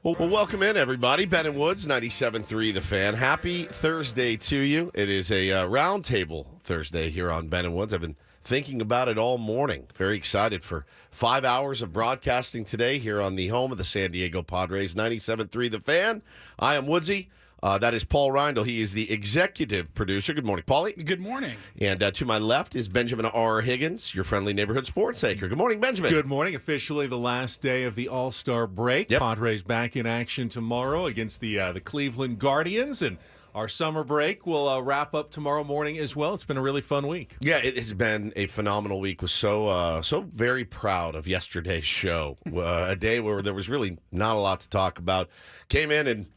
Well, welcome in, everybody. Ben and Woods, 97.3 The Fan. Happy Thursday to you. It is a roundtable Thursday here on Ben and Woods. I've been thinking about it all morning. Very excited for 5 hours of broadcasting today here on the home of the San Diego Padres, 97.3 The Fan. I am Woodsy. That is Paul Reindl. He is the executive producer. Good morning, Paulie. Good morning. And to my left is Benjamin R. Higgins, your friendly neighborhood sports anchor. Good morning, Benjamin. Good morning. Officially the last day of the All-Star break. Yep. Padres back in action tomorrow against the Cleveland Guardians, and our summer break will wrap up tomorrow morning as well. It's been a really fun week. Yeah, it has been a phenomenal week. Was so very proud of yesterday's show. A day where there was really not a lot to talk about. Came in and,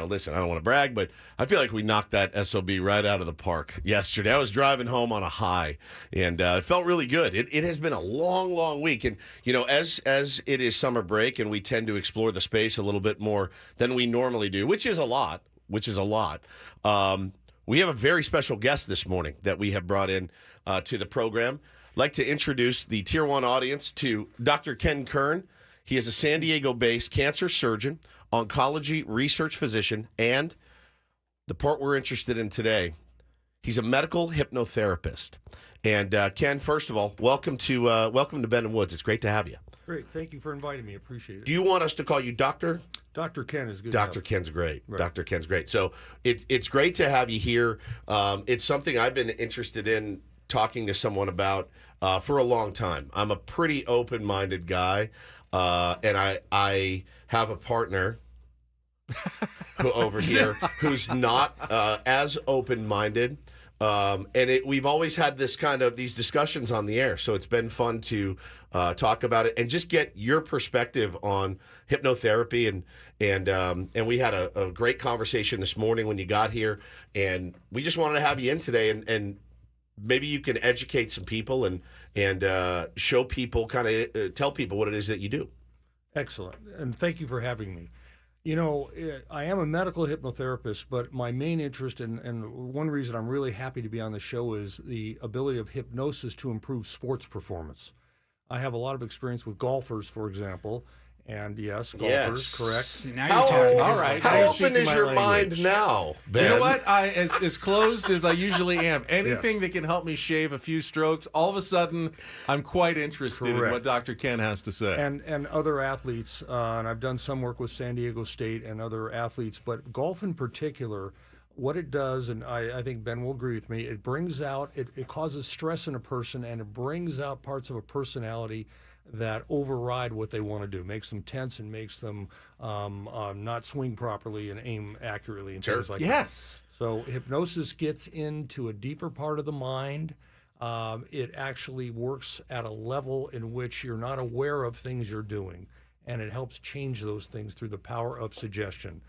listen, I don't want to brag, but I feel like we knocked that SOB right out of the park yesterday. I was driving home on a high, and it felt really good. It has been a long, long week. And, as it is summer break and we tend to explore the space a little bit more than we normally do, which is a lot. We have a very special guest this morning that we have brought in to the program. I'd like to introduce the Tier 1 audience to Dr. Kern. He is a San Diego-based cancer surgeon, oncology research physician, and the part we're interested in today, he's a medical hypnotherapist. And Ken, first of all, welcome to Ben and Woods. It's great to have you. Great. Thank you for inviting me. Appreciate it. Do you want us to call you Doctor? Dr. Ken is good. Dr. enough. Ken's great. Right. Dr. Ken's great. So it's great to have you here. It's something I've been interested in talking to someone about for a long time. I'm a pretty open-minded guy, and I have a partner over here who's not as open-minded. We've always had these discussions on the air, so it's been fun to talk about it and just get your perspective on hypnotherapy. And we had a great conversation this morning when you got here, and we just wanted to have you in today, and maybe you can educate some people and show people, tell people what it is that you do. Excellent. And thank you for having me. I am a medical hypnotherapist, but my main interest and one reason I'm really happy to be on the show is the ability of hypnosis to improve sports performance. I have a lot of experience with golfers, for example, and yes, golfers, correct. See, now you're talking. All right. How You're open speaking is my your language. mind now, Ben? You know what? As closed as I usually am. Anything that can help me shave a few strokes, all of a sudden, I'm quite interested in Correct. what Dr. Ken has to say. And other athletes, and I've done some work with San Diego State and other athletes, but golf in particular, what it does, and I think Ben will agree with me, it brings out, it causes stress in a person, and it brings out parts of a personality that override what they want to do, makes them tense and makes them not swing properly and aim accurately and things like that. Yes. So hypnosis gets into a deeper part of the mind. It actually works at a level in which you're not aware of things you're doing, and it helps change those things through the power of suggestion.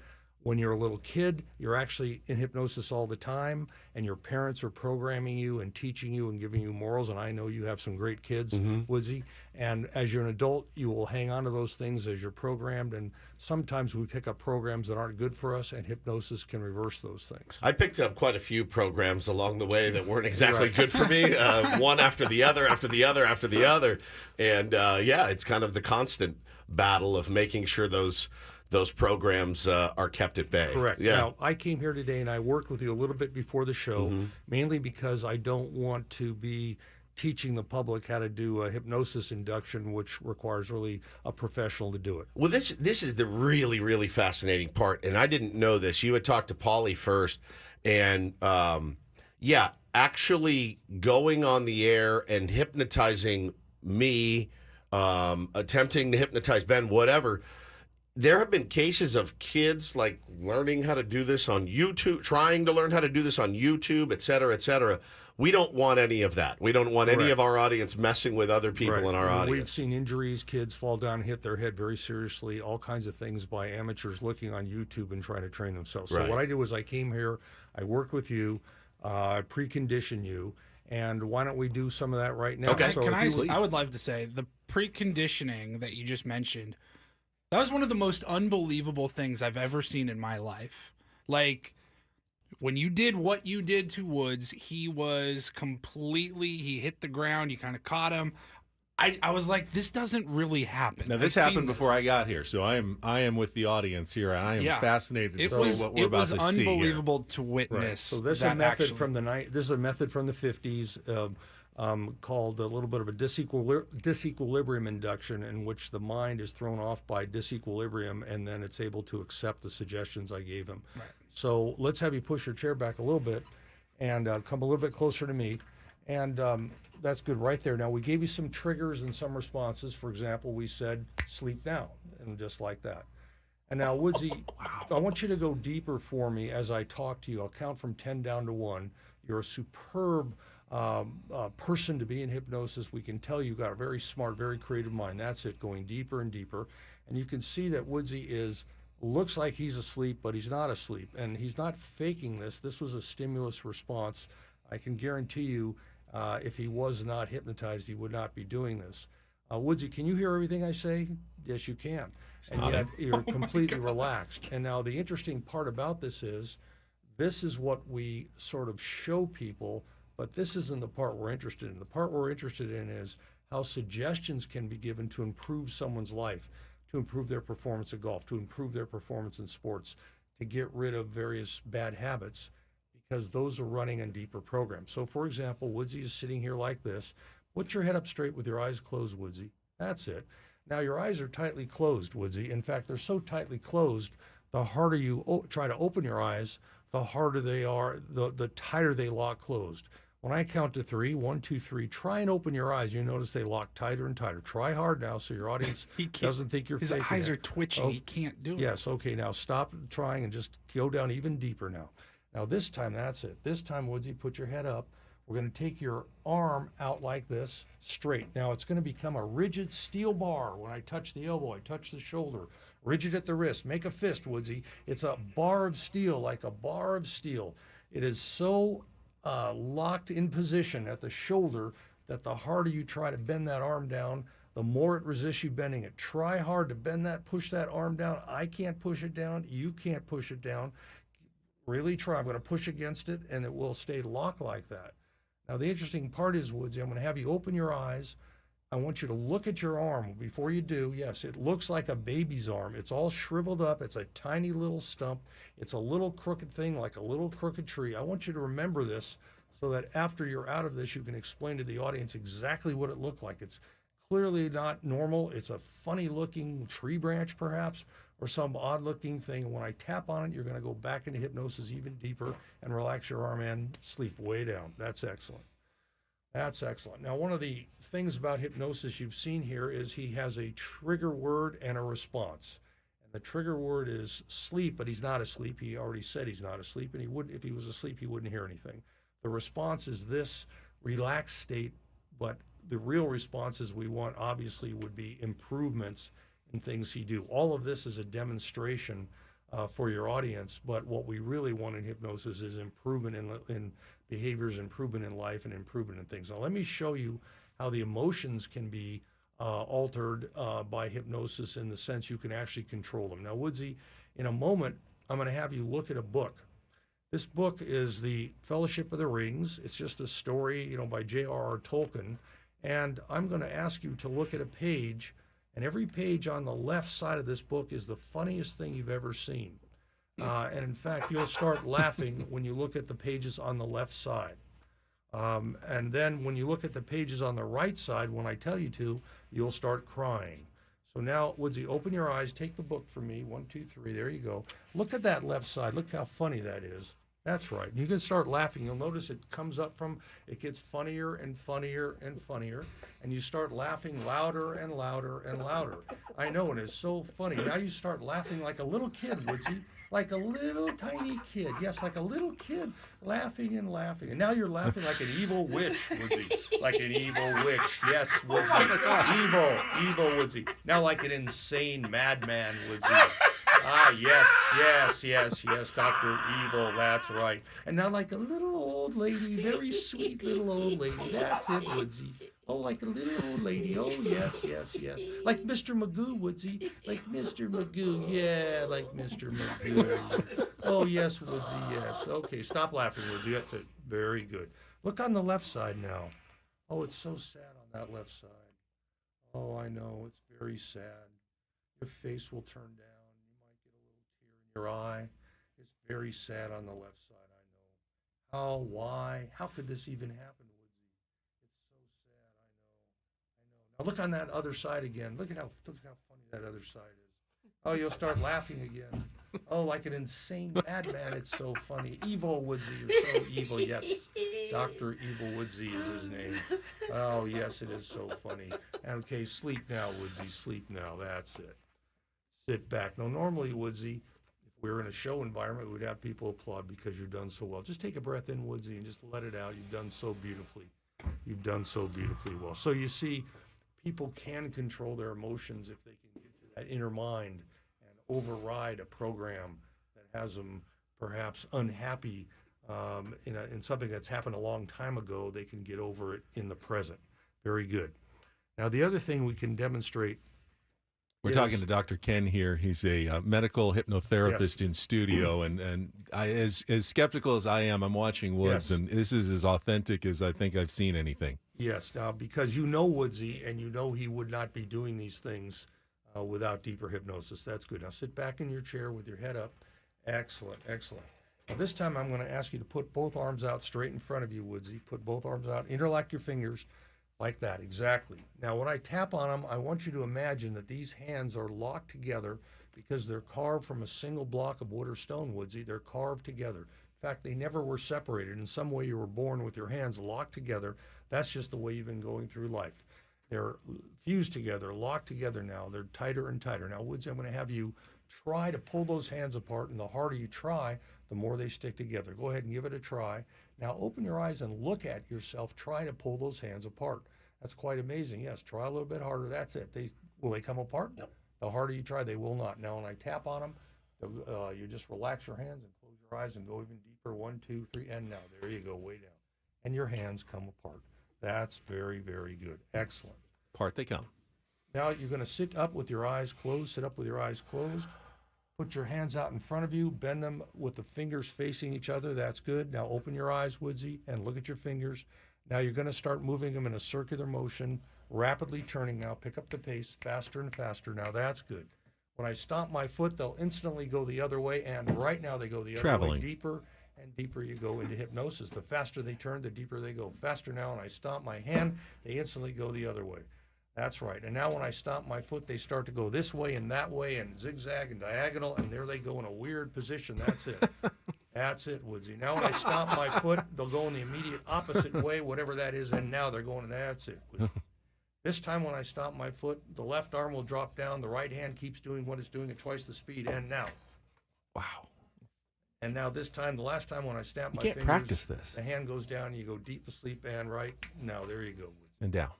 When you're a little kid, you're actually in hypnosis all the time, and your parents are programming you and teaching you and giving you morals, and I know you have some great kids, Woodsy, and as you're an adult, you will hang on to those things as you're programmed, and sometimes we pick up programs that aren't good for us, and hypnosis can reverse those things. I picked up quite a few programs along the way that weren't exactly good for me, one after the other, after the other, after the other, and it's kind of the constant battle of making sure those programs are kept at bay. Correct. Yeah. Now, I came here today and I worked with you a little bit before the show, mainly because I don't want to be teaching the public how to do a hypnosis induction, which requires really a professional to do it. Well, this is the really, really fascinating part, and I didn't know this. You had talked to Paulie first, and actually going on the air and hypnotizing me, attempting to hypnotize Ben, whatever. There have been cases of kids like learning how to do this on YouTube, trying to learn how to do this on YouTube, et cetera, et cetera. We don't want any of that. We don't want any of our audience messing with other people in our audience. We've seen injuries, kids fall down and hit their head very seriously, all kinds of things by amateurs looking on YouTube and trying to train themselves. So what I did was I came here, I worked with you, preconditioned you, and why don't we do some of that right now? Okay. So I would love to say the preconditioning that you just mentioned, that was one of the most unbelievable things I've ever seen in my life. Like, when you did what you did to Woods, he hit the ground, you kind of caught him. I was like, this doesn't really happen. Now, this I've happened seen before I got here, so I am with the audience here. I am Yeah. fascinated to It see was what we're about to see here. unbelievable to witness. So this is that a method actually- from this is a method from the 50s called a little bit of a disequilibrium induction, in which the mind is thrown off by disequilibrium, and then it's able to accept the suggestions I gave him. Right. So let's have you push your chair back a little bit and come a little bit closer to me. And that's good right there. Now, we gave you some triggers and some responses. For example, we said, sleep now, and just like that. And now, Woodsy, I want you to go deeper for me as I talk to you. I'll count from 10 down to 1. You're a superb person to be in hypnosis. We can tell you've got a very smart, very creative mind. That's it, going deeper and deeper. And you can see that Woodsy looks like he's asleep, but he's not asleep. And he's not faking this. This was a stimulus response. I can guarantee you, if he was not hypnotized, he would not be doing this. Woodsy, can you hear everything I say? Yes, you can. And yet you're completely relaxed. And now the interesting part about this is what we sort of show people, but this isn't the part we're interested in. The part we're interested in is how suggestions can be given to improve someone's life, to improve their performance at golf, to improve their performance in sports, to get rid of various bad habits, because those are running in deeper programs. So, for example, Woodsy is sitting here like this. Put your head up straight with your eyes closed, Woodsy. That's it. Now, your eyes are tightly closed, Woodsy. In fact, they're so tightly closed, the harder you try to open your eyes, the harder they are, the tighter they lock closed. When I count to 3, 1, 2, 3, try and open your eyes. You notice they lock tighter and tighter. Try hard now so your audience doesn't think you're faking it. His eyes are twitching. He can't do it. Yes, okay, now stop trying and just go down even deeper now. Now this time, that's it. This time, Woodsy, put your head up. We're going to take your arm out like this, straight. Now it's going to become a rigid steel bar. When I touch the elbow, I touch the shoulder. Rigid at the wrist. Make a fist, Woodsy. It's a bar of steel, like a bar of steel. It is so locked in position at the shoulder that the harder you try to bend that arm down, the more it resists you bending it. Try hard to bend that, push that arm down. I can't push it down. You can't push it down. Really try. I'm going to push against it, and it will stay locked like that. Now, the interesting part is, Woodsy, I'm going to have you open your eyes. I want you to look at your arm. Before you do, yes, it looks like a baby's arm. It's all shriveled up. It's a tiny little stump. It's a little crooked thing, like a little crooked tree. I want you to remember this so that after you're out of this, you can explain to the audience exactly what it looked like. It's clearly not normal. It's a funny-looking tree branch, perhaps, or some odd-looking thing. And when I tap on it, you're going to go back into hypnosis even deeper and relax your arm and sleep way down. That's excellent. That's excellent. Now, one of the things about hypnosis you've seen here is he has a trigger word and a response. And the trigger word is sleep, but he's not asleep. He already said he's not asleep, and he wouldn't, if he was asleep, he wouldn't hear anything. The response is this relaxed state, but the real responses we want, obviously, would be improvements in things he do. All of this is a demonstration for your audience, but what we really want in hypnosis is improvement in behaviors, improvement in life, and improvement in things. Now, let me show you how the emotions can be altered by hypnosis, in the sense you can actually control them. Now, Woodsy, in a moment, I'm going to have you look at a book. This book is The Fellowship of the Rings. It's just a story, by J.R.R. Tolkien. And I'm going to ask you to look at a page, and every page on the left side of this book is the funniest thing you've ever seen. And in fact, you'll start laughing when you look at the pages on the left side. And then when you look at the pages on the right side, when I tell you to, you'll start crying. So now, Woodsy, open your eyes, take the book from me. 1, 2, 3, there you go. Look at that left side. Look how funny that is. That's right. You can start laughing. You'll notice it comes up it gets funnier and funnier and funnier, and you start laughing louder and louder and louder. I know, and it's so funny. Now you start laughing like a little kid, Woodsy, like a little tiny kid. Yes, like a little kid, laughing and laughing. And now you're laughing like an evil witch, Woodsy, like an evil witch. Yes, Woodsy, evil Woodsy. Now like an insane madman, Woodsy. Ah, yes, Dr. Evil, that's right. And now like a little old lady, very sweet little old lady. That's it, Woodsy. Oh, like a little old lady. Oh, yes. Like Mr. Magoo, Woodsy. Like Mr. Magoo. Yeah, like Mr. Magoo. Oh, yes, Woodsy, yes. Okay, stop laughing, Woodsy. That's it. Very good. Look on the left side now. Oh, it's so sad on that left side. Oh, I know, it's very sad. Your face will turn down. You might get a little tear in your eye. It's very sad on the left side, I know. How, why? How could this even happen, Woodsy? It's so sad, I know. Now look on that other side again. Look at how funny that other side is. Oh, you'll start laughing again. Oh, like an insane madman. It's so funny. Evil Woodsy, you're so evil. Yes, Dr. Evil Woodsy is his name. Oh, yes, it is so funny. Okay, sleep now, Woodsy. Sleep now. That's it. Sit back. Now, normally, Woodsy, if we were in a show environment, we would have people applaud because you've done so well. Just take a breath in, Woodsy, and just let it out. You've done so beautifully. You've done so beautifully well. So you see, people can control their emotions if they can get to that inner mind and override a program that has them perhaps unhappy in something that's happened a long time ago. They can get over it in the present. Very good. Now, the other thing we can demonstrate. We're talking to Dr. Ken here. He's a medical hypnotherapist in studio, and I, as skeptical as I am, I'm watching Woods, and this is as authentic as I think I've seen anything. Yes. Now, because you know Woodsy, and you know he would not be doing these things without deeper hypnosis. That's good. Now, sit back in your chair with your head up. Excellent, excellent. Now, this time I'm going to ask you to put both arms out straight in front of you, Woodsy. Put both arms out. Interlock your fingers. Like that, exactly. Now, when I tap on them, I want you to imagine that these hands are locked together because they're carved from a single block of wood or stone, Woodsy. They're carved together. In fact, they never were separated. In some way, you were born with your hands locked together. That's just the way you've been going through life. They're fused together, locked together now. They're tighter and tighter. Now, Woodsy, I'm going to have you try to pull those hands apart, and the harder you try, the more they stick together. Go ahead and give it a try. Now, open your eyes and look at yourself. Try to pull those hands apart. That's quite amazing. Yes, try a little bit harder. That's it. Will they come apart? Yep. The harder you try, they will not. Now, when I tap on them, you just relax your hands and close your eyes and go even deeper. 1, 2, 3, and now. There you go, way down. And your hands come apart. That's very, very good. Excellent. Apart they come. Now, you're going to sit up with your eyes closed. Sit up with your eyes closed. Put your hands out in front of you. Bend them with the fingers facing each other. That's good. Now, open your eyes, Woodsy, and look at your fingers. Now you're going to start moving them in a circular motion, rapidly turning now. Pick up the pace faster and faster. Now that's good. When I stomp my foot, they'll instantly go the other way, and right now they go the other way. Deeper and deeper you go into hypnosis. The faster they turn, the deeper they go. Faster now, when I stomp my hand, they instantly go the other way. That's right. And now when I stomp my foot, they start to go this way and that way and zigzag and diagonal, and there they go in a weird position. That's it. That's it, Woodsy. Now when I stomp my foot, they'll go in the immediate opposite way, whatever that is, and now they're going, that's it, Woodsy. This time when I stomp my foot, the left arm will drop down, the right hand keeps doing what it's doing at twice the speed, and now. Wow. And now this time, the last time when I stamp my fingers. You can't practice this. The hand goes down, you go deep asleep, and right. Now, there you go, Woodsy. And down.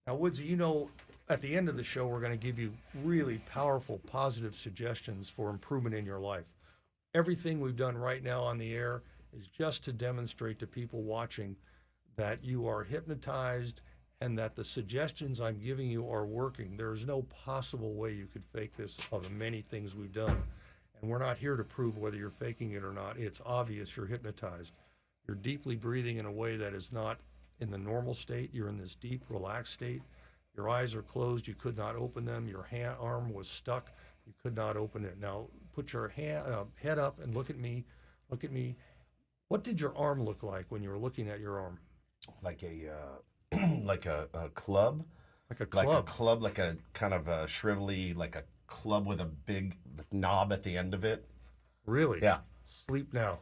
Now, Woodsy, you know, at the end of the show, we're going to give you really powerful, positive suggestions for improvement in your life. Everything we've done right now on the air is just to demonstrate to people watching that you are hypnotized and that the suggestions I'm giving you are working. There is no possible way you could fake this of the many things we've done. And we're not here to prove whether you're faking it or not. It's obvious you're hypnotized. You're deeply breathing in a way that is not in the normal state. You're in this deep, relaxed state. Your eyes are closed. You could not open them. Your arm was stuck. You could not open it. Now, put your head up and look at me. Look at me. What did your arm look like when you were looking at your arm? Like a like a club. Like a club. Like a club, like a kind of a shrivelly, like a club with a big knob at the end of it. Really? Yeah. Sleep now.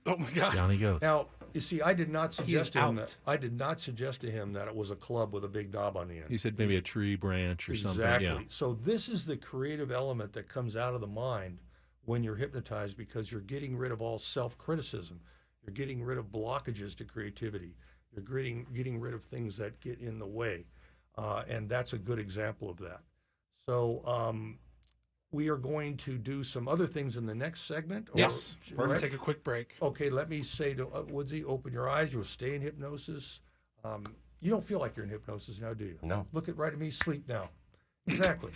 Oh my God. Down he goes. Now, you see, I did not suggest to him out. that I did not suggest to him that it was a club with a big knob on the end. He said maybe a tree branch or something. Exactly. Yeah. So this is the creative element that comes out of the mind when you're hypnotized, because you're getting rid of all self-criticism. You're getting rid of blockages to creativity. You're getting rid of things that get in the way. And that's a good example of that. So we are going to do some other things in the next segment. Yes. We're going right? to take a quick break. Okay, let me say to Woodsy, open your eyes. You'll stay in hypnosis. You don't feel like you're in hypnosis now, do you? No. Look right at me. Sleep now. Exactly.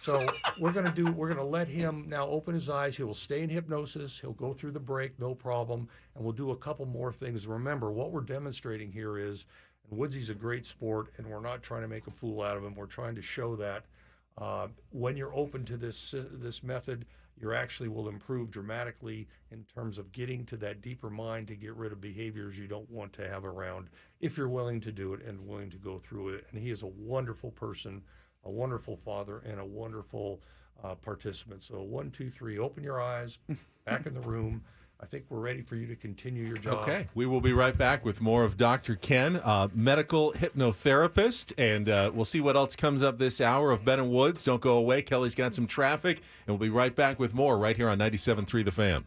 So we're going to let him now open his eyes. He will stay in hypnosis. He'll go through the break, no problem. And we'll do a couple more things. Remember, what we're demonstrating here is And Woodsy's a great sport, and we're not trying to make a fool out of him. We're trying to show that when you're open to this method, you actually will improve dramatically in terms of getting to that deeper mind to get rid of behaviors you don't want to have around if you're willing to do it and willing to go through it. And he is a wonderful person, a wonderful father, and a wonderful participant. So 1, 2, 3, open your eyes, back in the room. I think we're ready for you to continue your job. Okay, we will be right back with more of Dr. Ken, medical hypnotherapist, and we'll see what else comes up this hour of Ben and Woods. Don't go away. Kelly's got some traffic, and we'll be right back with more right here on 97.3 The Fan.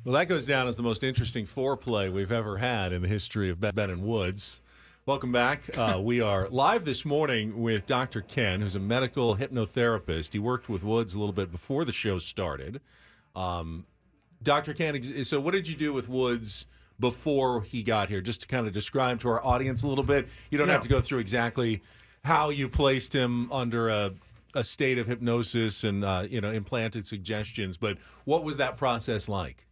Well, that goes down as the most interesting foreplay we've ever had in the history of Ben and Woods. Welcome back. We are live this morning with Dr. Ken, who's a medical hypnotherapist. He worked with Woods a little bit before the show started. Dr. Ken, so what did you do with Woods before he got here? Just to kind of describe to our audience a little bit. You don't have to go through exactly how you placed him under a state of hypnosis and implanted suggestions, but what was that process like?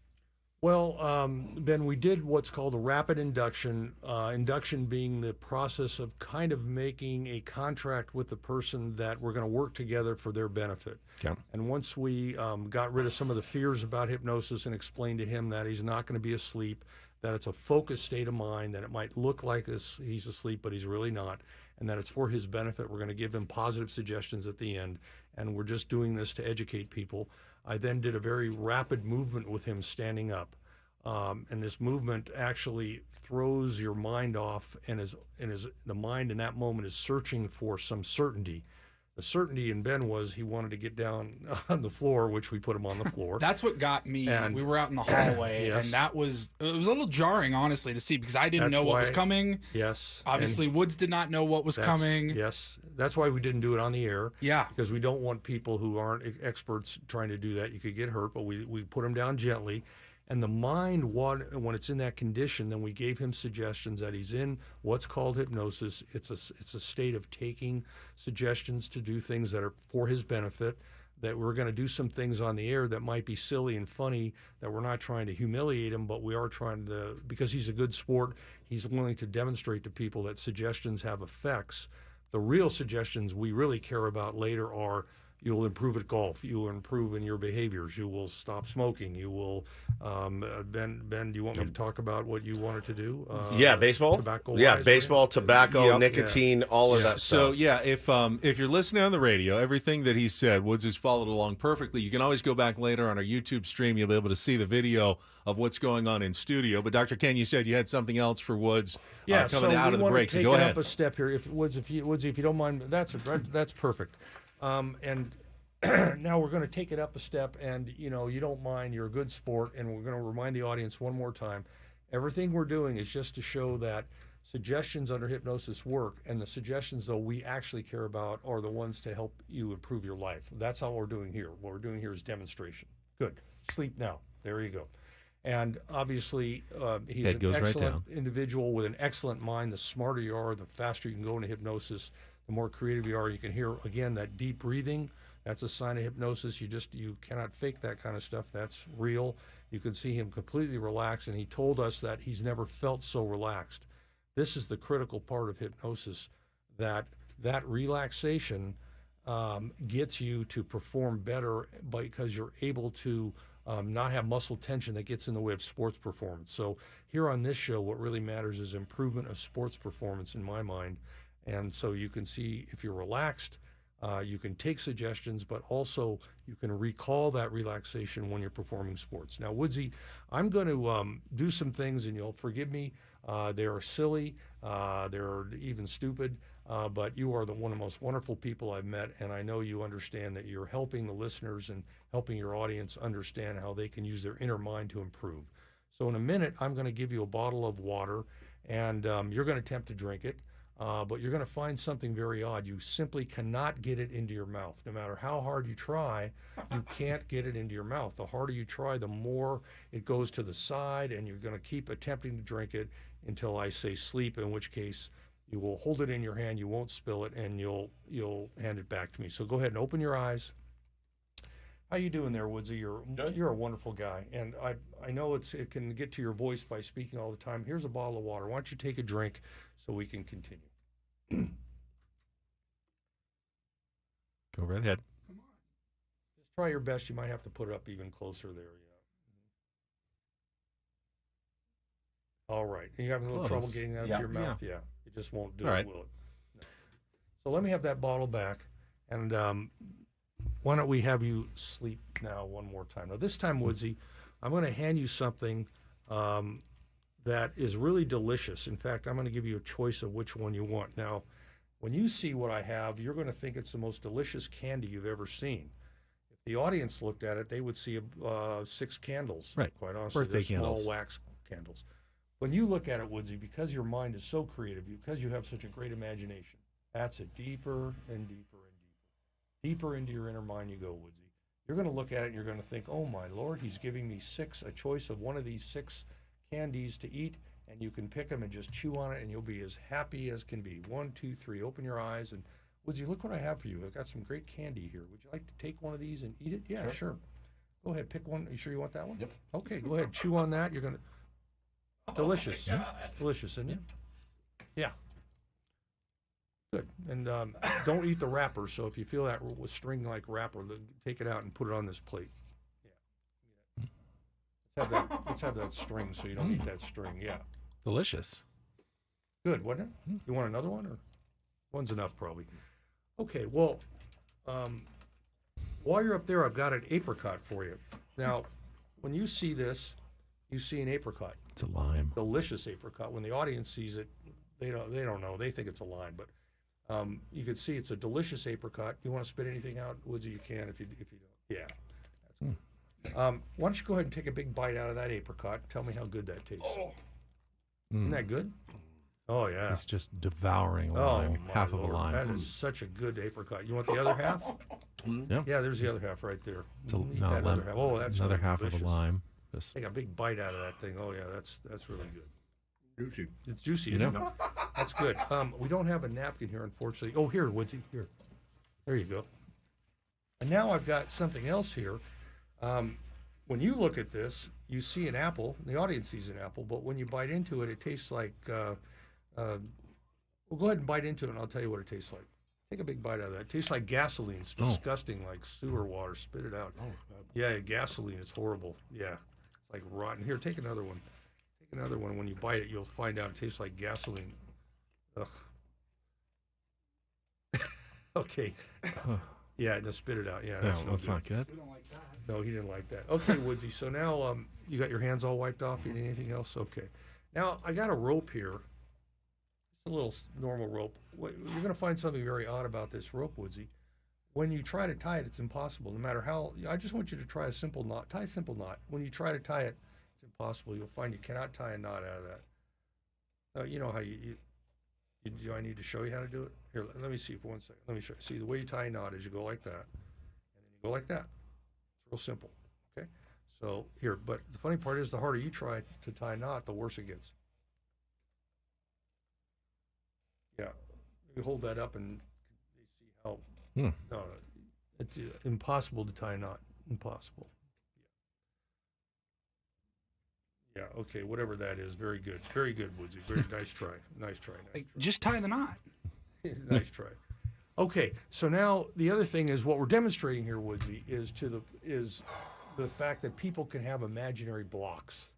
Well, Ben, we did what's called a rapid induction, induction being the process of kind of making a contract with the person that we're going to work together for their benefit. Okay. And once we got rid of some of the fears about hypnosis and explained to him that he's not going to be asleep, that it's a focused state of mind, that it might look like he's asleep, but he's really not, and that it's for his benefit, we're going to give him positive suggestions at the end, and we're just doing this to educate people. I then did a very rapid movement with him standing up. And this movement actually throws your mind off, and the mind in that moment is searching for some certainty. The certainty in Ben was he wanted to get down on the floor, which we put him on the floor. That's what got me. And we were out in the hallway, yes. and it was a little jarring, honestly, to see, because I didn't know what was coming. Yes. Obviously, Woods did not know what was coming. Yes. That's why we didn't do it on the air. Yeah. Because we don't want people who aren't experts trying to do that. You could get hurt, but we put him down gently. And the mind, when it's in that condition, then we gave him suggestions that he's in what's called hypnosis. It's a state of taking suggestions to do things that are for his benefit, that we're going to do some things on the air that might be silly and funny, that we're not trying to humiliate him, but we are trying to, because he's a good sport, he's willing to demonstrate to people that suggestions have effects. The real suggestions we really care about later are, you'll improve at golf. You will improve in your behaviors. You will stop smoking. You will, Ben, do you want me to talk about what you wanted to do? Baseball. Tobacco-wise, baseball, right? tobacco, nicotine, all of that So stuff. if you're listening on the radio, everything that he said, Woods has followed along perfectly. You can always go back later on our YouTube stream. You'll be able to see the video of what's going on in studio. But Dr. Ken, you said you had something else for Woods coming out of the break. So go ahead. Up a step here, Woodsy, if you don't mind, that's perfect. And now we're going to take it up a step, and you don't mind, you're a good sport, and we're going to remind the audience one more time, everything we're doing is just to show that suggestions under hypnosis work, and the suggestions, though, we actually care about are the ones to help you improve your life. That's all we're doing here. What we're doing here is demonstration. Good. Sleep now. There you go. And obviously, he's an excellent individual with an excellent mind. The smarter you are, the faster you can go into hypnosis. The more creative you are, you can hear, again, that deep breathing. That's a sign of hypnosis. You cannot fake that kind of stuff. That's real. You can see him completely relaxed, and he told us that he's never felt so relaxed. This is the critical part of hypnosis, that relaxation gets you to perform better because you're able to not have muscle tension that gets in the way of sports performance. So here on this show, what really matters is improvement of sports performance in my mind. And so you can see if you're relaxed, you can take suggestions, but also you can recall that relaxation when you're performing sports. Now, Woodsy, I'm going to do some things, and you'll forgive me. They are silly, they're even stupid, but you are one of the most wonderful people I've met, and I know you understand that you're helping the listeners and helping your audience understand how they can use their inner mind to improve. So in a minute, I'm going to give you a bottle of water, and you're going to attempt to drink it. But you're going to find something very odd. You simply cannot get it into your mouth. No matter how hard you try, you can't get it into your mouth. The harder you try, the more it goes to the side, and you're going to keep attempting to drink it until I say sleep, in which case you will hold it in your hand, you won't spill it, and you'll hand it back to me. So go ahead and open your eyes. How you doing there, Woodsy? You're a wonderful guy, and I know it can get to your voice by speaking all the time. Here's a bottle of water. Why don't you take a drink so we can continue? Go right ahead. Come on. Just try your best. You might have to put it up even closer there. Yeah. All right. Are you having a little trouble getting that out of your mouth? Yeah. It just won't do it, will it? No. So let me have that bottle back, and why don't we have you sleep now one more time? Now this time, Woodsy, I'm going to hand you something that is really delicious. In fact, I'm going to give you a choice of which one you want. Now, when you see what I have, you're going to think it's the most delicious candy you've ever seen. If the audience looked at it, they would see 6 candles. Right. Quite honestly, Birthday they're candles. small wax candles. When you look at it, Woodsy, because your mind is so creative, because you have such a great imagination, that's it deeper and deeper and deeper. Deeper into your inner mind you go, Woodsy. You're going to look at it and you're going to think, oh my Lord, he's giving me a choice of one of these 6 candies to eat, and you can pick them and just chew on it, and you'll be as happy as can be. 1, 2, 3, open your eyes, and Woodsy, look what I have for you. I've got some great candy here. Would you like to take one of these and eat it? Yeah, sure. Go ahead, pick one. Are you sure you want that one? Yep. Okay, go ahead, chew on that. You're going to... Delicious. Delicious, isn't it? Yeah. Good. And don't eat the wrapper. So if you feel that string-like wrapper, take it out and put it on this plate. Yeah. Let's have that string so you don't eat that string. Yeah. Delicious. Good, wasn't it? You want another one? Or one's enough, probably. Okay, well, while you're up there, I've got an apricot for you. Now, when you see this, you see an apricot. It's a lime. Delicious apricot. When the audience sees it, they don't know. They think it's a lime, but you can see it's a delicious apricot. You want to spit anything out, Woodsy? You can if you don't. Yeah, that's good. Why don't you go ahead and take a big bite out of that apricot? Tell me how good that tastes. Isn't that good? Oh yeah. It's just devouring Oh, lime. my Half Lord. of a lime. That is such a good apricot. You want the other half? Yeah. Yeah, there's the other half right there. It's a, Eat no, that lem- other half. Oh, that's another really half of delicious. a lime. Just Take a big bite out of that thing. Oh yeah, that's really good. Juicy. It's juicy. You isn't know. it? That's good. We don't have a napkin here, unfortunately. Oh, here, Woodsy. Here. There you go. And now I've got something else here. When you look at this, you see an apple. The audience sees an apple, but when you bite into it, it tastes like. Well, go ahead and bite into it, and I'll tell you what it tastes like. Take a big bite out of that. It tastes like gasoline. It's disgusting, like sewer water. Spit it out. Yeah, gasoline. It's horrible. Yeah, it's like rotten. Here, take another one. Take another one. When you bite it, you'll find out it tastes like gasoline. Ugh. Okay. Yeah, no, spit it out. Yeah, that's no, it's not good. We don't like that. No, he didn't like that. Okay, Woodsy. So now you got your hands all wiped off. You need anything else? Okay. Now I got a rope here. It's a little normal rope. You're going to find something very odd about this rope, Woodsy. When you try to tie it, it's impossible. No matter how. I just want you to try a simple knot. Tie a simple knot. When you try to tie it, it's impossible. You'll find you cannot tie a knot out of that. You know how do I need to show you how to do it? Here, let me see for 1 second. Let me show you. See, the way you tie a knot is you go like that, and then you go like that. It's real simple, okay? So here, but the funny part is the harder you try to tie a knot, the worse it gets. Yeah, you hold that up and you see how, no, it's impossible to tie a knot, impossible. Yeah, okay, whatever that is, very good, Woodsy, very nice try, nice try. Just tie the knot. Nice try. Okay, so now the other thing is what we're demonstrating here, Woodsy, is the fact that people can have imaginary blocks.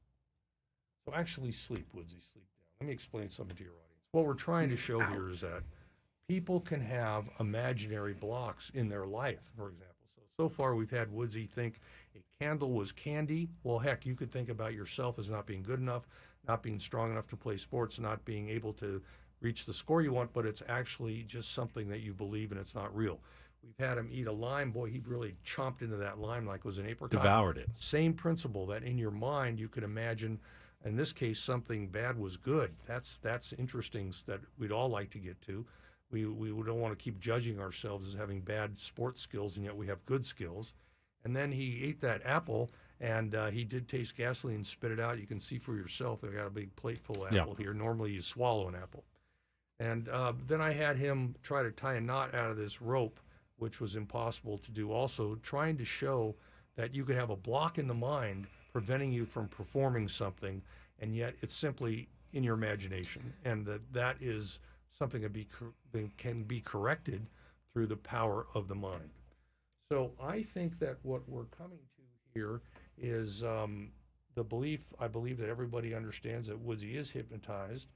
So actually sleep, Woodsy, sleep down. Let me explain something to your audience. What we're trying to show here is that people can have imaginary blocks in their life, for example. So far we've had Woodsy think a candle was candy. Well, heck, you could think about yourself as not being good enough, not being strong enough to play sports, not being able to reach the score you want, but it's actually just something that you believe and it's not real. We've had him eat a lime. Boy, he really chomped into that lime like it was an apricot. Devoured it. Same principle, that in your mind you could imagine, in this case, something bad was good. That's interesting that we'd all like to get to. We don't want to keep judging ourselves as having bad sports skills, and yet we have good skills. And then he ate that apple, and he did taste gasoline and spit it out. You can see for yourself. I got a big plate full of apple here. Normally you swallow an apple. And then I had him try to tie a knot out of this rope, which was impossible to do also, trying to show that you could have a block in the mind preventing you from performing something, and yet it's simply in your imagination, and that is something that can be corrected through the power of the mind. So I think that what we're coming to here is the belief, I believe that everybody understands that Woodsy is hypnotized,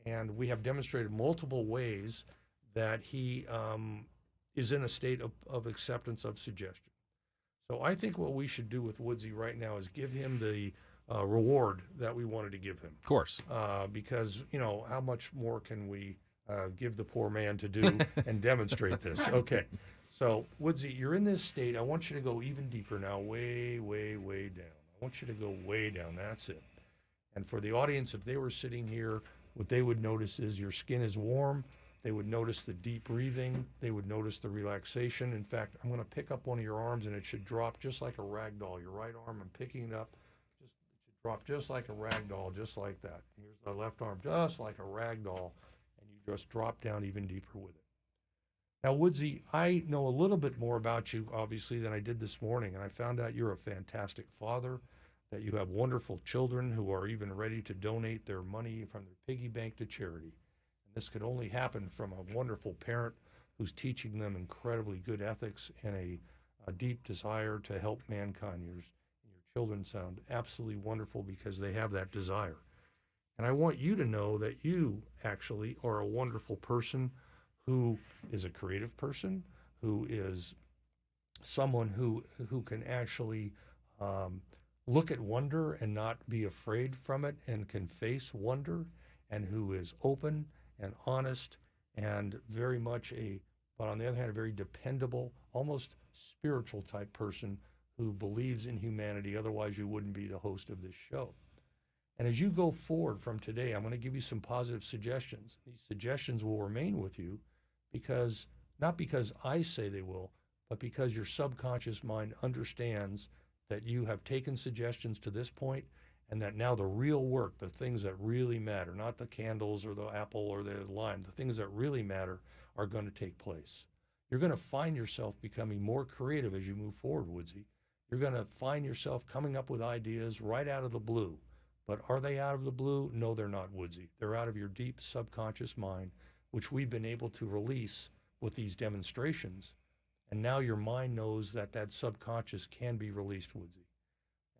and we have demonstrated multiple ways that he is in a state of acceptance of suggestion. So I think what we should do with Woodsy right now is give him the reward that we wanted to give him. Of course. Because, how much more can we give the poor man to do and demonstrate this? Okay. So, Woodsy, you're in this state. I want you to go even deeper now, way, way, way down. I want you to go way down. That's it. And for the audience, if they were sitting here, what they would notice is your skin is warm. They would notice the deep breathing. They would notice the relaxation. In fact, I'm going to pick up one of your arms, and it should drop just like a rag doll. Your right arm, I'm picking it up. It should drop just like a rag doll, just like that. Here's the left arm, just like a rag doll, and you just drop down even deeper with it. Now, Woodsy, I know a little bit more about you, obviously, than I did this morning, and I found out you're a fantastic father, that you have wonderful children who are even ready to donate their money from their piggy bank to charity. And this could only happen from a wonderful parent who's teaching them incredibly good ethics and a deep desire to help mankind. Your children sound absolutely wonderful because they have that desire. And I want you to know that you actually are a wonderful person who is a creative person, who is someone who can actually look at wonder and not be afraid from it and can face wonder, and who is open and honest and very much but on the other hand, a very dependable, almost spiritual type person who believes in humanity. Otherwise, you wouldn't be the host of this show. And as you go forward from today, I'm going to give you some positive suggestions. These suggestions will remain with you not because I say they will, but because your subconscious mind understands that you have taken suggestions to this point, and that now the real work, the things that really matter, not the candles or the apple or the lime, the things that really matter are going to take place. You're going to find yourself becoming more creative as you move forward, Woodsy. You're going to find yourself coming up with ideas right out of the blue. But are they out of the blue? No, they're not, Woodsy. They're out of your deep subconscious mind, which we've been able to release with these demonstrations. And now your mind knows that that subconscious can be released, Woodsy.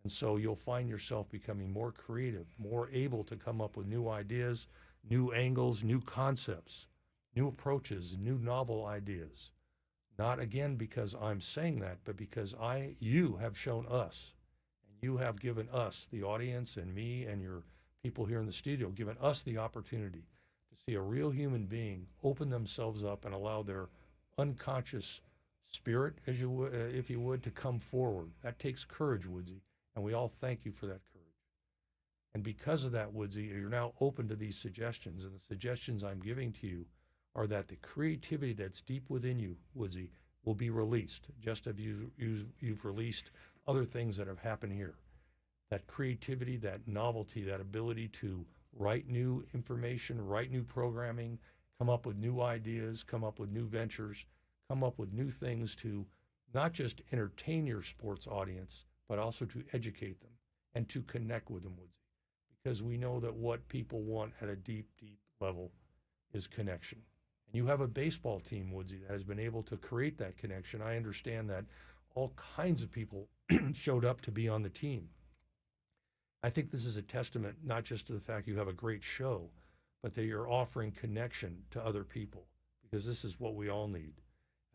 And so you'll find yourself becoming more creative, more able to come up with new ideas, new angles, new concepts, new approaches, new novel ideas. Not again because I'm saying that, but because you have shown us, and you have given us, the audience and me and your people here in the studio, given us the opportunity to see a real human being open themselves up and allow their unconscious spirit, if you would, to come forward. That takes courage, Woodsy, and we all thank you for that courage. And because of that, Woodsy, you're now open to these suggestions, and the suggestions I'm giving to you are that the creativity that's deep within you, Woodsy, will be released, just as you've released other things that have happened here. That creativity, that novelty, that ability to write new information, write new programming, come up with new ideas, come up with new ventures, come up with new things to not just entertain your sports audience, but also to educate them and to connect with them, Woodsy. Because we know that what people want at a deep, deep level is connection. And you have a baseball team, Woodsy, that has been able to create that connection. I understand that all kinds of people showed up to be on the team. I think this is a testament not just to the fact you have a great show, but that you're offering connection to other people, because this is what we all need.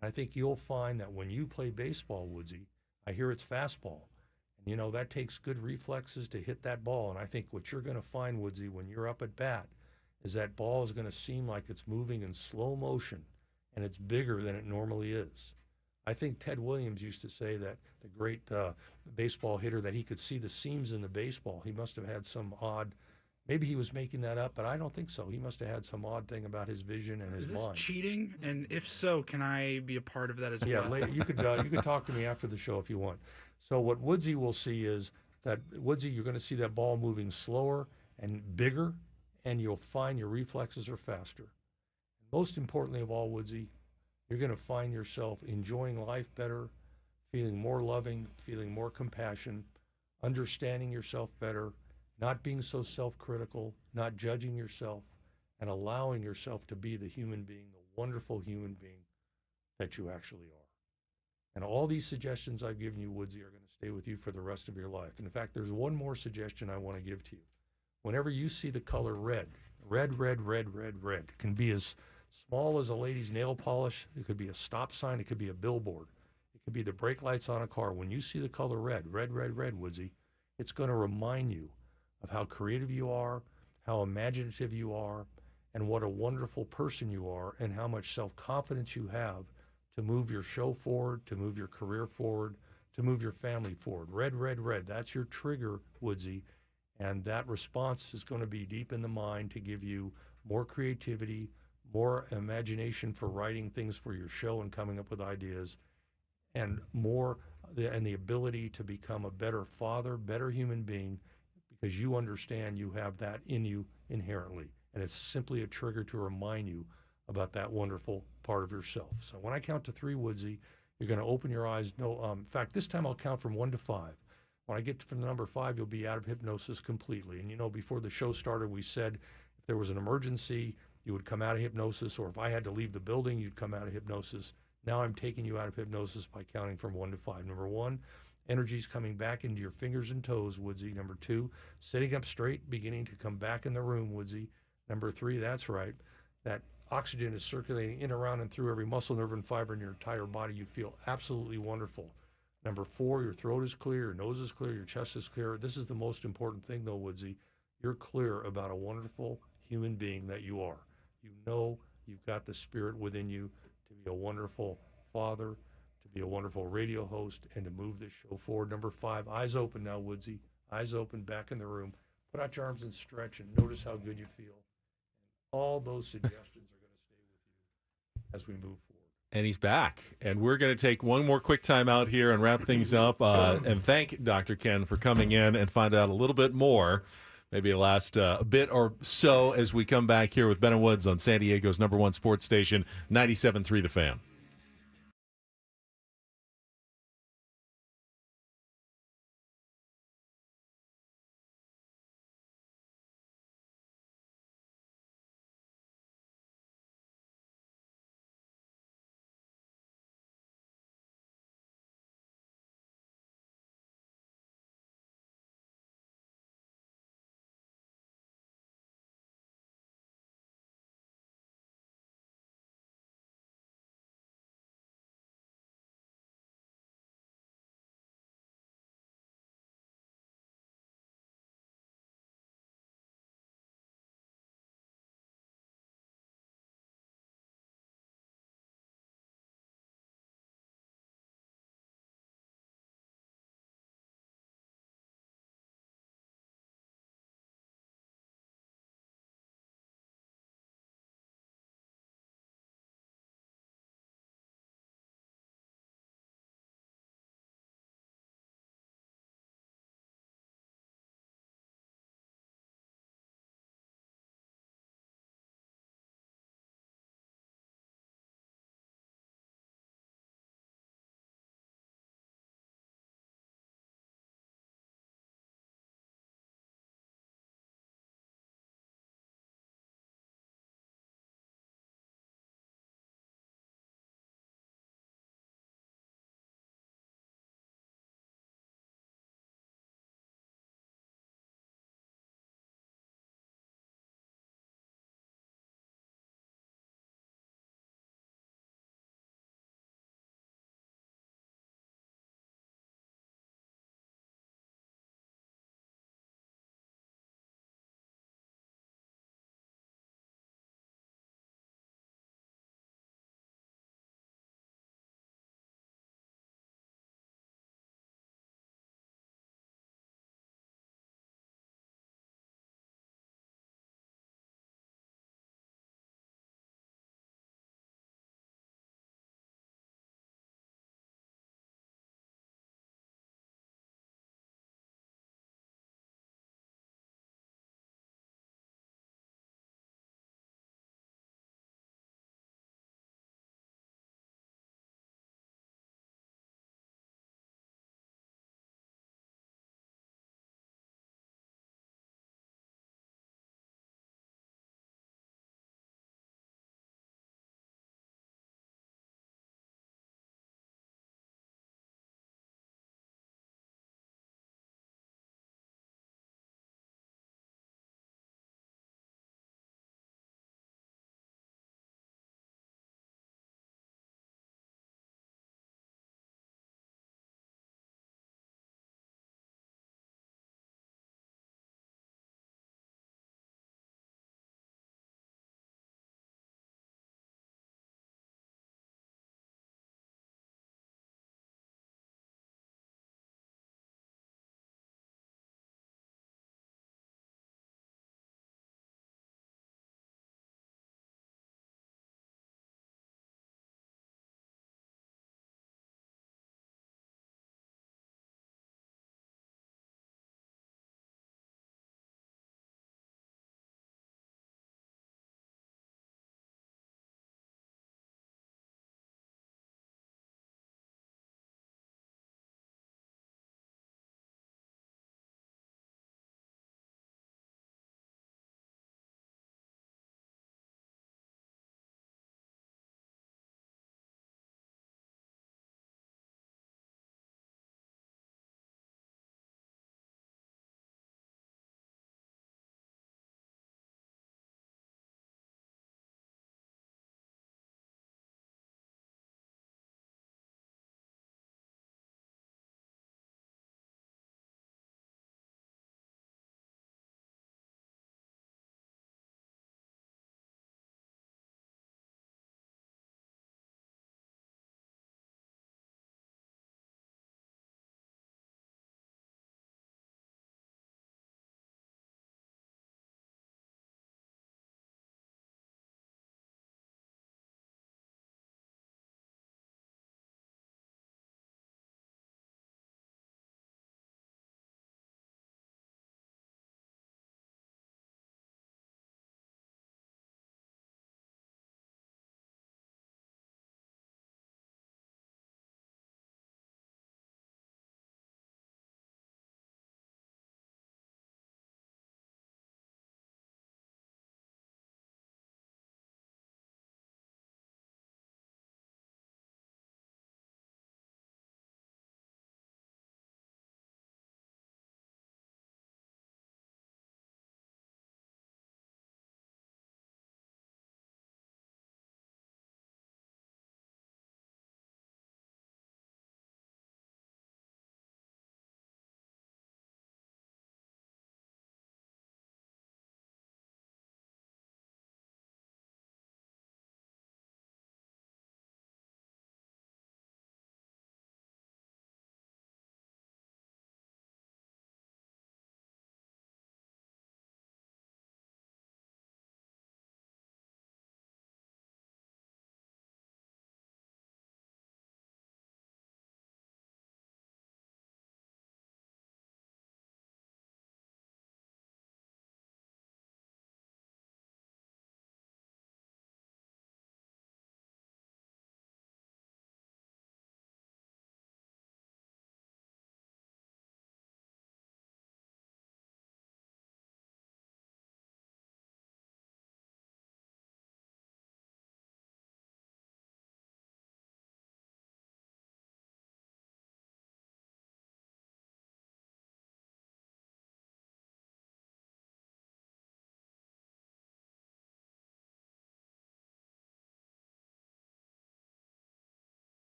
And I think you'll find that when you play baseball, Woodsy, I hear it's fastball. And, you know, that takes good reflexes to hit that ball. And I think what you're going to find, Woodsy, when you're up at bat, is that ball is going to seem like it's moving in slow motion, and it's bigger than it normally is. I think Ted Williams used to say that, the great baseball hitter, that he could see the seams in the baseball. He must have had some odd, maybe he was making that up, but I don't think so. He must have had some odd thing about his vision and his mind. Is this cheating? And if so, can I be a part of that as well? Yeah, later, you could talk to me after the show if you want. So what Woodsy will see is that, Woodsy, you're going to see that ball moving slower and bigger, and you'll find your reflexes are faster. Most importantly of all, Woodsy, you're going to find yourself enjoying life better, feeling more loving, feeling more compassion, understanding yourself better, not being so self-critical, not judging yourself, and allowing yourself to be the human being, the wonderful human being that you actually are. And all these suggestions I've given you, Woodsy, are going to stay with you for the rest of your life. And in fact, there's one more suggestion I want to give to you. Whenever you see the color red, it can be as small as a lady's nail polish. It could be a stop sign. It could be a billboard. It could be the brake lights on a car. When you see the color red, Woodsy, it's going to remind you of how creative you are, how imaginative you are, and what a wonderful person you are, and how much self-confidence you have to move your show forward, to move your career forward, to move your family forward. Red, red, red. That's your trigger, Woodsy. And that response is going to be deep in the mind to give you more creativity, more imagination for writing things for your show and coming up with ideas, and the ability to become a better father, better human being, because you understand you have that in you inherently. And it's simply a trigger to remind you about that wonderful part of yourself. So when I count to 3, Woodsy, you're going to open your eyes. In fact, this time I'll count from 1 to 5. When I get to the number 5, you'll be out of hypnosis completely. And you know, before the show started, we said if there was an emergency, you would come out of hypnosis, or if I had to leave the building, you'd come out of hypnosis. Now I'm taking you out of hypnosis by counting from 1 to 5. Number 1, energy's coming back into your fingers and toes, Woodsy. Number 2, sitting up straight, beginning to come back in the room, Woodsy. Number 3, that's right, that oxygen is circulating in, around, and through every muscle, nerve, and fiber in your entire body. You feel absolutely wonderful. Number 4, your throat is clear, your nose is clear, your chest is clear. This is the most important thing, though, Woodsy. You're clear about a wonderful human being that you are. You know you've got the spirit within you to be a wonderful father, to be a wonderful radio host, and to move this show forward. Number 5, eyes open now, Woodsy. Eyes open, back in the room. Put out your arms and stretch and notice how good you feel. And all those suggestions are going to stay with you as we move forward. And he's back. And we're going to take one more quick time out here and wrap things up. And thank Dr. Ken for coming in and find out a little bit more. Maybe a last bit or so as we come back here with Ben and Woods on San Diego's #1 sports station, 97.3 The Fan.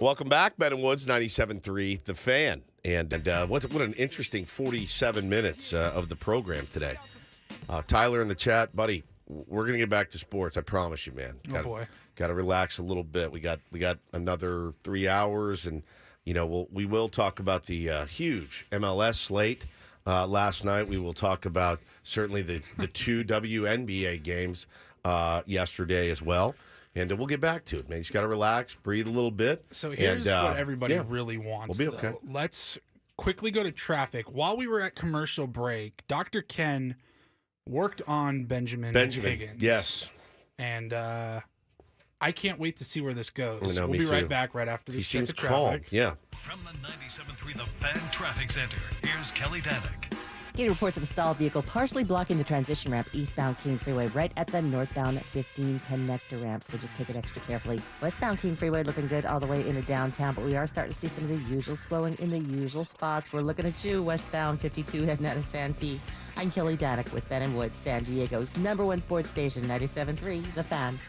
Welcome back, Ben and Woods, 97.3, The Fan. And what an interesting 47 minutes of the program today. Tyler in the chat, buddy, we're going to get back to sports. I promise you, man. Boy. Got to relax a little bit. We got another 3 hours, and we will talk about the huge MLS slate last night. We will talk about certainly the two WNBA games yesterday as well. And we'll get back to it, man. You just got to relax, breathe a little bit. So here's what everybody really wants. We'll be okay. Let's quickly go to traffic. While we were at commercial break, Dr. Ken worked on Benjamin Higgins. Yes. And I can't wait to see where this goes. No, we'll be right back right after this. He seems calm. Yeah. From the 97.3 The Fan Traffic Center, here's Kelly Danick. Getting reports of a stalled vehicle partially blocking the transition ramp eastbound King Freeway right at the northbound 15 connector ramp, so just take it extra carefully. Westbound King Freeway looking good all the way into downtown, but we are starting to see some of the usual slowing in the usual spots. We're looking at you, westbound 52 heading out of Santee. I'm Kelly Danick with Ben and Woods, San Diego's #1 sports station, 97.3 The Fan.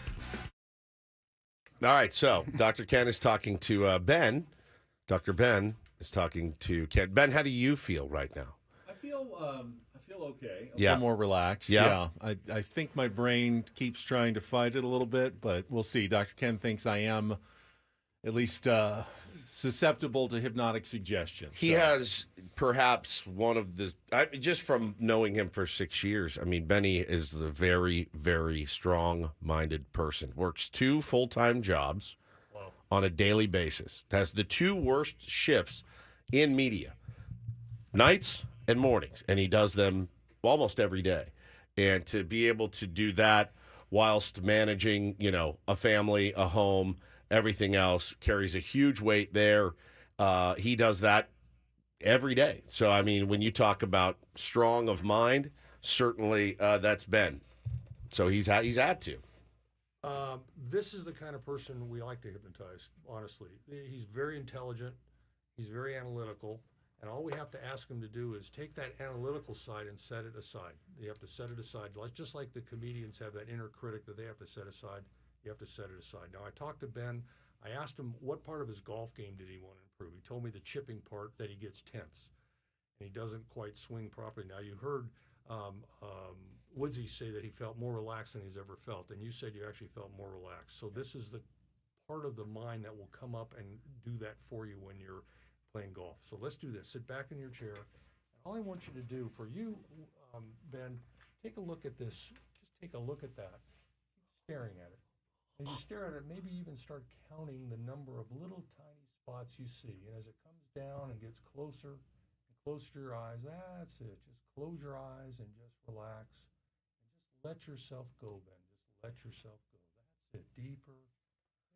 All right, so Dr. Ken is talking to Ben. Dr. Ben is talking to Ken. Ben, how do you feel right now? I feel okay. A Yeah. little more relaxed. Yeah. I think my brain keeps trying to fight it a little bit, but we'll see. Dr. Ken thinks I am at least susceptible to hypnotic suggestions. He has perhaps one of the, just from knowing him for 6 years, I mean, Benny is the very, very strong-minded person. Works 2 full-time jobs on a daily basis. Has the 2 worst shifts in media, nights and mornings, and he does them almost every day. And to be able to do that whilst managing, a family, a home, everything else, carries a huge weight there. He does that every day. So, I mean, when you talk about strong of mind, certainly that's Ben. So he's had to. This is the kind of person we like to hypnotize, honestly. He's very intelligent. He's very analytical. And all we have to ask him to do is take that analytical side and set it aside. You have to set it aside. Just like the comedians have that inner critic that they have to set aside, you have to set it aside. Now, I talked to Ben. I asked him what part of his golf game did he want to improve. He told me the chipping part, that he gets tense and he doesn't quite swing properly. Now, you heard Woodsy say that he felt more relaxed than he's ever felt, and you said you actually felt more relaxed. So this is the part of the mind that will come up and do that for you when you're playing golf. So let's do this. Sit back in your chair. All I want you to do for you, Ben, take a look at this. Just take a look at that. Keep staring at it. As you stare at it, maybe even start counting the number of little tiny spots you see. And as it comes down and gets closer and closer to your eyes, that's it. Just close your eyes and just relax. And just let yourself go, Ben. Just let yourself go. That's it. Deeper.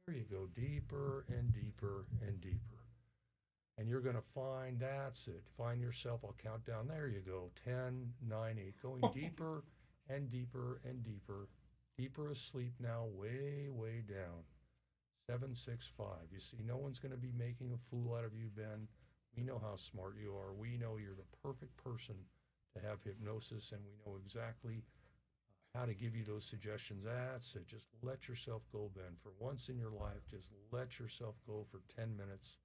There you go. Deeper and deeper and deeper. And you're going to find, that's it. Find yourself. I'll count down. There you go. 10, 9, 8. Going deeper and deeper and deeper. Deeper asleep now, way, way down. 7, 6, 5. You see, no one's going to be making a fool out of you, Ben. We know how smart you are. We know you're the perfect person to have hypnosis, and we know exactly how to give you those suggestions. That's it. Just let yourself go, Ben. For once in your life, just let yourself go for 10 minutes.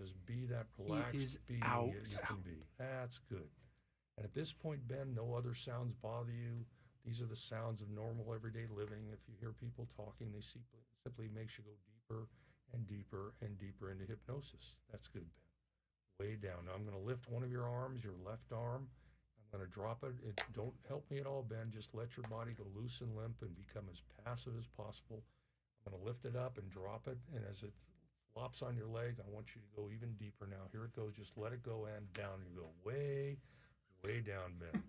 Just be that relaxed being you can be. That's good. And at this point, Ben, no other sounds bother you. These are the sounds of normal everyday living. If you hear people talking, they simply makes you go deeper and deeper and deeper into hypnosis. That's good, Ben. Way down. Now I'm going to lift one of your arms, your left arm. I'm going to drop it. Don't help me at all, Ben. Just let your body go loose and limp and become as passive as possible. I'm going to lift it up and drop it. And as it flops on your leg, I want you to go even deeper now. Here it goes. Just let it go and down. You go way, way down, Ben.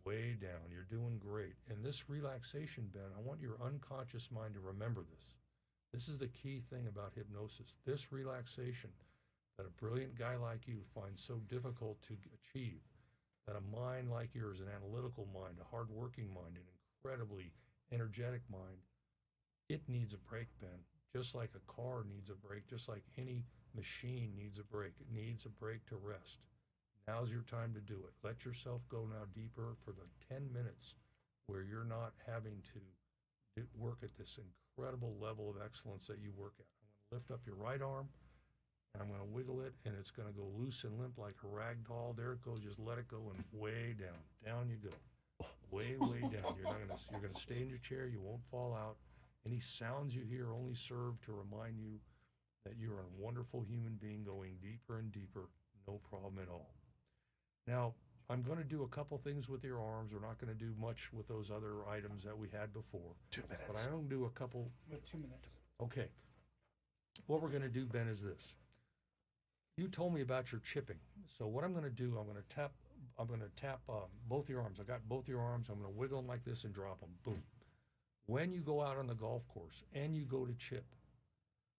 Way down. You're doing great. And this relaxation, Ben, I want your unconscious mind to remember this. This is the key thing about hypnosis. This relaxation that a brilliant guy like you finds so difficult to achieve, that a mind like yours, an analytical mind, a hardworking mind, an incredibly energetic mind, it needs a break, Ben. Just like a car needs a break, just like any machine needs a break. It needs a break to rest. Now's your time to do it. Let yourself go now deeper for the 10 minutes where you're not having to work at this incredible level of excellence that you work at. I'm going to lift up your right arm, and I'm going to wiggle it, and it's going to go loose and limp like a rag doll. There it goes. Just let it go, and way down. Down you go. Way, way down. You're going to stay in your chair. You won't fall out. Any sounds you hear only serve to remind you that you're a wonderful human being going deeper and deeper. No problem at all. Now, I'm going to do a couple things with your arms. We're not going to do much with those other items that we had before. 2 minutes. But I'm going to do a couple. 2 minutes. Okay. What we're going to do, Ben, is this. You told me about your chipping. So what I'm going to do, I'm going to tap both your arms. I got both your arms. I'm going to wiggle them like this and drop them. Boom. When you go out on the golf course and you go to chip,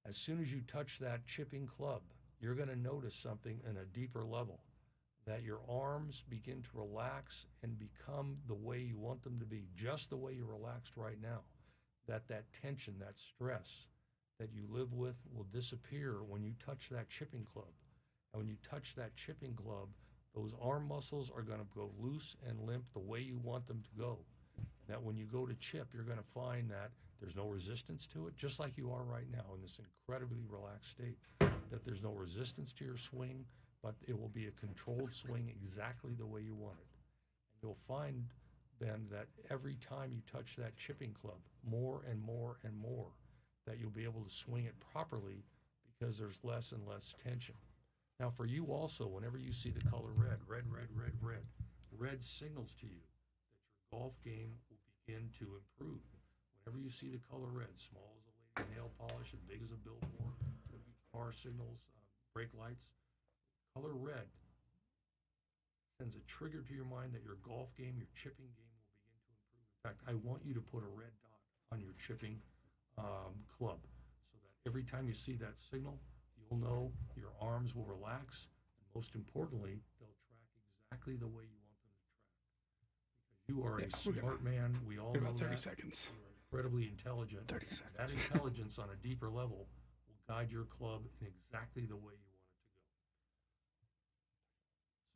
as soon as you touch that chipping club, you're going to notice something in a deeper level, that your arms begin to relax and become the way you want them to be, just the way you're relaxed right now. That tension, that stress that you live with will disappear when you touch that chipping club. And when you touch that chipping club, those arm muscles are going to go loose and limp the way you want them to go. That when you go to chip, you're going to find that there's no resistance to it, just like you are right now in this incredibly relaxed state, that there's no resistance to your swing, but it will be a controlled swing exactly the way you want it. And you'll find, Ben, that every time you touch that chipping club, more and more and more, that you'll be able to swing it properly because there's less and less tension. Now, for you also, whenever you see the color red, red signals to you that your golf game will begin to improve. Whenever you see the color red, small as a lady's nail polish, as big as a billboard, could be car signals, brake lights, color red sends a trigger to your mind that your golf game, your chipping game will begin to improve. In fact, I want you to put a red dot on your chipping club so that every time you see that signal, you'll know your arms will relax, and most importantly, they'll track exactly the way you want them to track. Because you are a smart man. We all know About 30 that. seconds. You are incredibly intelligent. 30 seconds. That intelligence on a deeper level will guide your club in exactly the way you want it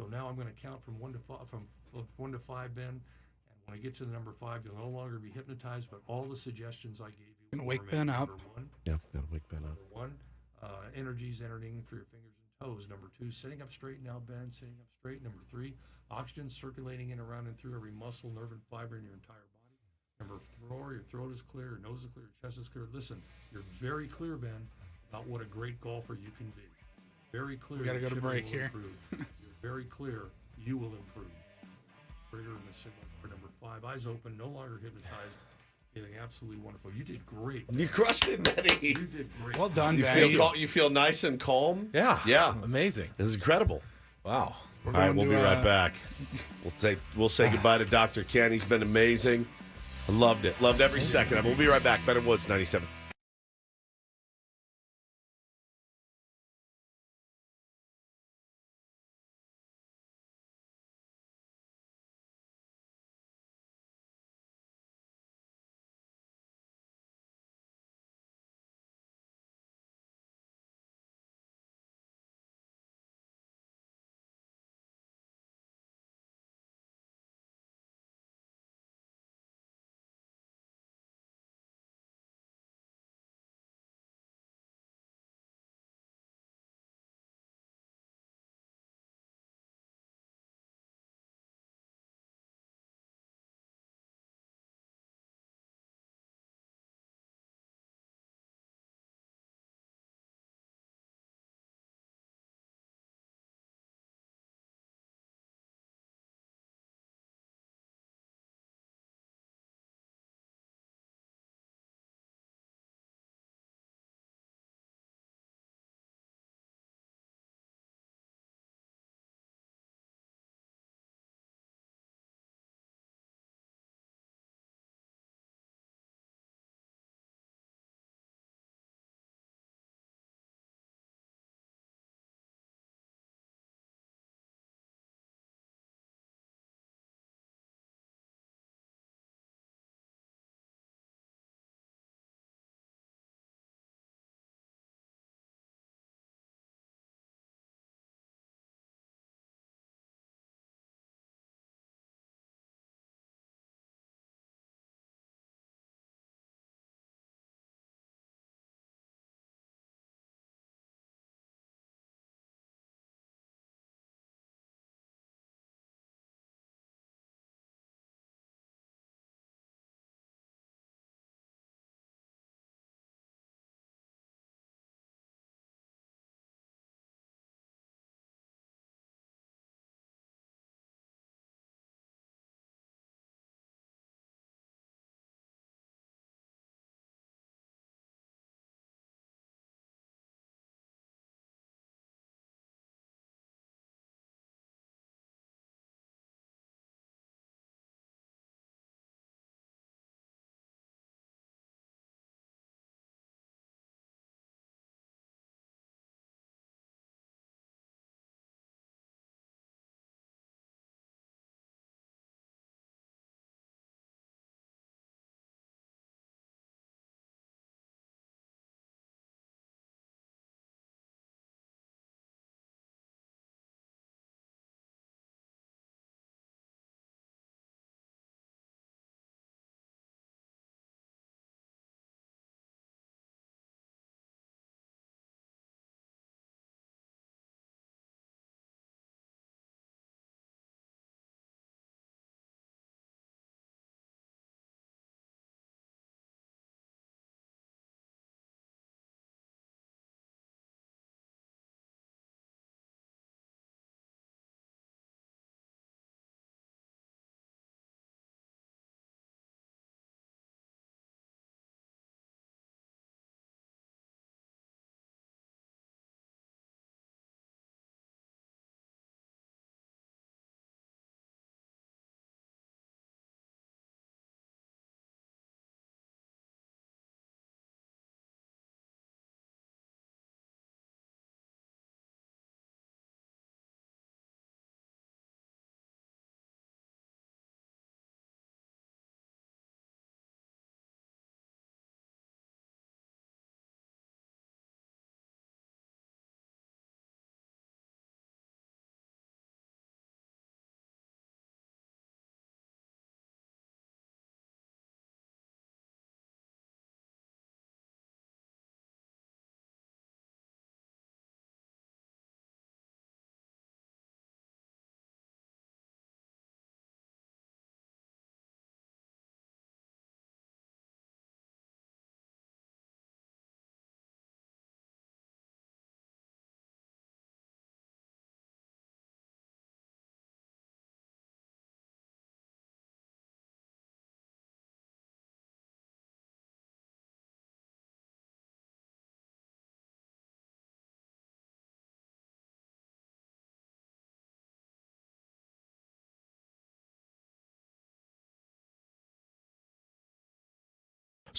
to go. So now I'm going to count from 1 to 5, Ben. And when I get to the number 5, you'll no longer be hypnotized, but all the suggestions I gave you. Gonna will wake remain. Ben up. Number 1. Yeah, gotta wake Ben up. Number 1, energies entering through your fingers and toes. Number 2, sitting up straight now, Ben, sitting up straight. Number 3, oxygen circulating in, around, and through every muscle, nerve, and fiber in your entire body. Number 4, your throat is clear, your nose is clear, your chest is clear. Listen, you're very clear, Ben, about what a great golfer you can be. Very clear. We gotta go to break here. You're very clear. You will improve. Trigger and the signal for number 5. Eyes open, no longer hypnotized. Feeling absolutely wonderful. You did great. You crushed it, Benny. You did great. Well done, You Ben. feel nice and calm? Yeah. Yeah. Amazing. This is incredible. Wow. All right, we'll be right back. We'll say goodbye to Dr. Ken. He's been amazing. I loved it. Loved every second of it. We'll be right back. Ben and Woods, 97.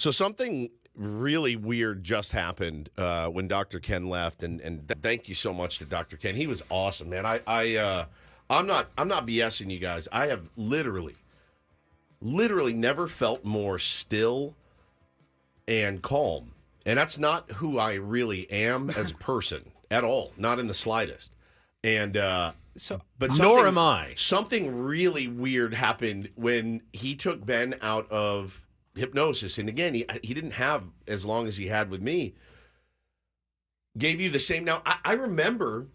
So something really weird just happened when Dr. Ken left, and thank you so much to Dr. Ken. He was awesome, man. I'm not BSing you guys. I have literally never felt more still and calm. And that's not who I really am as a person at all, not in the slightest. And but nor am I. Something really weird happened when he took Ben out of hypnosis. And again, he didn't have as long as he had with me. Gave you the same. Now, I remember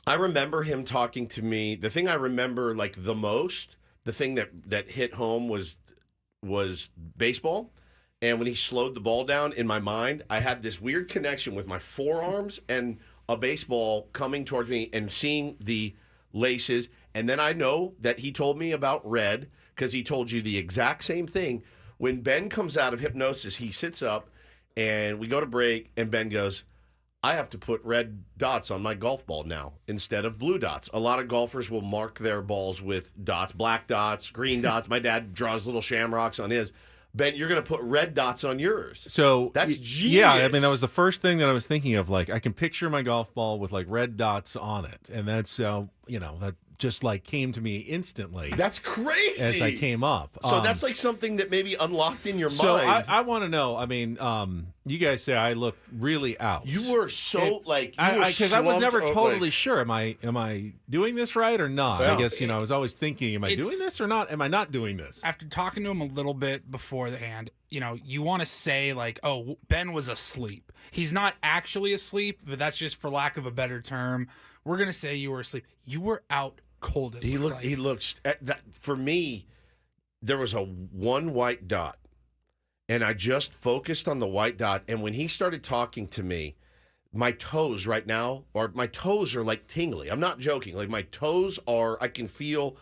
him talking to me. The thing I remember like the most, the thing that hit home was baseball. And when he slowed the ball down, in my mind, I had this weird connection with my forearms and a baseball coming towards me and seeing the laces. And then I know that he told me about red because he told you the exact same thing. When Ben comes out of hypnosis, he sits up and we go to break and Ben goes, I have to put red dots on my golf ball now instead of blue dots. A lot of golfers will mark their balls with dots, black dots, green dots. My dad draws little shamrocks on his. Ben, you're going to put red dots on yours. So that's genius. Yeah, I mean, that was the first thing that I was thinking of. Like, I can picture my golf ball with like red dots on it, and that's that just like came to me instantly. That's crazy. As I came up. So that's like something that maybe unlocked in your so mind. I want to know. I mean, you guys say I look really out. You were so because I was never totally like, sure. Am I doing this right or not? Well, I guess I was always thinking, am I doing this or not? Am I not doing this? After talking to him a little bit beforehand, you want to say like, oh, Ben was asleep. He's not actually asleep, but that's just for lack of a better term. We're gonna say you were asleep. You were out cold. He looked for me. There was a one white dot, and I just focused on the white dot. And when he started talking to me, my toes right now, or my toes are like tingly. I'm not joking. Like my toes are. I can feel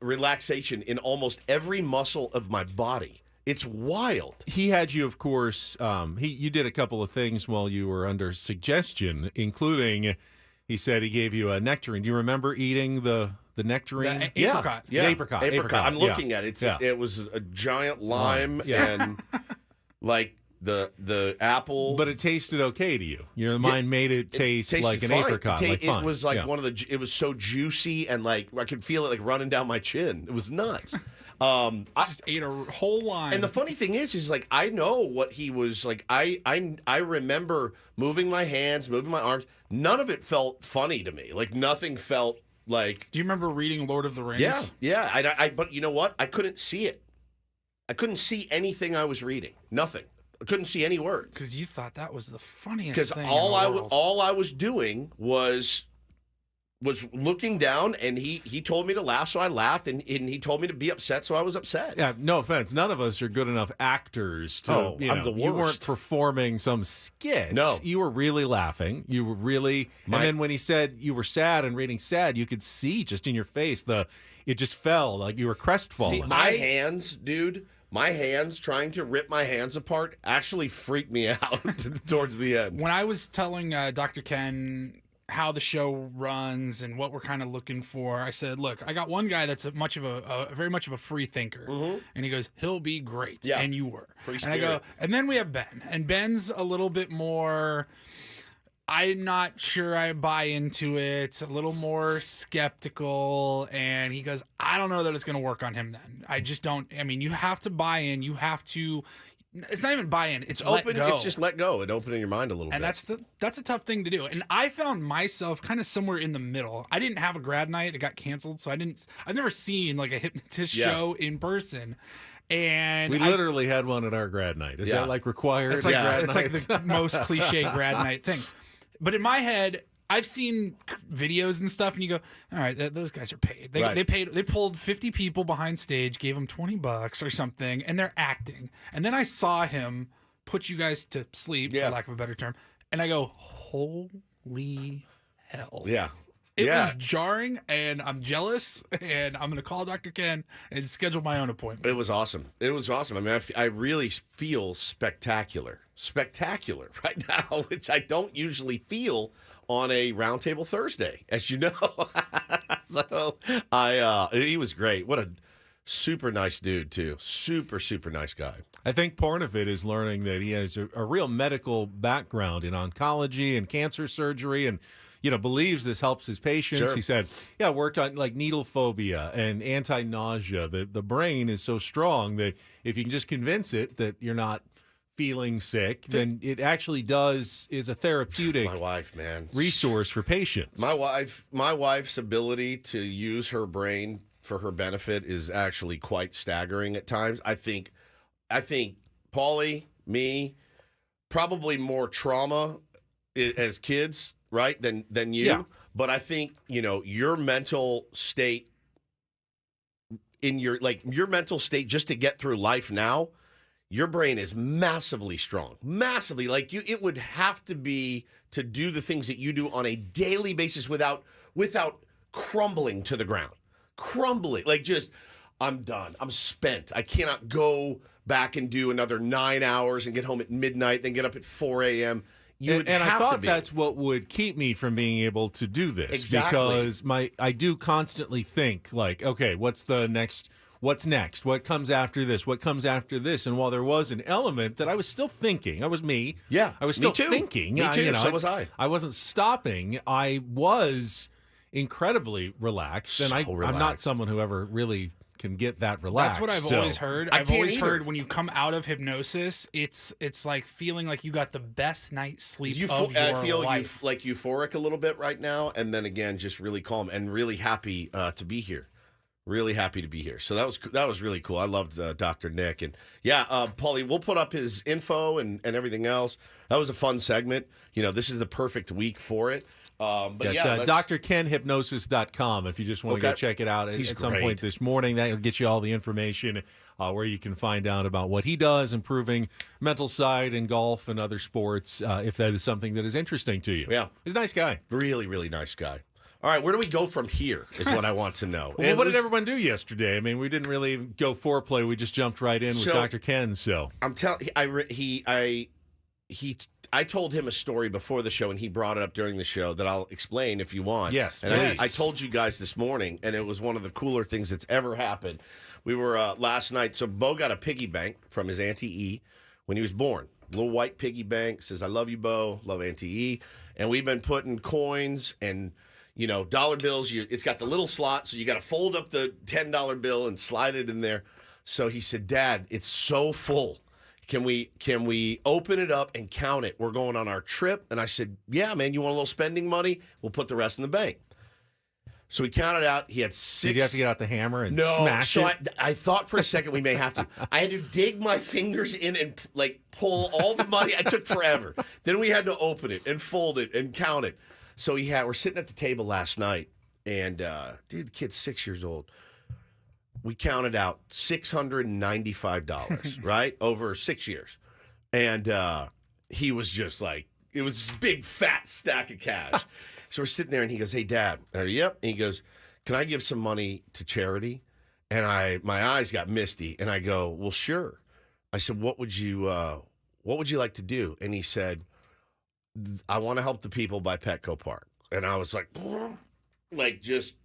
relaxation in almost every muscle of my body. It's wild. He had you, of course. You did a couple of things while you were under suggestion, including. He said he gave you a nectarine. Do you remember eating the nectarine? The apricot. Yeah. Apricot. I'm looking at it. It was a giant lime and like the apple. But it tasted okay to you. Your mind made it taste like an fine. apricot. It was like it was so juicy and like I could feel it like running down my chin. It was nuts. I just ate a whole line. And the funny thing is like I know what he was like. I remember moving my hands, moving my arms. None of it felt funny to me. Like nothing felt like. Do you remember reading Lord of the Rings? Yeah. But you know what? I couldn't see it. I couldn't see anything I was reading. Nothing. I couldn't see any words. Because you thought that was the funniest thing. Because all I was doing was looking down, and he told me to laugh, so I laughed, and he told me to be upset, so I was upset. Yeah, no offense. None of us are good enough actors to, I'm the worst. You weren't performing some skit. No. You were really laughing. You were really, and then when he said you were sad and reading sad, you could see just in your face, it just fell, like you were crestfallen. See, my hands, dude, trying to rip my hands apart actually freaked me out towards the end. When I was telling Dr. Ken how the show runs and what we're kind of looking for, I said, look, I got one guy that's very much of a free thinker. Mm-hmm. And he goes, he'll be great. Yeah. And you were. Free spirit. And I go, and then we have Ben. And Ben's a little bit more, I'm not sure I buy into it, a little more skeptical. And he goes, I don't know that it's going to work on him then. I just don't. I mean, you have to buy in. You have to. It's not even buy-in. It's open. Let go. It's just let go and opening your mind a little bit. And that's a tough thing to do. And I found myself kind of somewhere in the middle. I didn't have a grad night. It got canceled, so I've never seen like a hypnotist show in person. And we literally had one at our grad night. Is that like required? It's like like the most cliche grad night thing. But in my head, I've seen videos and stuff, and you go, all right, those guys are paid. They pulled 50 people behind stage, gave them $20 or something, and they're acting. And then I saw him put you guys to sleep, for lack of a better term, and I go, holy hell. Yeah. It was jarring, and I'm jealous, and I'm going to call Dr. Ken and schedule my own appointment. It was awesome. I mean, I really feel spectacular right now, which I don't usually feel on a Roundtable Thursday, as you know. So he was great. What a Super nice dude, too. Super, super nice guy. I think part of it is learning that he has a real medical background in oncology and cancer surgery and, believes this helps his patients. Sure. He said, worked on like needle phobia and anti-nausea. The brain is so strong that if you can just convince it that you're not feeling sick, then it actually is a therapeutic My wife, man. resource for patients. My wife's ability to use her brain for her benefit is actually quite staggering at times. I think Paulie, me, probably more trauma as kids, right, than you. Yeah. But I think, your mental state your mental state just to get through life now, your brain is massively strong. Massively. It would have to be to do the things that you do on a daily basis without crumbling to the ground. Crumbling. I'm done. I'm spent. I cannot go back and do another 9 hours and get home at midnight, then get up at 4 a.m. I thought that's what would keep me from being able to do this. Exactly. Because I do constantly think, okay, what's next? What comes after this? What comes after this? And while there was an element that I was still thinking, I was me. Yeah, I was me still too. thinking. Me too, so was I. I wasn't stopping. I was incredibly relaxed. And I'm not relaxed. someone who ever really can get that relaxed. That's what I've always heard. I I've can't always either. heard when you come out of hypnosis, it's like feeling like you got the best night's sleep of your I feel life. euphoric a little bit right now, and then again, just really calm and really happy to be here. Really happy to be here. So that was really cool. I loved Dr. Nick. And Paulie, we'll put up his info and everything else. That was a fun segment. This is the perfect week for it. But it's drkenhypnosis.com if you just want to go check it out at some point this morning. That'll get you all the information where you can find out about what he does, improving mental side in golf and other sports, if that is something that is interesting to you. Yeah. He's a nice guy. Really, really nice guy. All right, where do we go from here is what I want to know. Well, what did everyone do yesterday? I mean, we didn't really go foreplay. We just jumped right in with Dr. Ken. So I'm telling I told him a story before the show, and he brought it up during the show that I'll explain if you want. Yes, and please. I told you guys this morning, and it was one of the cooler things that's ever happened. We were last night, so Bo got a piggy bank from his Auntie E when he was born. Little white piggy bank, says, I love you, Bo, love Auntie E. And we've been putting coins and dollar bills. It's got the little slot, so you got to fold up the $10 bill and slide it in there. So he said, Dad, it's so full. Can we open it up and count it? We're going on our trip. And I said, yeah, man, you want a little spending money? We'll put the rest in the bank. So we counted out. He had 6. Did you have to get out the hammer and smash it? I thought for a second we may have to. I had to dig my fingers in and pull all the money. It took forever. Then we had to open it and fold it and count it. So we're sitting at the table last night, and dude, the kid's 6 years old. We counted out $695, right, over 6 years. And he was just like, it was this big, fat stack of cash. So we're sitting there, and he goes, hey, Dad. And I go, yep. And he goes, can I give some money to charity? And my eyes got misty, and I go, well, sure. I said, what would you like to do? And he said, I want to help the people by Petco Park. And I was like just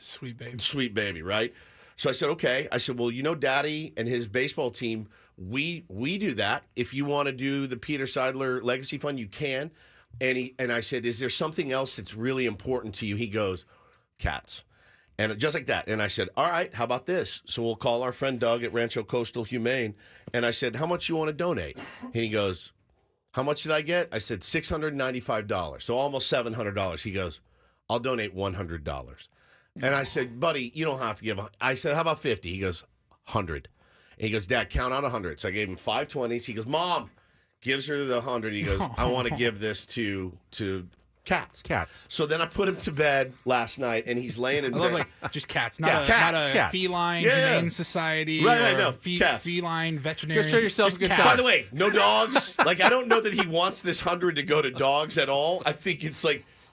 Sweet baby. Sweet baby, right? So I said, okay. I said, well, Daddy and his baseball team, we do that. If you want to do the Peter Seidler Legacy Fund, you can. And I said, is there something else that's really important to you? He goes, cats. And just like that. And I said, all right, how about this? So we'll call our friend Doug at Rancho Coastal Humane. And I said, how much you want to donate? And he goes, how much did I get? I said, $695. So almost $700. He goes, I'll donate $100. And I said, buddy, you don't have to give. I said, how about 50? He goes, 100. And he goes, Dad, count on 100. So I gave him 5 20s. He goes, Mom, gives her the 100. He goes, I want to give this to cats. Cats. So then I put him to bed last night, and he's laying in bed. I love just cats, not a feline humane society. Right, or no, cats. Feline veterinarian. Just show yourself a good cats. time. By the way, no dogs. I don't know that he wants this 100 to go to dogs at all. I think it's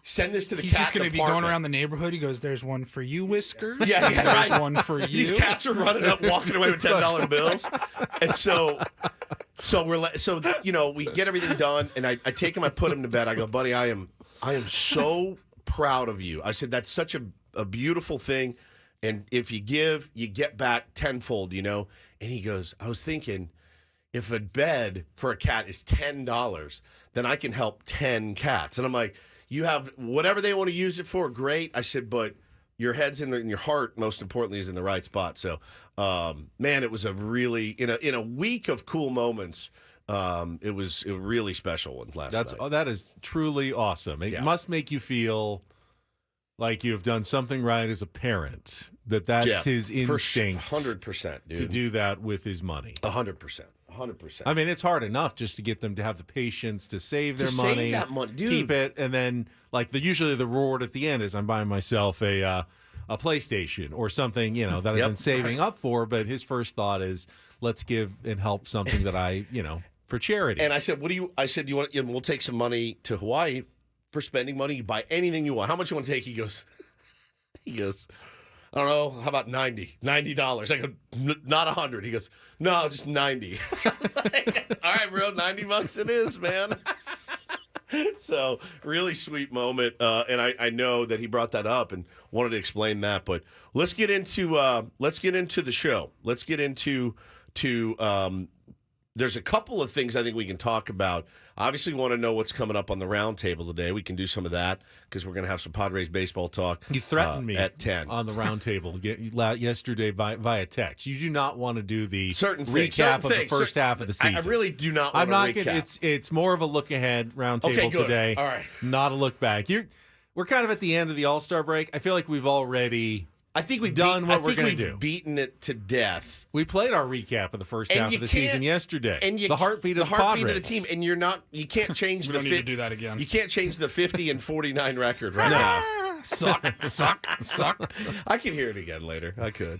send this to the He's cat just going to be department. going around the neighborhood. He goes, there's one for you, Whiskers. Yeah, There's right. one for you. These cats are running up, walking away with $10 bills, and so we get everything done, and I take him, I put him to bed. I go, buddy, I am so proud of you. I said, that's such a beautiful thing, And if you give, you get back tenfold, And he goes, I was thinking, if a bed for a cat is $10, then I can help 10 cats. And I'm like, you have whatever they want to use it for, great. I said, but your head's in your heart, most importantly, is in the right spot. So, man, it was a really, in a week of cool moments, it was a really special one last night. That is truly awesome. It must make you feel like you've done something right as a parent, that's his instinct 100%, dude. To do that with his money. 100%. 100%. I mean, it's hard enough just to get them to have the patience to save their money, save that money, dude. Keep it, and then usually the reward at the end is I'm buying myself a PlayStation or something, that I've been saving up for. But his first thought is, let's give and help something that I, for charity. And I said, we'll take some money to Hawaii for spending money. You buy anything you want. How much you want to take? He goes, I don't know. How about $90? $90. I go, not 100. He goes, no, just 90. I was like, all right, bro, $90 it is, man. So really sweet moment, and I know that he brought that up and wanted to explain that. But let's get into the show. Let's get into there's a couple of things I think we can talk about. Obviously, we want to know what's coming up on the roundtable today. We can do some of that because we're going to have some Padres baseball talk. You threatened me at 10 on the roundtable yesterday via text. You do not want to do the recap of the first half of the season. I really do not want to recap. It's more of a look ahead roundtable today. All right. Not a look back. We're kind of at the end of the All-Star break. I feel like we've already done what we're going to do. Beaten it to death. We played our recap of the first half of the season yesterday. And the heartbeat of the team, and you can't change we don't need to do that again. You can't change the 50-49 record right now. Suck. I can hear it again later. I could.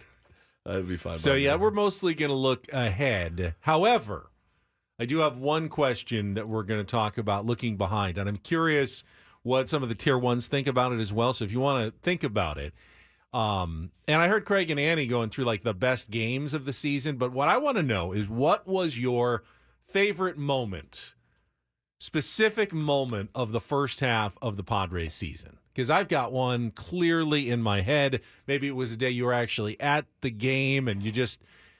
That'd be fine. So we're mostly going to look ahead. However, I do have one question that we're going to talk about looking behind, and I'm curious what some of the tier ones think about it as well. So if you want to think about it. And I heard Craig and Annie going through the best games of the season, but what I want to know is what was your favorite specific moment of the first half of the Padres season? Because I've got one clearly in my head. Maybe it was a day you were actually at the game and I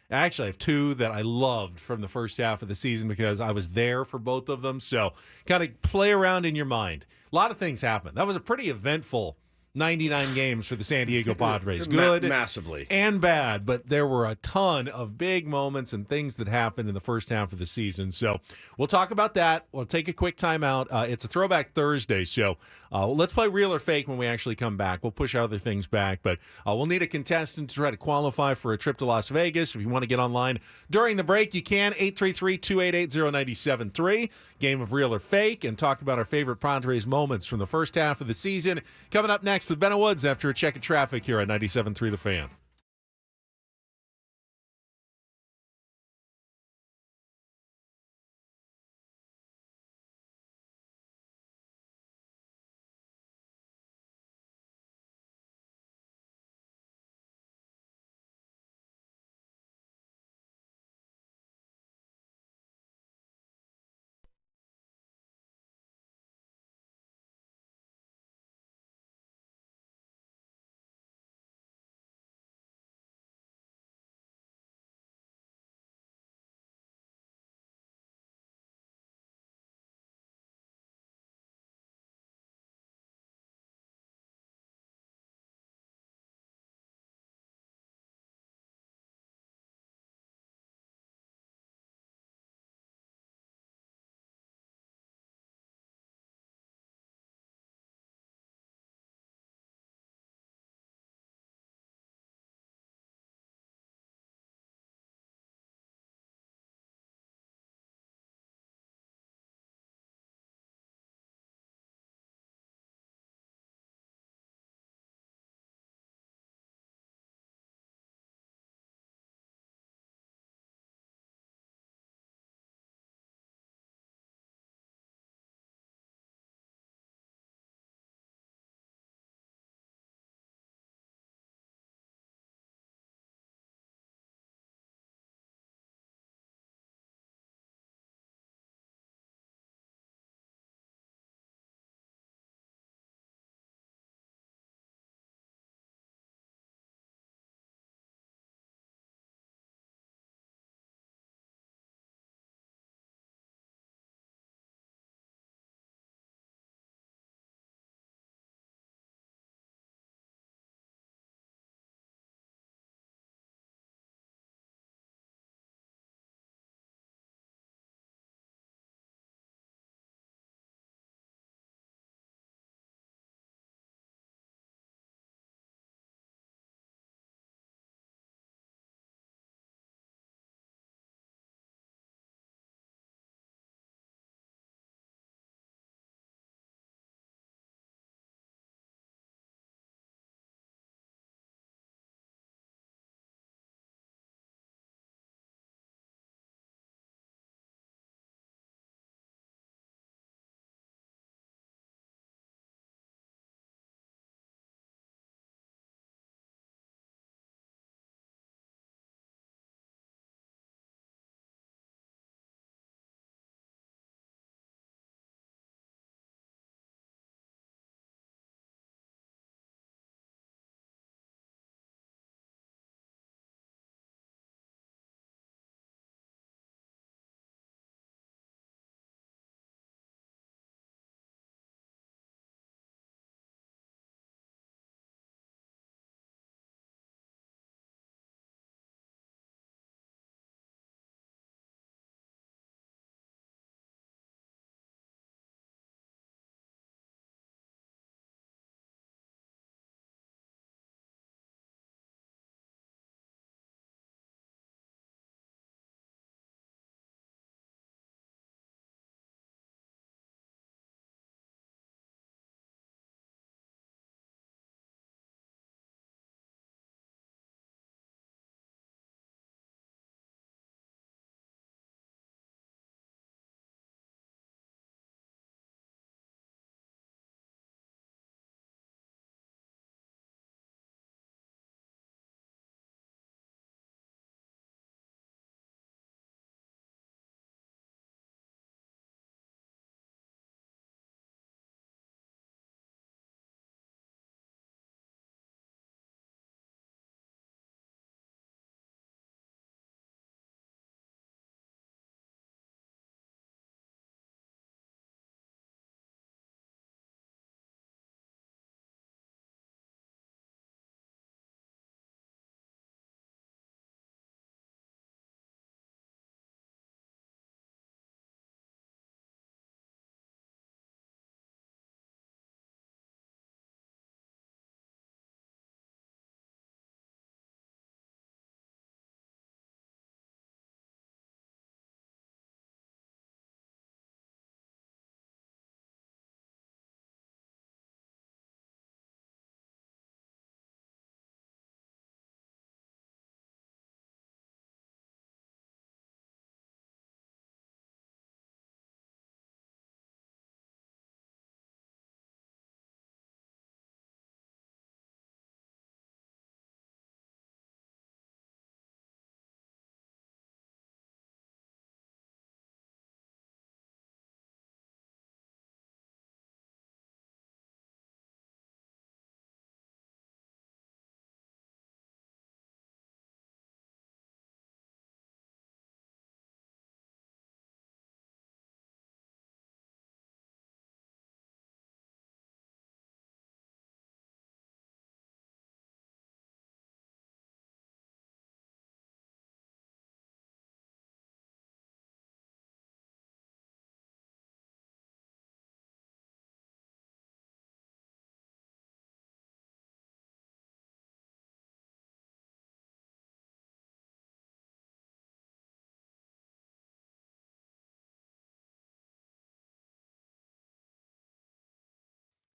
actually have two that I loved from the first half of the season because I was there for both of them. So kind of play around in your mind. A lot of things happened. That was a pretty eventful 99 games for the San Diego Padres. Good, massively, and bad, but there were a ton of big moments and things that happened in the first half of the season. So we'll talk about that. We'll take a quick timeout. It's a Throwback Thursday, so let's play Real or Fake when we actually come back. We'll push other things back, but we'll need a contestant to try to qualify for a trip to Las Vegas. If you want to get online during the break, you can. 833-288-0973. Game of Real or Fake, and talk about our favorite Padres moments from the first half of the season. Coming up next with Ben Woods after a check of traffic here on 97.3 The Fan.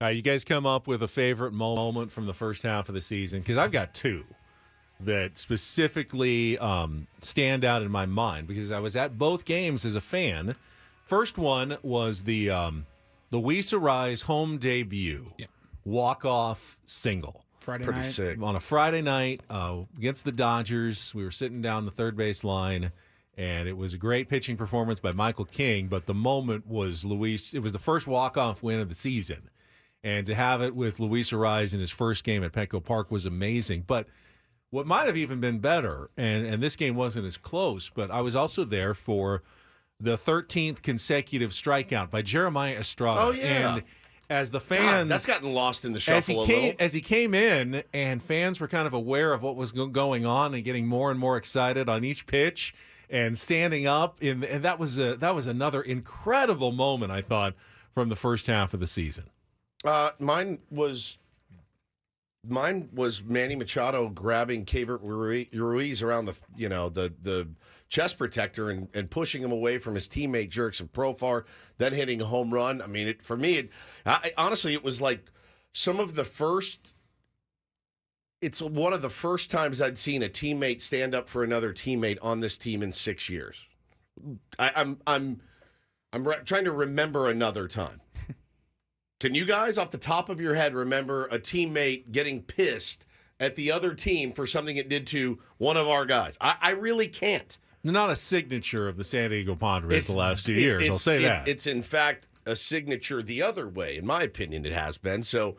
You guys come up with a favorite moment from the first half of the season, because I've got two that specifically stand out in my mind because I was at both games as a fan. First one was the Luis Arraez home debut, walk-off single. Friday Pretty night. sick. On a Friday night against the Dodgers. We were sitting down the third base line, and it was a great pitching performance by Michael King, but the moment was Luis. It was the first walk-off win of the season. And to have it with Luis Arraez in his first game at Petco Park was amazing. But what might have even been better, and this game wasn't as close, but I was also there for the 13th consecutive strikeout by Jeremiah Estrada. Oh, yeah. And as the fans... God, that's gotten lost in the shuffle a little. As he came in, and fans were kind of aware of what was going on and getting more and more excited on each pitch and standing up, and that was another incredible moment, I thought, from the first half of the season. Mine was Manny Machado grabbing Keibert Ruiz around the chest protector and pushing him away from his teammate Jurickson Profar, then hitting a home run. I mean, honestly, it was like it's one of the first times I'd seen a teammate stand up for another teammate on this team in 6 years. I'm trying to remember another time. Can you guys, off the top of your head, remember a teammate getting pissed at the other team for something it did to one of our guys? I really can't. Not a signature of the San Diego Padres the last 2 years, I'll say that. It's, in fact, a signature the other way. In my opinion, it has been. So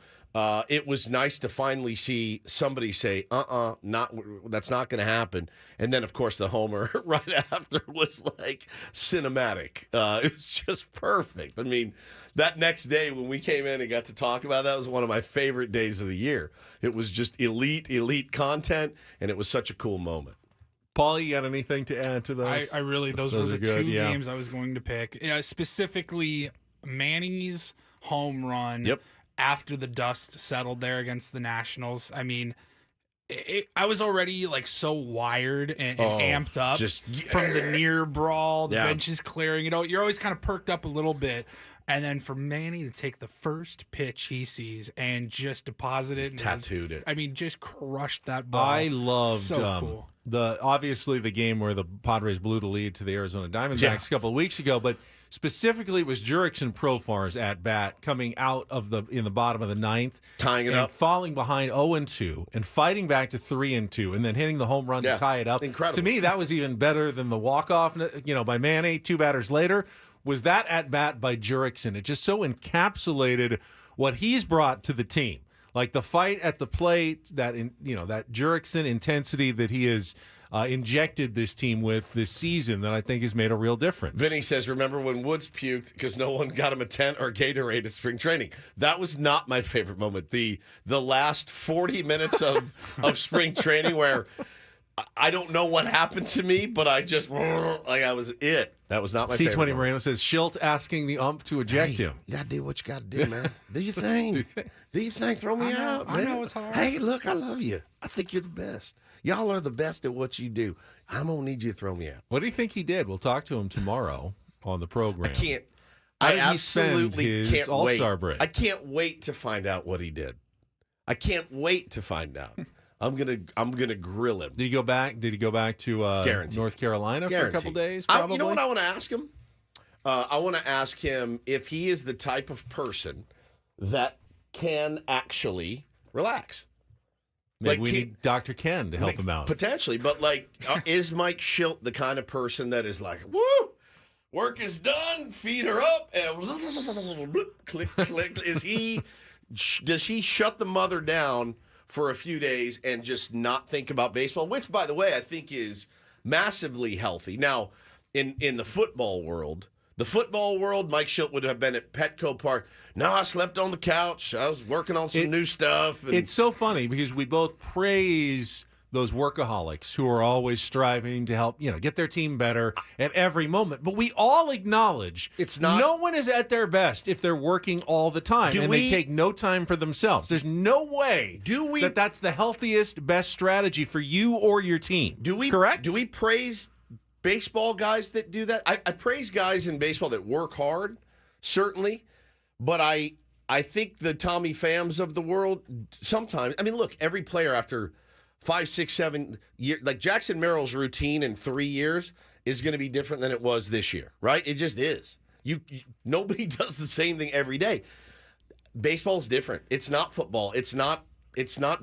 it was nice to finally see somebody say, that's not going to happen. And then, of course, the homer right after was like cinematic. It was just perfect. I mean, that next day when we came in and got to talk about that was one of my favorite days of the year. It was just elite content, and it was such a cool moment. Paul, you got anything to add to those? I really, those were the good, two games I was going to pick. Specifically, Manny's home run after the dust settled there against the Nationals. I mean, I was already like so wired and amped up from the near brawl, the benches clearing. You're always kind of perked up a little bit. And then for Manny to take the first pitch he sees and just deposit it. Tattooed it. I mean, just crushed that ball. I loved cool. obviously the game where the Padres blew the lead to the Arizona Diamondbacks a couple of weeks ago, but specifically it was Jurickson Profar's at bat coming out in the bottom of the ninth, tying it up, falling behind 0-2 and fighting back to 3-2, and then hitting the home run to tie it up. Incredible. To me, that was even better than the walk-off, by Manny 2 batters later. Was that at bat by Jurickson? It just so encapsulated what he's brought to the team, like the fight at the plate, that Jurickson intensity that he has injected this team with this season, that I think has made a real difference. Vinny says, "Remember when Woods puked because no one got him a tent or Gatorade at spring training?" That was not my favorite moment. The last 40 minutes of spring training where I don't know what happened to me, but I just I was it. That was not my favorite. C20 Moreno says Schilt asking the ump to eject him. You gotta do what you gotta do, man. Do your thing. Do your thing. Throw me out, man. I know it's hard. Hey, look, I love you. I think you're the best. Y'all are the best at what you do. I'm gonna need you to throw me out. What do you think he did? We'll talk to him tomorrow on the program. I can't. How I did he spend absolutely his can't All-Star wait. break? I can't wait to find out what he did. I can't wait to find out. I'm gonna grill him. Did he go back? Did he go back to North Carolina for a couple days? Probably. You know what I want to ask him? I want to ask him if he is the type of person that can actually relax. Maybe we need Dr. Ken to help him out. Potentially, but is Mike Schilt the kind of person that is like, woo, work is done, feet are up, and click, click. Does he shut the mother down for a few days and just not think about baseball, which, by the way, I think is massively healthy. Now, in the football world, Mike Schilt would have been at Petco Park. No, I slept on the couch. I was working on some new stuff. And it's so funny because we both praise those workaholics who are always striving to help, get their team better at every moment. But we all acknowledge no one is at their best if they're working all the time they take no time for themselves. There's no way that's the healthiest, best strategy for you or your team. Correct? Do we praise baseball guys that do that? I praise guys in baseball that work hard, certainly, but I I think the Tommy Phams of the world sometimes. I mean, look, every player after 5, 6, 7 years, like Jackson Merrill's routine in 3 years is going to be different than it was this year, right? It just is. Nobody does the same thing every day. Baseball's different. It's not football. It's not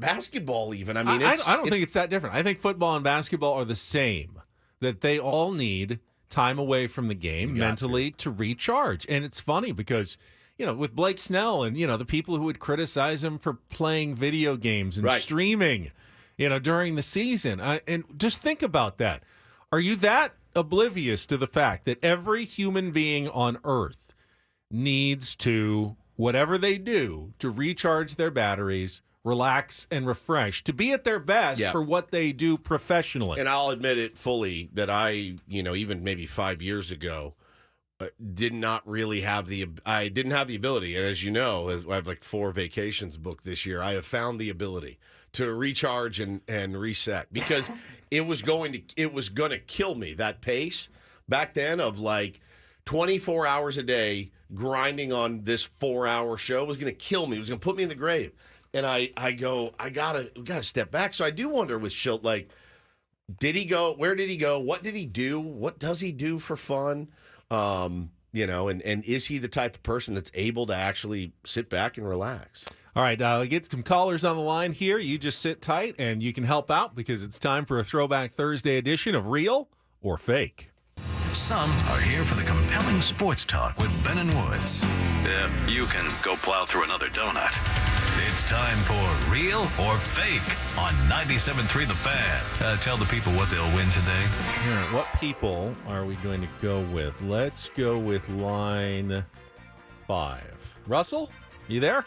basketball even. I mean, I don't think it's that different. I think football and basketball are the same. That they all need time away from the game mentally to recharge. And it's funny because, with Blake Snell and, the people who would criticize him for playing video games and streaming, during the season. And just think about that. Are you that oblivious to the fact that every human being on earth needs to, whatever they do, to recharge their batteries, relax and refresh, to be at their best for what they do professionally? And I'll admit it fully that I, even maybe 5 years ago, did not really have I didn't have the ability. And as you know, I have like 4 vacations booked this year. I have found the ability to recharge and reset because it was going to kill me, that pace back then of like 24 hours a day grinding on this 4-hour show was going to kill me. It was going to put me in the grave. And we gotta step back. So I do wonder with Schilt, like, did he go? Where did he go? What did he do? What does he do for fun? And is he the type of person that's able to actually sit back and relax? All right, get some callers on the line here. You just sit tight and you can help out because it's time for a Throwback Thursday edition of Real or Fake. Some are here for the compelling sports talk with Ben and Woods. If you can go plow through another donut. It's time for Real or Fake on 97.3 The Fan. Tell the people what they'll win today. All right, what people are we going to go with? Let's go with line 5. Russell, you there?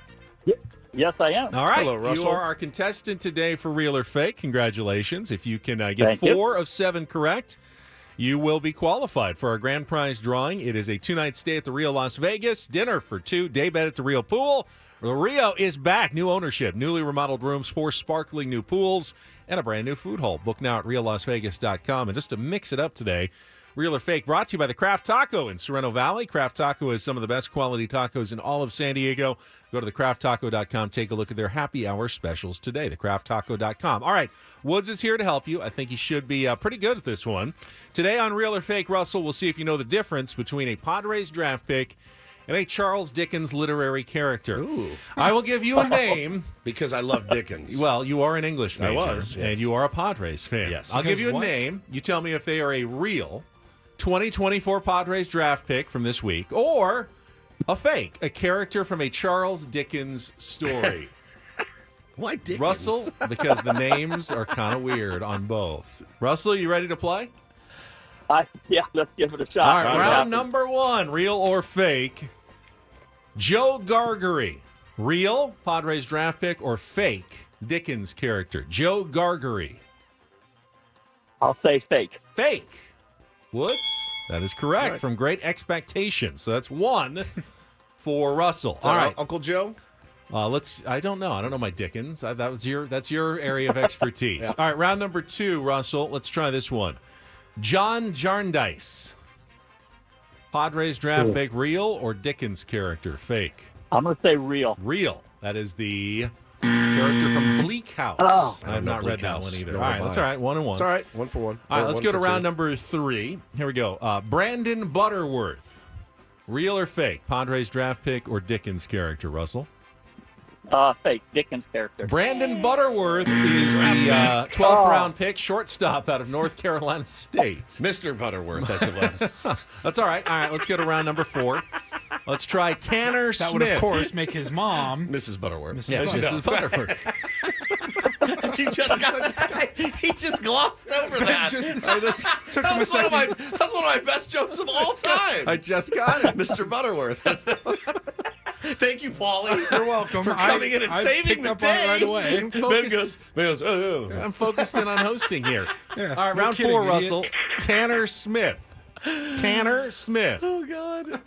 Yes, I am. All right. Hello, Russell. You are our contestant today for Real or Fake. Congratulations. If you can get 4 of 7 correct, you will be qualified for our grand prize drawing. It is a 2-night stay at the Rio Las Vegas, dinner for 2, day bed at the Rio Pool. The Rio is back. New ownership, newly remodeled rooms, 4 sparkling new pools, and a brand new food hall. Book now at reallasvegas.com. And just to mix it up today, Real or Fake brought to you by the Craft Taco in Sorrento Valley. Craft Taco is some of the best quality tacos in all of San Diego. Go to thecrafttaco.com. Take a look at their happy hour specials today, thecrafttaco.com. All right, Woods is here to help you. I think he should be pretty good at this one. Today on Real or Fake, Russell, we'll see if you know the difference between a Padres draft pick and a Charles Dickens literary character. Ooh. I will give you a name. Because I love Dickens. Well, you are an English major. I was, yes. And you are a Padres fan. Yes. I'll give you a Because what? name. You tell me if they are a real 2024 Padres draft pick from this week or a fake, a character from a Charles Dickens story. Why Dickens? Russell, because the names are kind of weird on both. Russell, you ready to play? Yeah, let's give it a shot. All right, round number 1, real or fake. Joe Gargery, real Padres draft pick or fake Dickens character? Joe Gargery. I'll say fake. Fake. Woods? That is correct. From Great Expectations. So that's 1 for Russell. All right. Uncle Joe? I don't know. I don't know my Dickens. That's your area of expertise. All right, round number 2, Russell. Let's try this one. John Jarndyce. Padres draft pick, real or Dickens character? Fake. I'm going to say real. Real. That is the character from Bleak House. Oh. I have not read Bleak that House. one either. Nor All right, have that's I. all right. 1 and 1. It's all right. 1 for 1. All right, let's go to round 2. number 3. Here we go. Brandon Butterworth. Real or fake? Padres draft pick or Dickens character, Russell? Fake. Dickens character. Brandon Butterworth is the 12th round pick, shortstop out of North Carolina State. Mr. Butterworth, as it was. That's all right. All right, let's go to round number 4. Let's try Tanner That Smith. would, of course, make his mom. Mrs. Butterworth. Yes, Mrs. Butterworth. He just glossed over that. Took him a That's one of second. that's one of my best jokes of all time. I just got it. Mr. Butterworth. Thank you, Paulie. You're welcome. For coming in and I saving picked the up on it day. right away. Ben goes, oh. I'm focused in on hosting here. Yeah, All right, no round kidding, 4, idiot. Russell. Tanner Smith. Tanner Smith. Oh, God.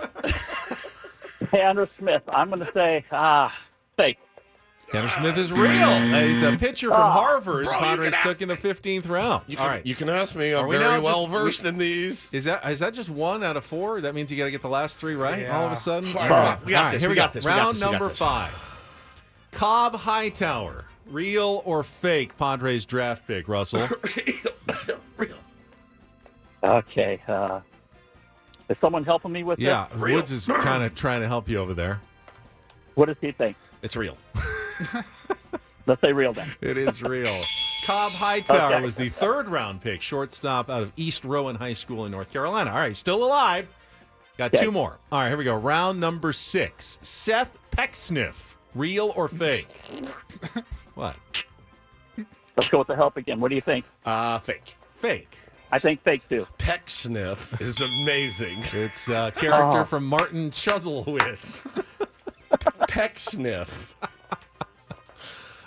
Tanner Smith. I'm going to say fake. Tanner Smith is real. He's a pitcher from Harvard. Bro, Padres took in the 15th round. All right. You can ask me. I'm we very now well just- versed in these. Is that just 1 out of 4? That means you got to get the last 3 right Yeah. all of a sudden? All right, we got All right, this, here we we go. got this, we got Round this, we got number this. 5. Cobb Hightower. Real or fake Padres draft pick, Russell? Real. Okay. Is someone helping me with Yeah, this? Woods is kind of trying to help you over there. What does he think? It's real. Let's say real then. It is real. Cobb Hightower Okay. was the 3rd-round pick, shortstop out of East Rowan High School in North Carolina. All right, still alive. Got Okay. 2 more. All right, here we go. Round number 6. Seth Pecksniff. Real or fake? What? Let's go with the help again. What do you think? Fake. Fake. I think fake too. Peck sniff is amazing. It's a character from Martin Chuzzlewitz. Peck sniff.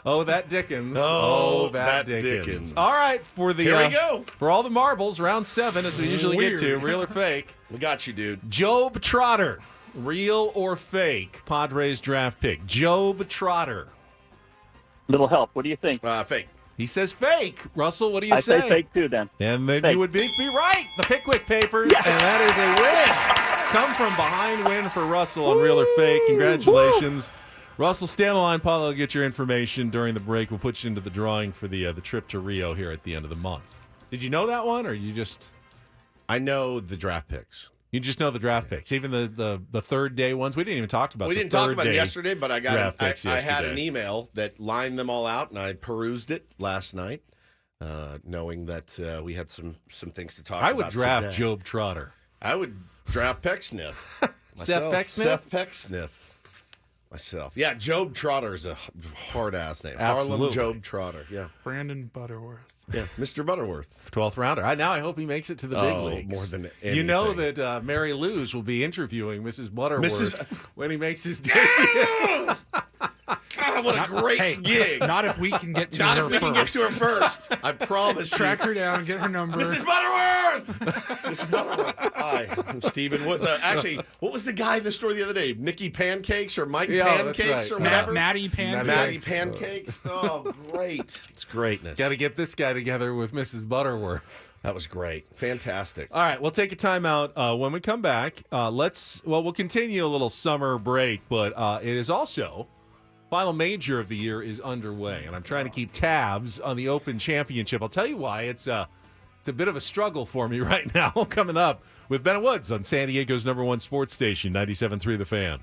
Oh, that Dickens. Oh, that that Dickens. All right, for the Here we go. For all the marbles, round 7, as we usually get to, real or fake. We got you, dude. Job Trotter, real or fake? Padres draft pick. Job Trotter. Little help. What do you think? Fake. He says fake. Russell, what do you I say fake too then. And then Fake. you would be right. The Pickwick Papers, and that is a win. Come from behind win for Russell on real or fake. Congratulations. Russell, stand on the line. Paulo will get your information during the break. We'll put you into the drawing for the trip to Rio here at the end of the month. Did you know that one, or you just I know the draft picks. you just know the draft picks, even the third day ones? We didn't even talk about. We the didn't talk third about it day yesterday, but I got draft picks I had yesterday. an email that lined them all out, and I perused it last night, knowing that we had some things to talk about. I would draft today. Job Trotter. I would draft Pecksniff. Seth Pecksniff? Seth Pecksniff. Myself. Yeah, Job Trotter is a hard-ass name. Absolutely. Harlem Job Trotter. Yeah. Brandon Butterworth. Yeah. Mr. Butterworth. 12th rounder. Now I hope he makes it to the big Oh, leagues. more than You know anything. that Mary Lou's will be interviewing Mrs. Butterworth when he makes his debut. God, what a great gig. Not if we can get to Not her if we can get to her first. I promise you. Track her down, get her number. Mrs. Butterworth! Mrs. Butterworth. Hi, I'm Stephen Woods. Actually, what was the guy in the store the other day? Mickey Pancakes or Mike Yeah, that's Pancakes right. or whatever? Maddie Pancakes. Maddie Pancakes. Oh, great. It's greatness. Got to get this guy together with Mrs. Butterworth. That was great. Fantastic. All right, we'll take a timeout. When we come back, we'll continue a little summer break, but it is also final major of the year is underway, and I'm trying to keep tabs on the Open Championship. I'll tell you why. It's a bit of a struggle for me right now. Coming up with Ben Woods on San Diego's #1 sports station, 97.3 The Fan.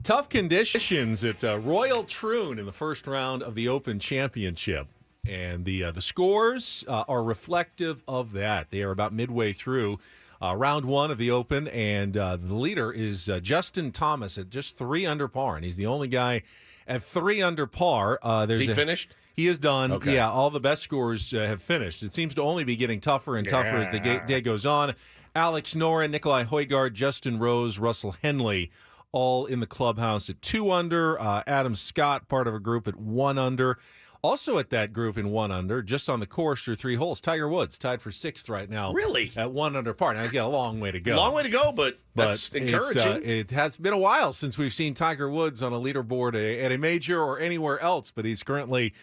Tough conditions at Royal Troon in the first round of the Open Championship. And the scores are reflective of that. They are about midway through round one of the Open, and the leader is Justin Thomas at just 3 under par, and he's the only guy at 3 under par. Is he finished? He is done. Okay. Yeah, all the best scores have finished. It seems to only be getting tougher and tougher as the day goes on. Alex Noren, Nikolai Højgaard, Justin Rose, Russell Henley, all in the clubhouse at 2 under. Adam Scott, part of a group at 1 under. Also at that group in 1 under, just on the course through 3 holes, Tiger Woods tied for 6th right now. Really? At 1 under par. Now, he's got a long way to go. Long way to go, but that's encouraging. It has been a while since we've seen Tiger Woods on a leaderboard at a major or anywhere else, but he's currently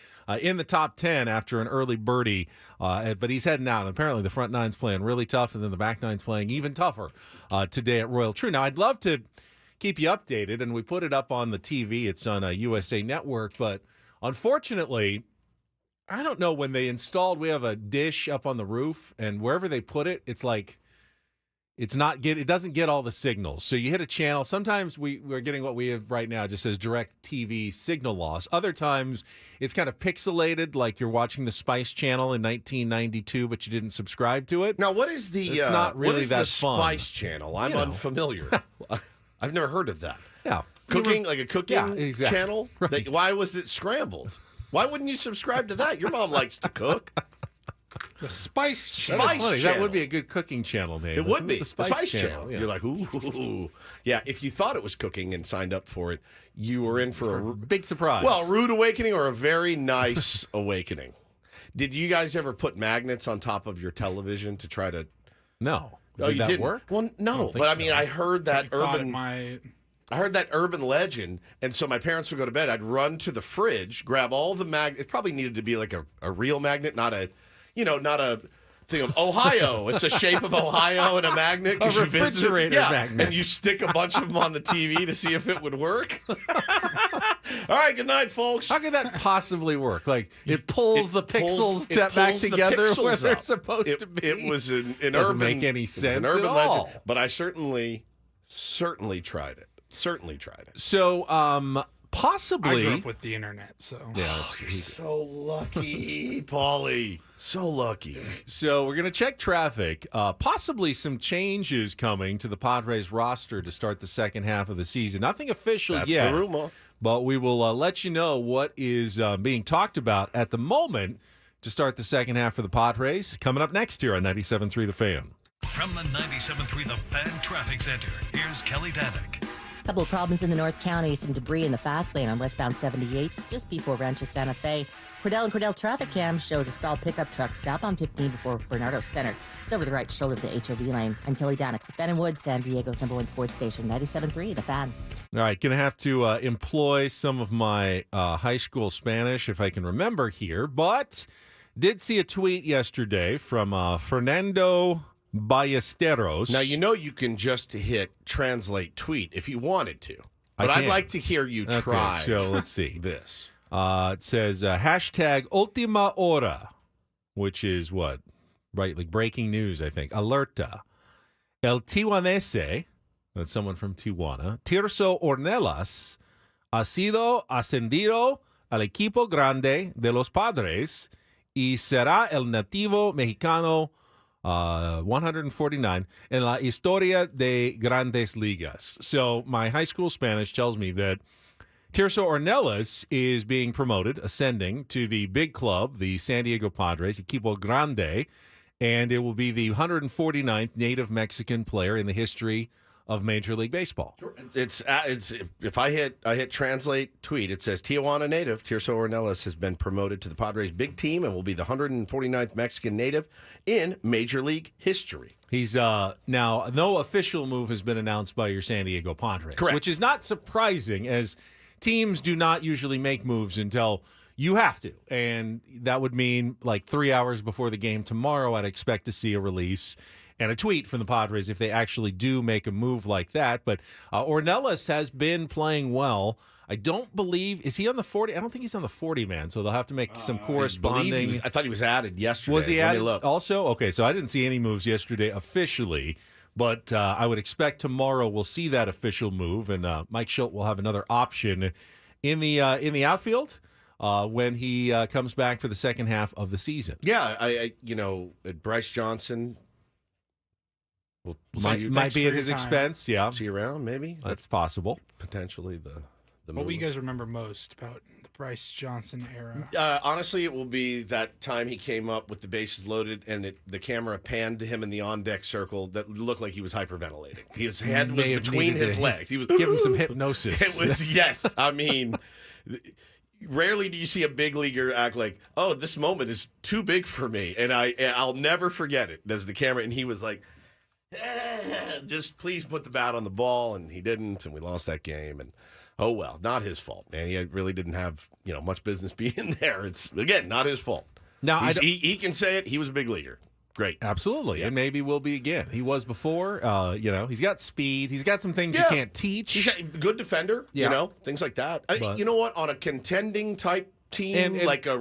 in the top 10 after an early birdie. But he's heading out. Apparently, the front nine's playing really tough, and then the back nine's playing even tougher today at Royal Troon. Now, I'd love to keep you updated, and we put it up on the TV. It's on a USA Network, but unfortunately, I don't know when they installed. We have a dish up on the roof, and wherever they put it, it's like it doesn't get all the signals. So you hit a channel. Sometimes we're getting what we have right now, just says direct TV signal loss. Other times it's kind of pixelated, like you're watching the Spice Channel in 1992, but you didn't subscribe to it. Now, what is the It's not really what is that the fun. Spice Channel? I'm unfamiliar. I've never heard of that. Yeah, Cooking, like a cooking exactly. channel? Right. Why was it scrambled? Why wouldn't you subscribe to that? Your mom likes to cook. The Spice Spice That Channel. would be a good cooking channel name. It would be. The Spice Channel. Yeah. You're like, ooh. Yeah, if you thought it was cooking and signed up for it, you were in for a big surprise. Well, rude awakening or a very nice awakening. Did you guys ever put magnets on top of your television to try to... No. Oh, Did you that didn't? work? Well, no. But I mean, I heard that I heard that urban legend, and so my parents would go to bed. I'd run to the fridge, grab all the magnets. It probably needed to be like a real magnet, not a thing of Ohio. It's a shape of Ohio and a magnet. A refrigerator magnet. And you stick a bunch of them on the TV to see if it would work. All right, good night, folks. How could that possibly work? Like, it pulls the pixels back pulls the together pixels where they're up. supposed to be. It was an Doesn't urban... make any sense It was an urban at legend. all. But I certainly tried it. Certainly tried it. So, possibly... I grew up with the internet, so... Yeah, that's true. So lucky, Paulie. So lucky. So we're going to check traffic. Possibly some changes coming to the Padres roster to start the second half of the season. Nothing official That's yet. the rumor. But we will let you know what is being talked about at the moment to start the second half for the Padres. Coming up next here on 97.3 The Fan. From the 97.3 The Fan Traffic Center, here's Kelly Danick. Couple of problems in the North County. Some debris in the fast lane on westbound 78, just before Rancho Santa Fe. Cordell and Cordell traffic cam shows a stalled pickup truck southbound 15 before Bernardo Center. It's over the right shoulder of the HOV lane. I'm Kelly Danick with Ben and Wood, San Diego's #1 sports station, 97.3 The Fan. All right, going to have to employ some of my high school Spanish if I can remember here, but did see a tweet yesterday from Fernando Ballesteros. Now, you can just hit translate tweet if you wanted to. But I'd like to hear you try. Okay, so let's see. This. It says hashtag Ultima Hora, which is what? Right, like breaking news, I think. Alerta. El Tijuanese, that's someone from Tijuana, Tirso Ornelas, ha sido ascendido al equipo grande de los Padres y será el nativo mexicano 149 en la historia de Grandes Ligas. So my high school Spanish tells me that Tirso Ornelas is being promoted, ascending to the big club, the San Diego Padres, Equipo Grande, and it will be the 149th native Mexican player in the history of Major League Baseball. It's if I hit translate tweet, it says Tijuana native Tirso Ornelas has been promoted to the Padres big team and will be the 149th Mexican native in Major League history. He's now no official move has been announced by your San Diego Padres, correct, which is not surprising as teams do not usually make moves until you have to, and that would mean like 3 hours before the game tomorrow, I'd expect to see a release and a tweet from the Padres if they actually do make a move like that. But Ornelas has been playing well. I don't believe, is he on the 40? I don't think he's on the 40-man, so they'll have to make some corresponding. I thought he was added yesterday. Was he Let me added look. also? Okay, so I didn't see any moves yesterday officially, But I would expect tomorrow we'll see that official move, and Mike Schilt will have another option in the outfield when he comes back for the second half of the season. Yeah, I Bryce Johnson might be at his expense. Yeah, see you around. Maybe that's possible. Potentially the What move. will you guys remember most about the Bryce Johnson era? Honestly, it will be that time he came up with the bases loaded and the camera panned to him in the on-deck circle that looked like he was hyperventilating. His hand was between his legs. He was give him some hypnosis. It was, yes. I mean, rarely do you see a big leaguer act like, oh, this moment is too big for me. And I'll never forget it. There's the camera, and he was like, just please put the bat on the ball, and he didn't, and we lost that game. And oh well, not his fault, man. He really didn't have much business being there. It's again not his fault. Now he can say it. He was a big leaguer. Great, absolutely, and maybe will be again. He was before. He's got speed. He's got some things you can't teach. He's a good defender. Things like that. You know what? On a contending type team, and like a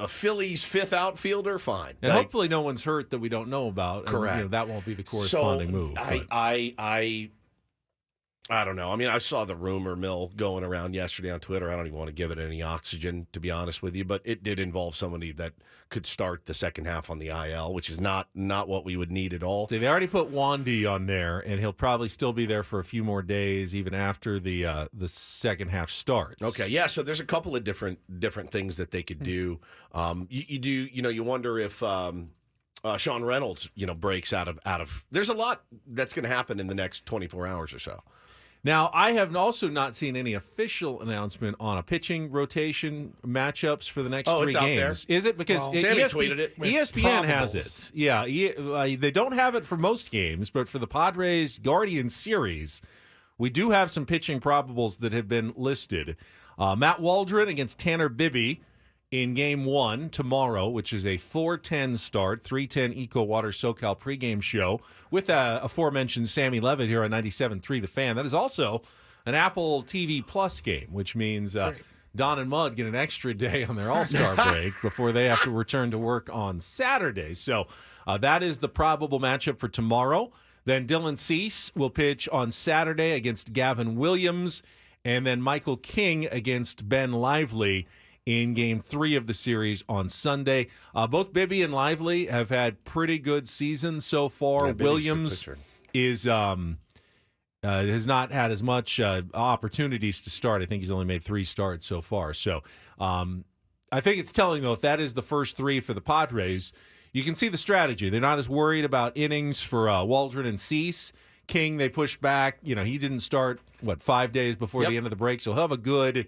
Phillies fifth outfielder, fine. And hopefully no one's hurt that we don't know about. Correct. And, that won't be the corresponding move. I don't know. I mean, I saw the rumor mill going around yesterday on Twitter. I don't even want to give it any oxygen, to be honest with you, but it did involve somebody that could start the second half on the IL, which is not what we would need at all. So they already put Wandy on there, and he'll probably still be there for a few more days, even after the second half starts. Okay, yeah. So there's a couple of different things that they could do. You wonder if Sean Reynolds, breaks out of. There's a lot that's going to happen in the next 24 hours or so. Now, I have also not seen any official announcement on a pitching rotation matchups for the next 3 games. There. Is it? Because Sammy tweeted it. ESPN has it. Yeah, they don't have it for most games, but for the Padres Guardians series, we do have some pitching probables that have been listed. Matt Waldron against Tanner Bibby in Game 1 tomorrow, which is a 4:10 start, 3:10 Eco Water SoCal pregame show with aforementioned Sammy Levitt here on 97.3 The Fan. That is also an Apple TV Plus game, which means Don and Mud get an extra day on their All-Star break before they have to return to work on Saturday. So that is the probable matchup for tomorrow. Then Dylan Cease will pitch on Saturday against Gavin Williams, and then Michael King against Ben Lively in Game 3 of the series on Sunday. Both Bibby and Lively have had pretty good seasons so far. Yeah, Williams has not had as much opportunities to start. I think he's only made 3 starts so far. So I think it's telling, though, if that is the first 3 for the Padres, you can see the strategy. They're not as worried about innings for Waldron and Cease. King, they pushed back. He didn't start, 5 days before the end of the break, so he'll have a good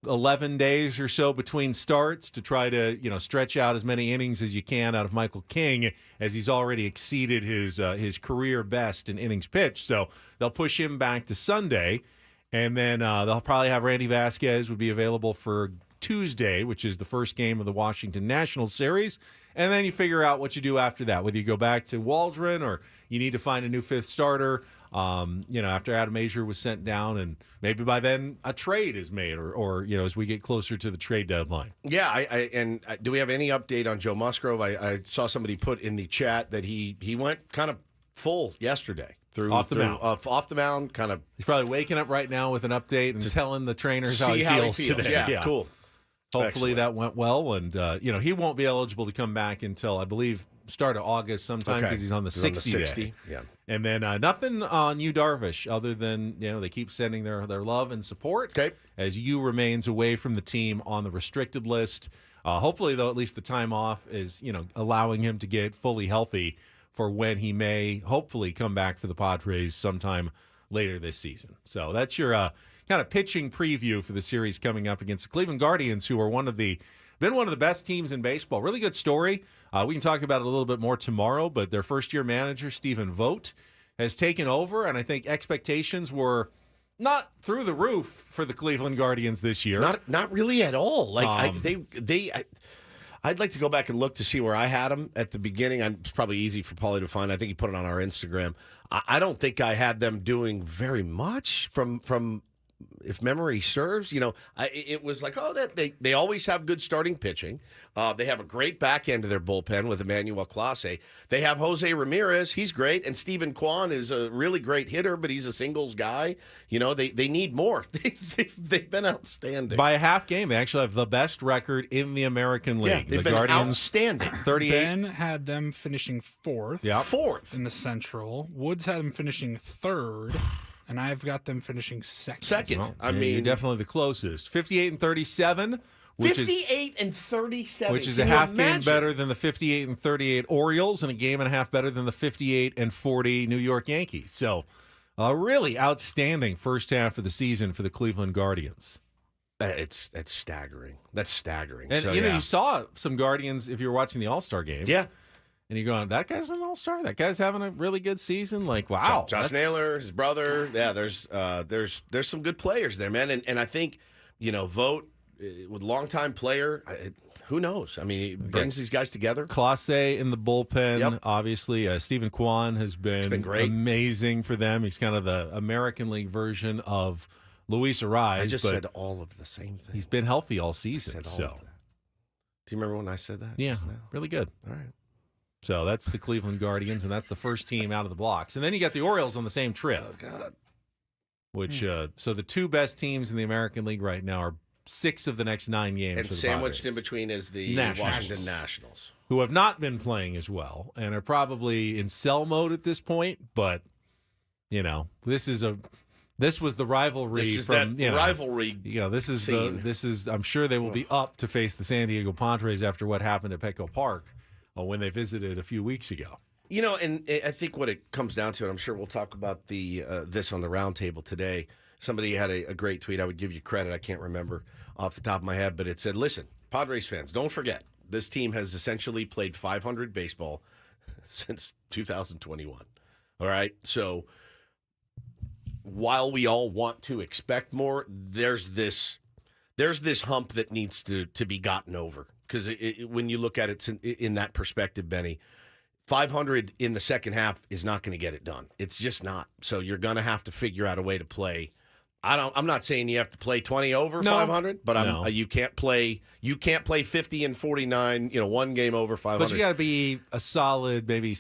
11 days or so between starts to try to, stretch out as many innings as you can out of Michael King, as he's already exceeded his career best in innings pitched. So they'll push him back to Sunday, and then they'll probably have Randy Vasquez would be available for Tuesday, which is the first game of the Washington Nationals series. And then you figure out what you do after that, whether you go back to Waldron or you need to find a new 5th starter. After Adam Azier was sent down, and maybe by then a trade is made, or as we get closer to the trade deadline. Yeah, do we have any update on Joe Musgrove? I saw somebody put in the chat that he went kind of full yesterday. Off the mound, kind of. He's probably waking up right now with an update and telling the trainers how he feels today. Yeah, cool. Hopefully that went well, and he won't be eligible to come back until, I believe, start of August sometime, because he's on the 60 day. Yeah. And then nothing on Yu Darvish other than they keep sending their love and support as Yu remains away from the team on the restricted list. Hopefully, though, at least the time off is allowing him to get fully healthy for when he may hopefully come back for the Padres sometime later this season. So that's your kind of pitching preview for the series coming up against the Cleveland Guardians, who are been one of the best teams in baseball. Really good story. We can talk about it a little bit more tomorrow, but their first-year manager, Stephen Vogt, has taken over, and I think expectations were not through the roof for the Cleveland Guardians this year. Not really at all. I'd like to go back and look to see where I had them at the beginning. It's probably easy for Paulie to find. I think he put it on our Instagram. I don't think I had them doing very much from if memory serves, it was like, that they always have good starting pitching. They have a great back end of their bullpen with Emmanuel Clase. They have Jose Ramirez. He's great. And Stephen Kwan is a really great hitter, but he's a singles guy. They need more. They've been outstanding. By a half game, they actually have the best record in the American League. Yeah, they've the been Guardians, outstanding. 38. Ben had them finishing fourth. Yeah. Fourth. In the Central. Woods had them finishing third. And I've got them finishing second. Well, I mean, you're definitely the closest. 58-37. 58-37. Which is a half game better than the 58-38 Orioles and a game and a half better than the 58-40 New York Yankees. So, a really outstanding first half of the season for the Cleveland Guardians. It's staggering. That's staggering. And so, you saw some Guardians if you were watching the All-Star game. Yeah. And you're going, that guy's an all-star? That guy's having a really good season? Like, wow. Josh Naylor, his brother. Yeah, there's some good players there, man. And I think, Vogt, with longtime player, who knows? I mean, he brings these guys together. Clase in the bullpen, Yep. obviously. Stephen Kwan has been great. amazing for them. He's kind of the American League version of Luis Ariz. I just but said all of the same thing. he's been healthy all season. I said all So, of that. Do you remember when I said that? yeah, just now? really good. All right. So that's the Cleveland Guardians, and that's the first team out of the blocks. And then you got the Orioles on the same trip. Oh, God. Which so the two best teams in the American League right now are 6 of the next 9 games. And for the sandwiched Padres, in between is the Nationals. Washington Nationals. who have not been playing as well and are probably in sell mode at this point. But this was the rivalry This is from that rivalry. This is scene. I'm sure they will be up to face the San Diego Padres after what happened at Petco Park when they visited a few weeks ago. And I think what it comes down to, and I'm sure we'll talk about this on the roundtable today. Somebody had a great tweet. I would give you credit. I can't remember off the top of my head, but it said, listen, Padres fans, don't forget, this team has essentially played 500 baseball since 2021. All right? So while we all want to expect more, there's this hump that needs to be gotten over. Because when you look at it in that perspective, Benny, 500 in the second half is not going to get it done. It's just not. So you're going to have to figure out a way to play. I'm not saying you have to play 20 over 500, but you can't play 50 and 49. One game over 500. But you got to be a solid maybe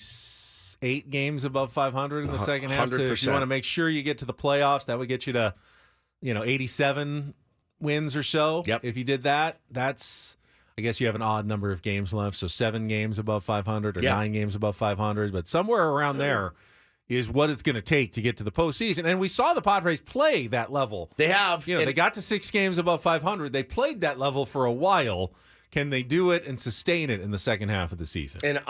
8 games above 500 in the second half. If you want to make sure you get to the playoffs, that would get you to 87 wins or so. Yep. If you did that, that's. I guess you have an odd number of games left, so 7 games above 500 or 9 games above 500, but somewhere around there is what it's going to take to get to the postseason. And we saw the Padres play that level. They have. They got to 6 games above 500. They played that level for a while. Can they do it and sustain it in the second half of the season? And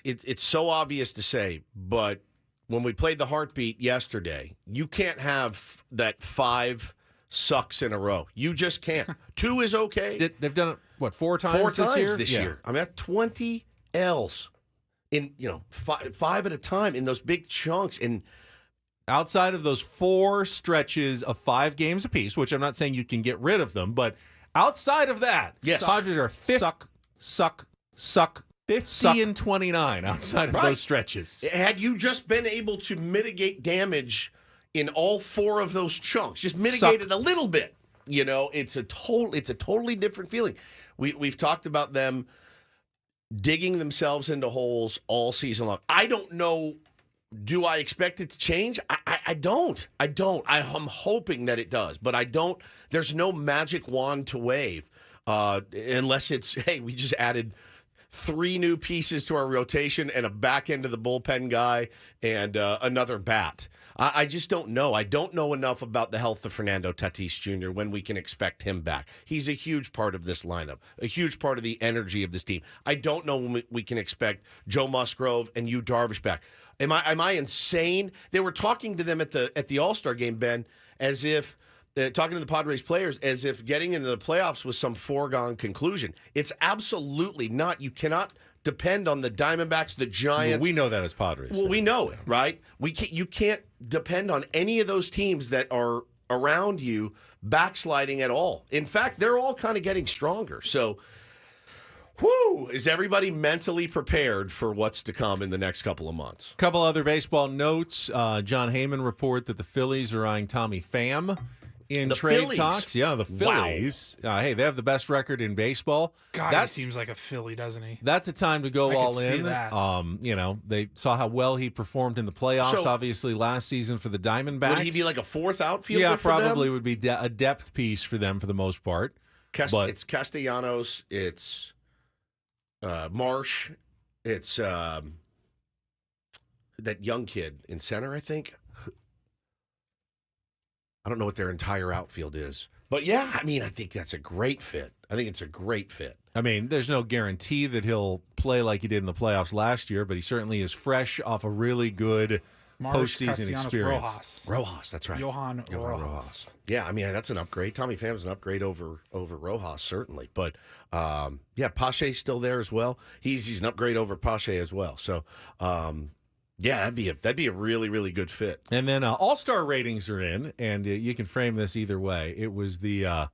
it's so obvious to say, but when we played the heartbeat yesterday, you can't have that 5 sucks in a row. You just can't. 2 is okay. They've done it, 4 times 4 this times year? this year. I'm at 20 L's in, 5 at a time in those big chunks. And outside of those 4 stretches of 5 games apiece, which I'm not saying you can get rid of them, but outside of that, yes. Padres are 50 and 29 outside of those stretches. Had you just been able to mitigate damage in all 4 of those chunks, just mitigate it a little bit, it's a totally different feeling. We've talked about them digging themselves into holes all season long. I don't know. Do I expect it to change? I don't. I'm hoping that it does, but I don't. There's no magic wand to wave unless it's, hey, we just added 3 new pieces to our rotation and a back end of the bullpen guy and another bat. I just don't know. I don't know enough about the health of Fernando Tatis Jr. when we can expect him back. He's a huge part of this lineup, a huge part of the energy of this team. I don't know when we can expect Joe Musgrove and Yu Darvish back. Am I insane? They were talking to them at the All-Star game, Ben, as if talking to the Padres players as if getting into the playoffs was some foregone conclusion. It's absolutely not. You cannot depend on the Diamondbacks, the Giants. Well, we know that as Padres. Well, we know it, right? You can't depend on any of those teams that are around you backsliding at all. In fact, they're all kind of getting stronger. So, is everybody mentally prepared for what's to come in the next couple of months? Couple other baseball notes. John Heyman report that the Phillies are eyeing Tommy Pham in The trade Phillies. talks. Yeah, the Wow. Phillies. Hey, they have the best record in baseball. God, That's, he seems like a Philly, doesn't he? That's a time to go I could all see in. that. They saw how well he performed in the playoffs, So- obviously, last season for the Diamondbacks. Would he be like a fourth outfielder? Yeah, for them? probably would be a depth piece for them for the most part. But It's Castellanos. It's Marsh. It's that young kid in center, I think. I don't know what their entire outfield is. But yeah, I mean, I think that's a great fit. I think it's a great fit. I mean, there's no guarantee that he'll play like he did in the playoffs last year, but he certainly is fresh off a really good Marsh, postseason Castellanos, experience. Rojas, that's right. Johan Rojas. Yeah, I mean, that's an upgrade. Tommy Pham's an upgrade over Rojas, certainly. But, yeah, Pache's still there as well. He's an upgrade over Pache as well. So, yeah, that'd be a really, really good fit. And then All-Star ratings are in, and you can frame this either way. It was the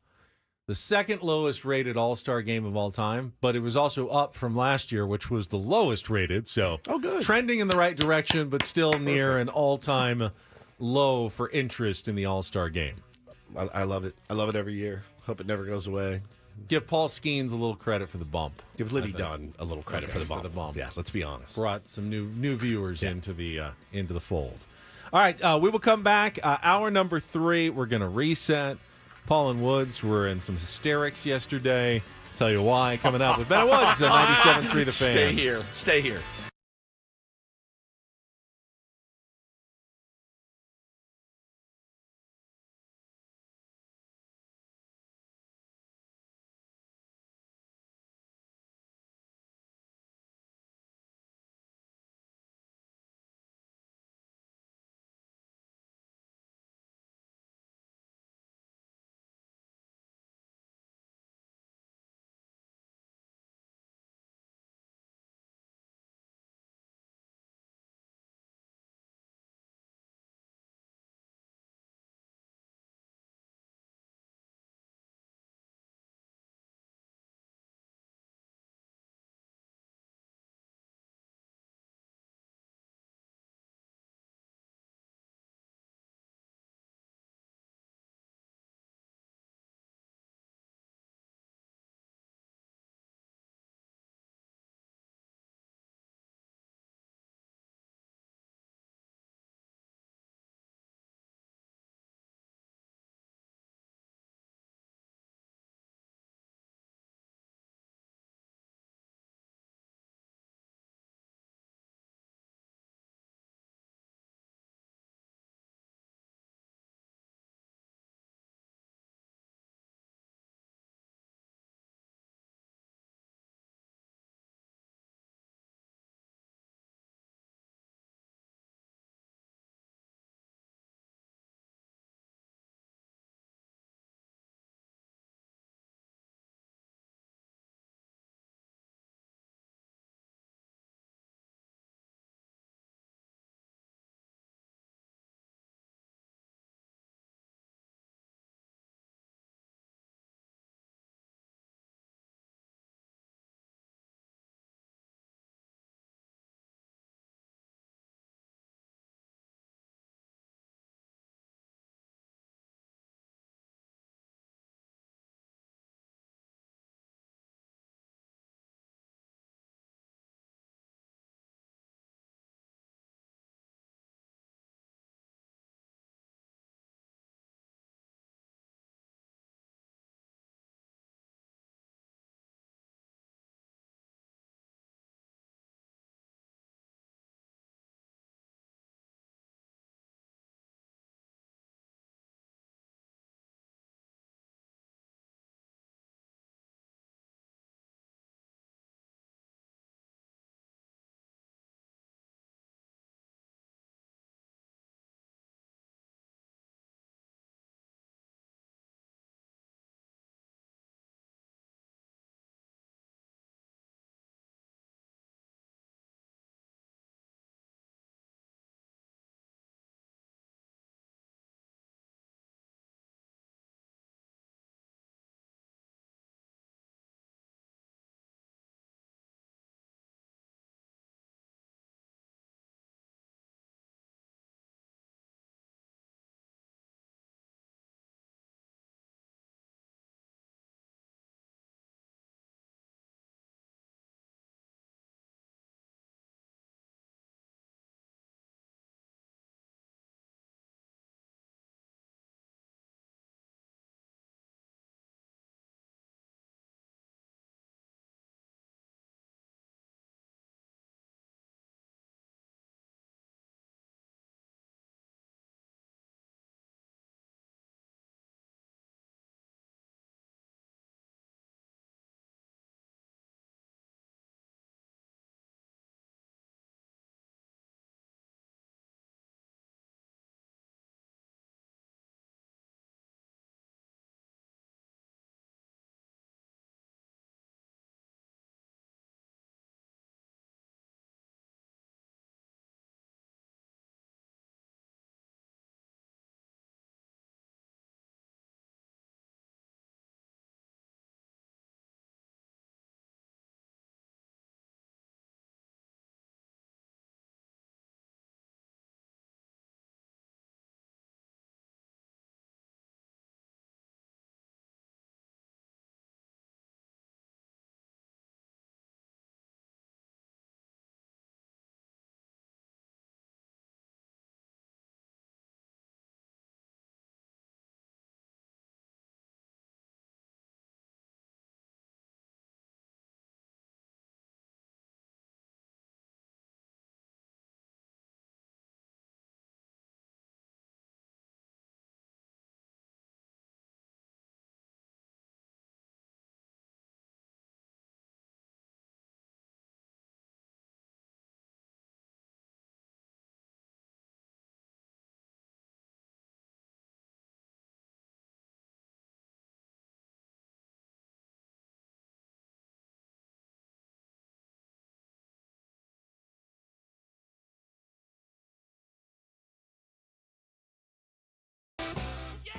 second lowest rated All-Star game of all time, but it was also up from last year, which was the lowest rated. So good. Trending in the right direction, but still near an all-time low for interest in the All-Star game. I love it. I love it every year. Hope it never goes away. Give Paul Skeens a little credit for the bump. Give Libby Dunn a little credit for the bump. Yeah, let's be honest. Brought some new viewers into the fold. All right, we will come back. Hour number 3, we're going to reset. Paul and Woods were in some hysterics yesterday. Tell you why. Coming up with Ben and Woods on 97.3 The Fan. Stay here. Stay here.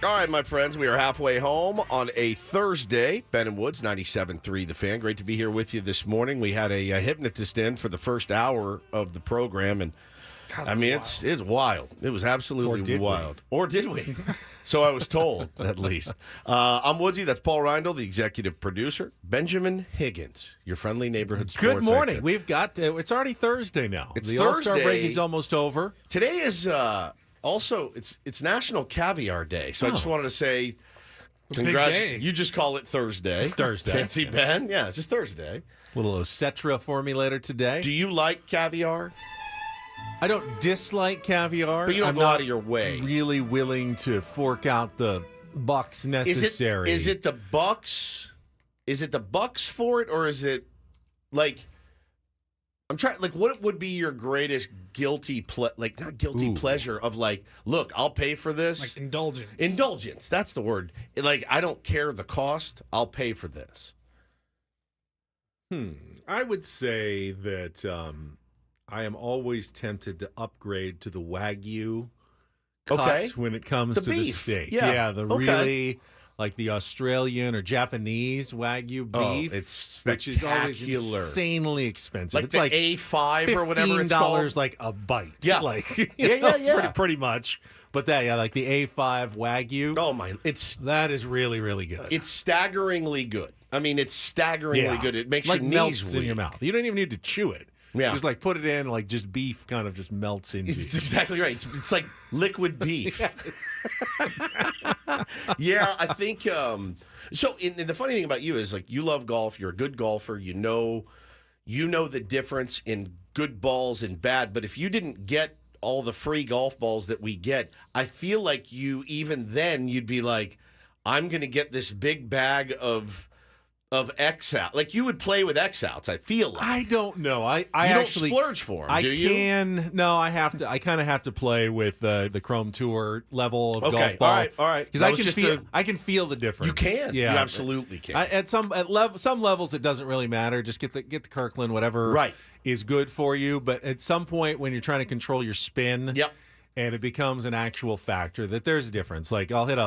All right, my friends, we are halfway home on a Thursday. Ben and Woods, 97.3 The Fan. Great to be here with you this morning. We had a hypnotist in for the first hour of the program, and God, I mean, it's wild. It was absolutely wild. Or did we? So I was told, at least. I'm Woodsy. That's Paul Reindl, the executive producer. Benjamin Higgins, your friendly neighborhood sports Good morning. anchor. We've got, it's already Thursday now. It's the All-Star Thursday. break is almost over. Today is also, it's National Caviar Day. So I just wanted to say, congrats. day. You just call it Thursday. Thursday. Fancy Ben. Yeah, it's just Thursday. Little Ocetra for me later today. Do you like caviar? I don't dislike caviar. But you don't I'm go not out of your way. really willing to fork out the bucks necessary. Is it the bucks? Is it the bucks for it, or is it like? I'm trying. Like, what would be your greatest guilty not guilty pleasure of like? Look, I'll pay for this. Like indulgence. Indulgence. That's the word. Like, I don't care the cost. I'll pay for this. I would say that I am always tempted to upgrade to the Wagyu cut Okay. when it comes The to the beef. steak. Yeah. The Okay. really like the Australian or Japanese Wagyu beef. Oh, it's which is always spectacular. insanely expensive. Like it's the like A5 or whatever it's called. like a bite. Yeah. Like Yeah. pretty much. But that like the A5 Wagyu. Oh my! That is really, really good. It's staggeringly good. I mean, it's staggeringly good. It makes like your knees melts in weak. your mouth. You don't even need to chew it. Yeah. Just like put it in, like just beef kind of just melts into It's you. exactly right. It's like liquid beef. Yeah, I think. So, and the funny thing about you is, like, you love golf. You're a good golfer. You know the difference in good balls and bad. But if you didn't get all the free golf balls that we get, I feel like you'd be like, I'm going to get this big bag of X out. Like, you would play with X outs, I feel like. I don't know. I You actually don't splurge for them, I do you? can. No, I have to. I kind of have to play with the Chrome Tour level of golf ball. All right. Because That I was can just feel. I can feel the difference. You can. Yeah, You absolutely can. At some levels, it doesn't really matter. Just get the Kirkland, whatever Right. is good for you. But at some point, when you're trying to control your spin, Yep. and it becomes an actual factor, that there's a difference. Like I'll hit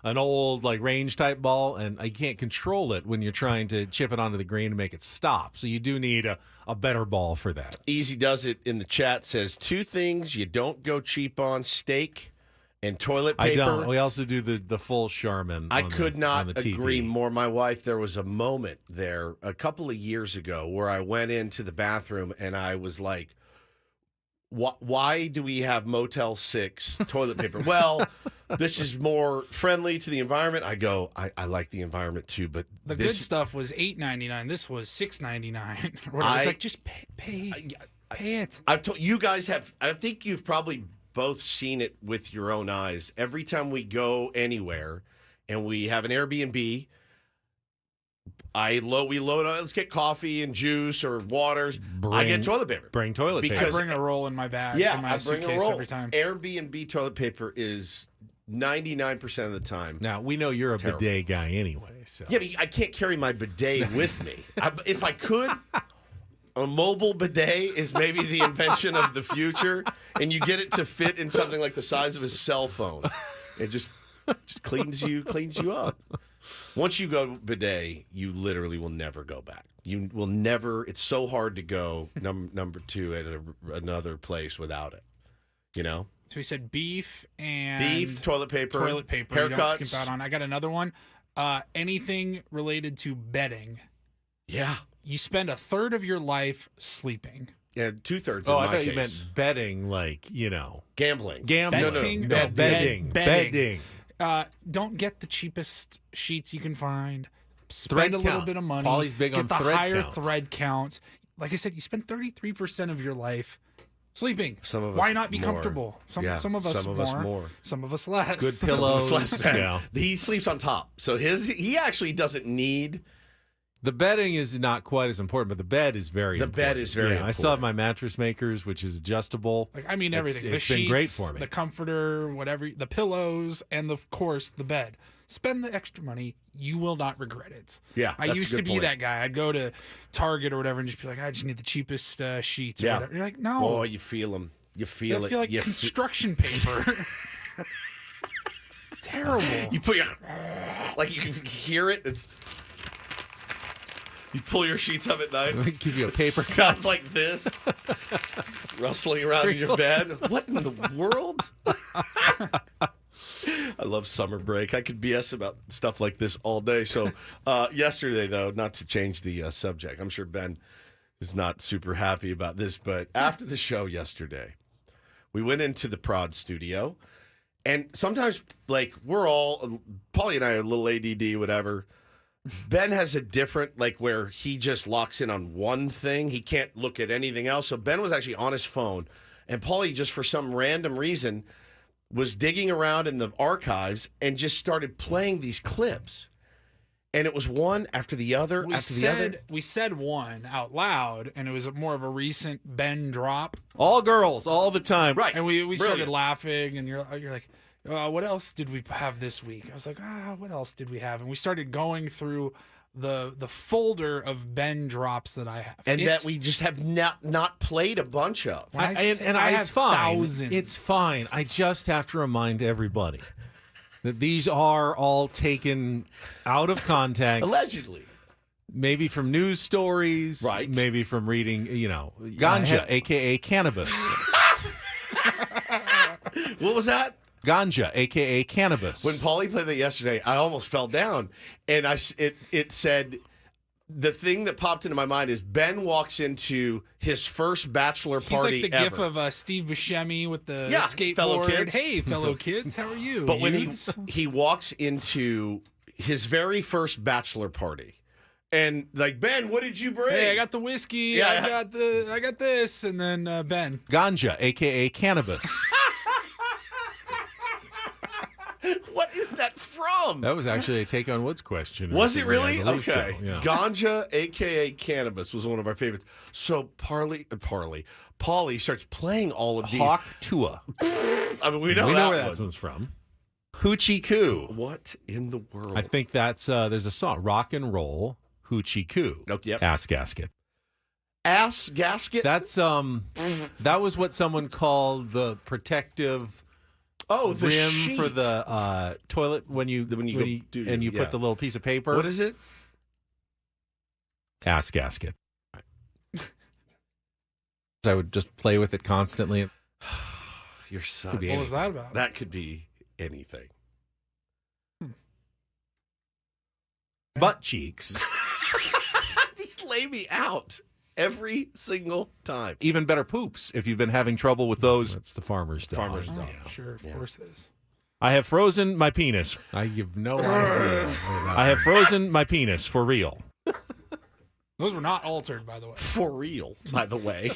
an old like range type ball, and I can't control it when you're trying to chip it onto the green to make it stop. So you do need a better ball for that. Easy Does It in the chat says 2 things you don't go cheap on: steak and toilet paper. I don't. We also do the full Charmin. I on could the, not on the TV. agree more. My wife, there was a moment there a couple of years ago where I went into the bathroom and I was like, why do we have Motel 6 toilet paper? Well, this is more friendly to the environment. I go, I like the environment too, but The good stuff was $8.99. This was $6.99. It's like, just pay it. I've told you guys have. I think you've probably both seen it with your own eyes. Every time we go anywhere and we have an Airbnb, we load. Let's get coffee and juice or waters. I get toilet paper. Bring toilet paper. I bring a roll in my bag. Yeah, in my I bring a suitcase roll every time. Airbnb toilet paper is 99% of the time. Now we know you're a Terrible. bidet guy anyway. So Yeah, but I can't carry my bidet with me. If I could, a mobile bidet is maybe the invention of the future, and you get it to fit in something like the size of a cell phone. It just cleans you up. Once you go bidet, you literally will never go back. You will never. It's so hard to go number 2 at another place without it. You know. So we said beef and Toilet paper, You don't skip haircuts. out on. I got another one. Anything related to bedding. Yeah. You spend a third of your life sleeping. Yeah, 2/3 Oh, in I my thought case. you meant betting, like Gambling. gambling. Betting? No, bedding. Bedding. Don't get the cheapest sheets you can find. Spend Thread a little count. bit of money. Paulie's big get on the thread higher count. thread count. Like I said, you spend 33% of your life sleeping. Some of us Why not be more. comfortable? Some of us some of us more. Some of us less. Good pillows. Yeah. He sleeps on top, so he actually doesn't need. The bedding is not quite as important, but the bed is very The important. bed is very I still have important. my mattress makers, which is adjustable. Like, I mean, everything. It's the been sheets, great for me. the comforter, whatever, the pillows, and of course the bed. Spend the extra money. You will not regret it. Yeah, I that's a used to good be point. that guy. I'd go to Target or whatever and just be like, I just need the cheapest sheets or Yeah. whatever. You're like, no. Oh, you feel them. You feel I it. feel like You construction paper. Terrible. You put your like you can hear it. It's you pull your sheets up at night. Give you a paper cut. Sounds like this, rustling around in your bed. What in the world? I love summer break. I could BS about stuff like this all day. So yesterday, though, not to change the subject, I'm sure Ben is not super happy about this, but after the show yesterday, we went into the prod studio, and sometimes, like, we're all, Paulie and I are a little ADD, whatever. Ben has a different, like, where he just locks in on one thing. He can't look at anything else. So Ben was actually on his phone, and Paulie, just for some random reason, was digging around in the archives and just started playing these clips. And it was one after the other the other. We said one out loud, and it was more of a recent Ben drop. All girls, all the time. Right. And we started Brilliant. laughing, and you're like, what else did we have this week? I was like, what else did we have? And we started going through the folder of Ben drops that I have. And that we just have not played a bunch of. It's fine. thousands. It's fine. I just have to remind everybody that these are all taken out of context. Allegedly. Maybe from news stories. Right. Maybe from reading, ganja, a.k.a. cannabis. What was that? Ganja, a.k.a. cannabis. When Paulie played that yesterday, I almost fell down. And it said, the thing that popped into my mind is Ben walks into his first bachelor He's party like the ever. gif of Steve Buscemi with the skateboard. fellow kids. Hey, fellow kids, how are you? But when youths? he walks into his very first bachelor party, and like, Ben, what did you bring? Hey, I got the whiskey. Yeah. I got this, and then Ben. Ganja, a.k.a. cannabis. What is that from? That was actually a Take on Woods question. Was it really? I believe so, Okay. yeah. Ganja, a.k.a. cannabis, was one of our favorites. So Paulie starts playing all of these. Hawk Tua. I mean, we know we that know where one. that one's from. Hoochie Coo. What in the world? I think that's there's a song, Rock and Roll Hoochie Coo. Oh, yep. Ass Gasket. Ass gasket? That's that was what someone called the protective the rim sheet. for the toilet when you put the little piece of paper. What is it? Ass gasket. I would just play with it constantly. Your son. Could be What was that about? That could be anything. Butt cheeks. These lay me out every single time. Even better poops if you've been having trouble with those. That's the farmer's dog. Farmer's dog. Sure, of course it is. I have frozen my penis. I have no idea. I have frozen my penis for real. Those were not altered, by the way. For real, by the way.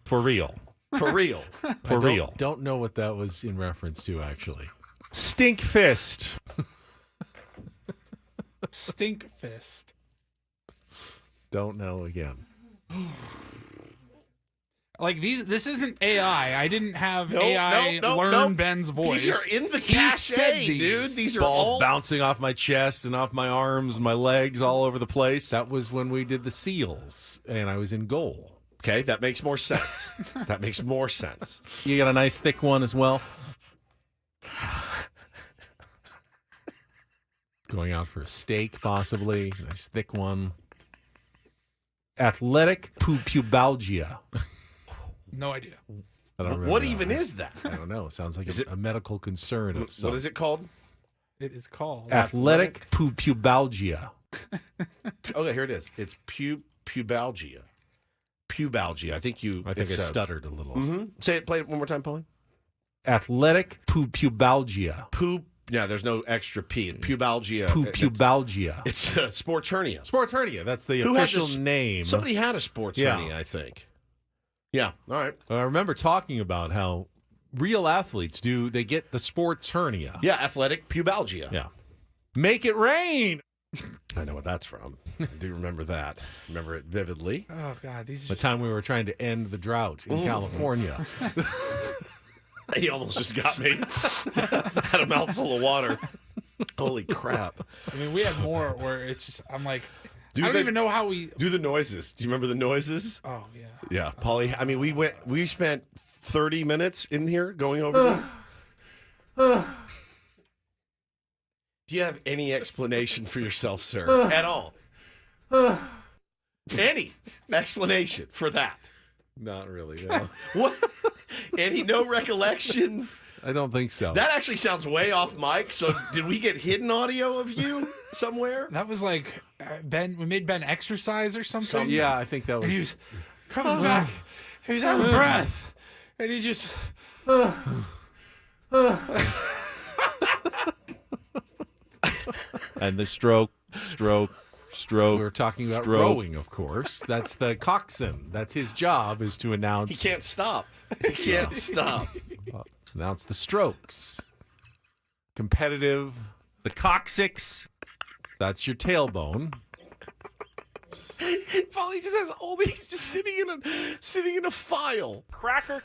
For real. For real. For real. Don't know what that was in reference to, actually. Stink fist. Stink fist. Don't know again. Like this isn't AI. I didn't have AI learn Ben's voice. These are in the He said cachet, these. dude. These are Balls all bouncing off my chest and off my arms, my legs, all over the place. That was when we did the seals, and I was in goal. Okay, that makes more sense. That makes more sense. You got a nice thick one as well. Going out for a steak, possibly. Nice thick one. Athletic pubalgia. No idea. I don't remember What that. even is that? I don't know. It sounds like Is it- a medical concern of some. What is it called? It is called Athletic pubalgia. Okay, here it is. It's pubalgia. Pubalgia. I think I stuttered a little. Say it. Play it one more time, Paulie. Athletic pubalgia. Yeah, there's no extra P. It's pubalgia. Pubalgia. It's sports hernia. Sports hernia. That's the Who had official this- name. Somebody had a sports Yeah. hernia, I think. Yeah. All right. I remember talking about how real athletes they get the sports hernia. Yeah, athletic pubalgia. Yeah. Make it rain. I know what that's from. I do remember that. Remember it vividly. Oh God, these are The time we were trying to end the drought in California. He almost just got me. Had a mouthful of water. Holy crap. I mean, we had more where it's just I'm like, Do I don't the- even know how we. Do the noises. Do you remember the noises? Oh yeah. Yeah, Paulie. I mean, we spent 30 minutes in here going over these. Do you have any explanation for yourself, sir? At all? Any explanation for that? Not really, no. What? No recollection? I don't think so. That actually sounds way off mic. So did we get hidden audio of you somewhere? That was like Ben. We made Ben exercise or something. Yeah, I think that And he was... was coming back. He was out of breath, and he just. And the stroke. We're talking about rowing, of course. That's the coxswain. That's his job, is to announce... He can't stop. He can't stop. Announce the strokes. Competitive. The coccyx. That's your tailbone. Polly just has all these just sitting in a file. Cracker.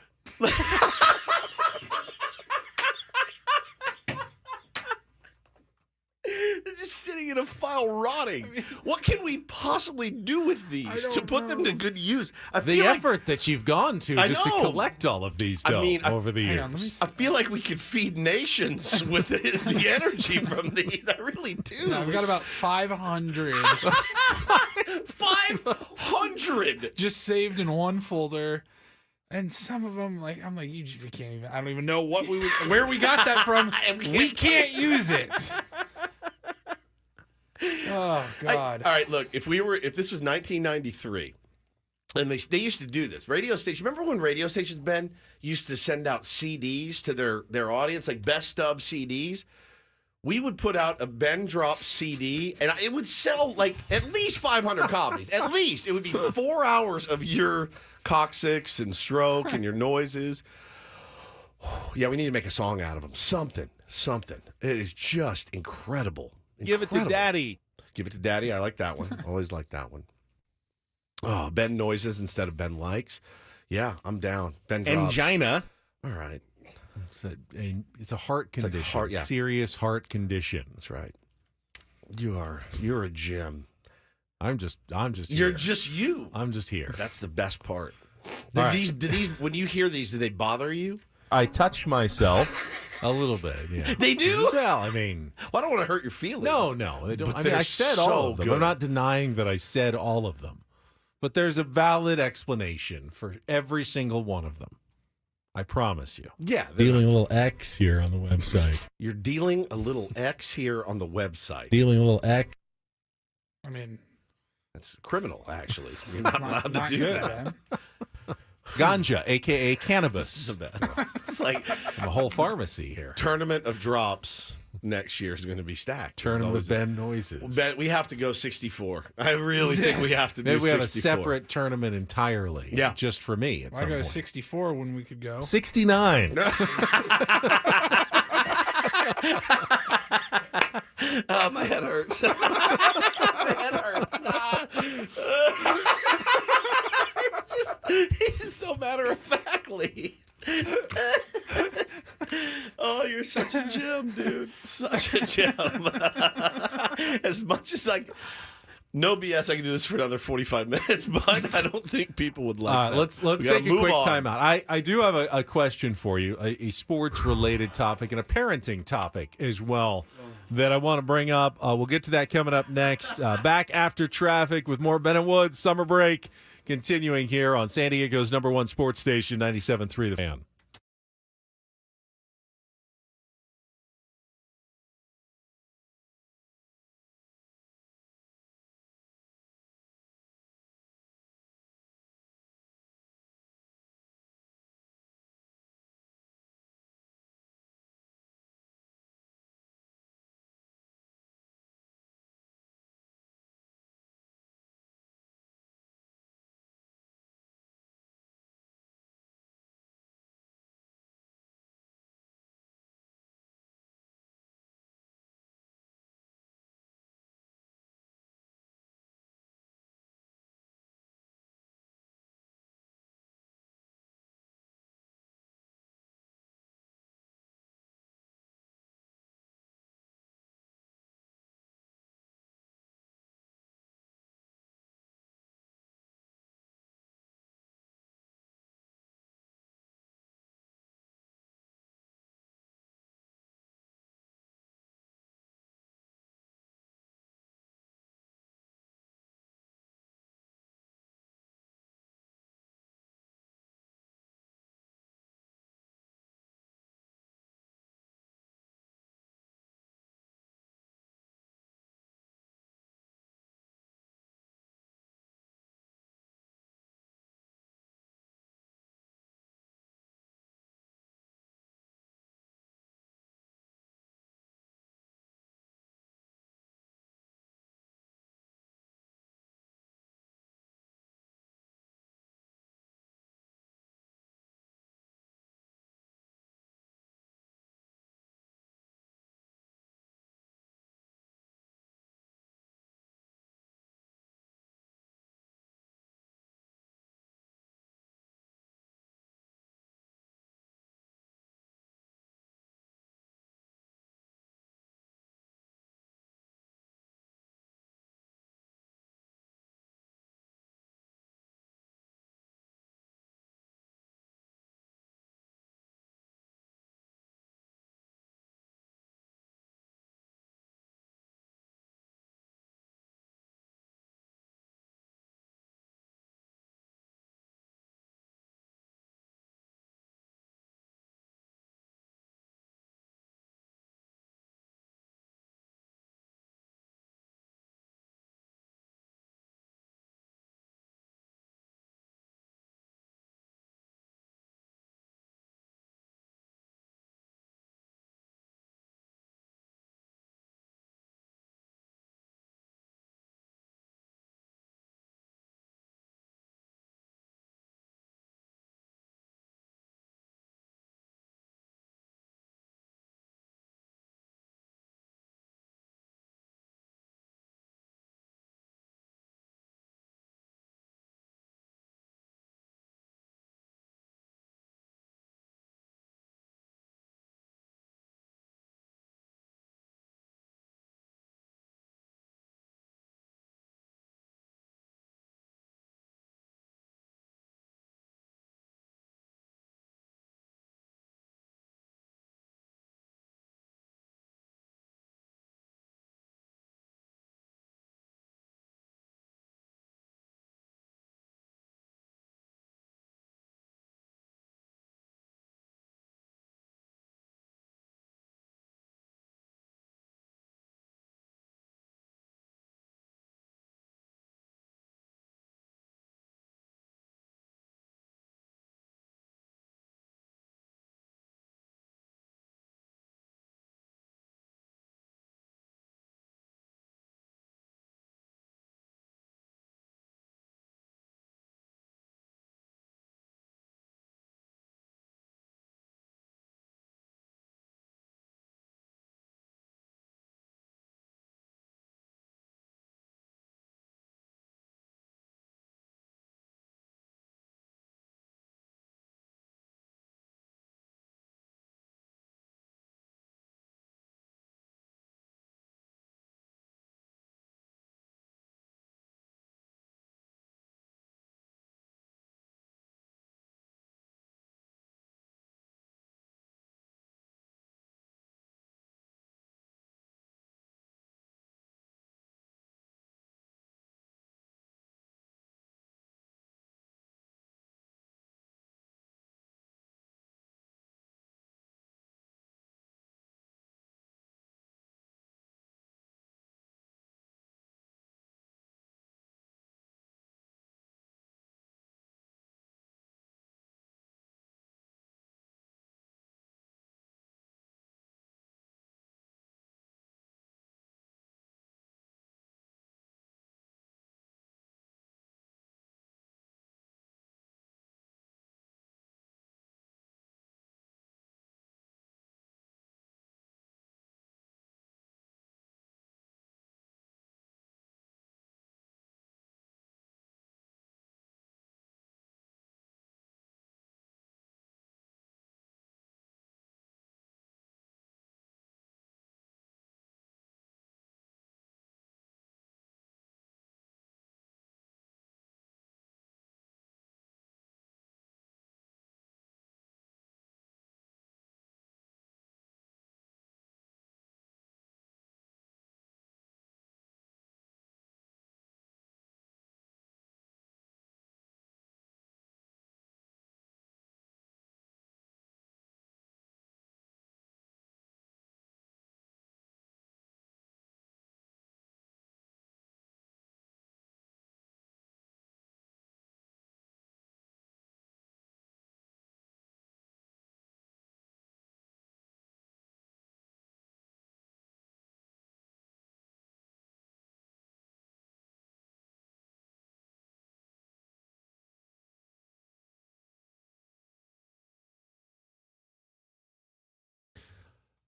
They're just sitting in a file rotting. What can we possibly do with these to put them to good use? I The feel like, effort that you've gone to I just to know. collect all of these, though, over the Hang on, let me years. see. I feel like we could feed nations with the energy from these. I really do. I've got about 500 500. just saved in one folder. And some of them, we can't even. I don't even know where we got that from. We can't use it. Oh God! All right, look. If this was 1993, and they used to do this, radio station. Remember when radio stations, Ben, used to send out CDs to their audience, like best of CDs? We would put out a Ben Drop CD, and it would sell like at least 500 copies. At least it would be 4 hours of your coccyx and stroke and your noises. Yeah, we need to make a song out of them. Something. It is just incredible. Give it to Daddy. Give it to Daddy. I like that one. Always like that one. Oh, Ben noises instead of Ben likes. Yeah, I'm down. Ben drops. Angina. All right. It's a heart like condition. heart, yeah. Serious heart condition. That's right. You're a gem. I'm just You're here. just you. I'm just here. That's the best part. All right. These when you hear these, do they bother you? I touch myself a little bit, yeah. They do? Well, I mean... Well, I don't want to hurt your feelings. No, they don't. But I mean, they're I said so all of them. good. I'm not denying that I said all of them. But there's a valid explanation for every single one of them. I promise you. Yeah. Dealing a little X here on the website. You're dealing a little X here on the website. Dealing a little X. I mean, That's criminal, actually. You're not allowed to not do good, that. man. Ganja, a.k.a. This is cannabis. the best. It's like From a whole pharmacy here. tournament of drops next year is going to be stacked. Tournament of It's Ben noises. Ben, we have to go 64. I really think we have to do Maybe we have a 64. separate tournament entirely. Yeah. Just for me at Why some go point. 64 when we could go? 69. My head hurts. My head hurts. It's just so matter of factly. Oh, you're such a gem, dude. Such a gem. As much as no BS, I can do this for another 45 minutes, but I don't think people would like that. Let's We gotta take a move quick on. timeout. I do have a question for you, a sports-related topic and a parenting topic as well that I want to bring up. We'll get to that coming up next. Back after traffic with more Ben and Woods Summer Break continuing here on San Diego's #1 sports station, 97.3 The Fan.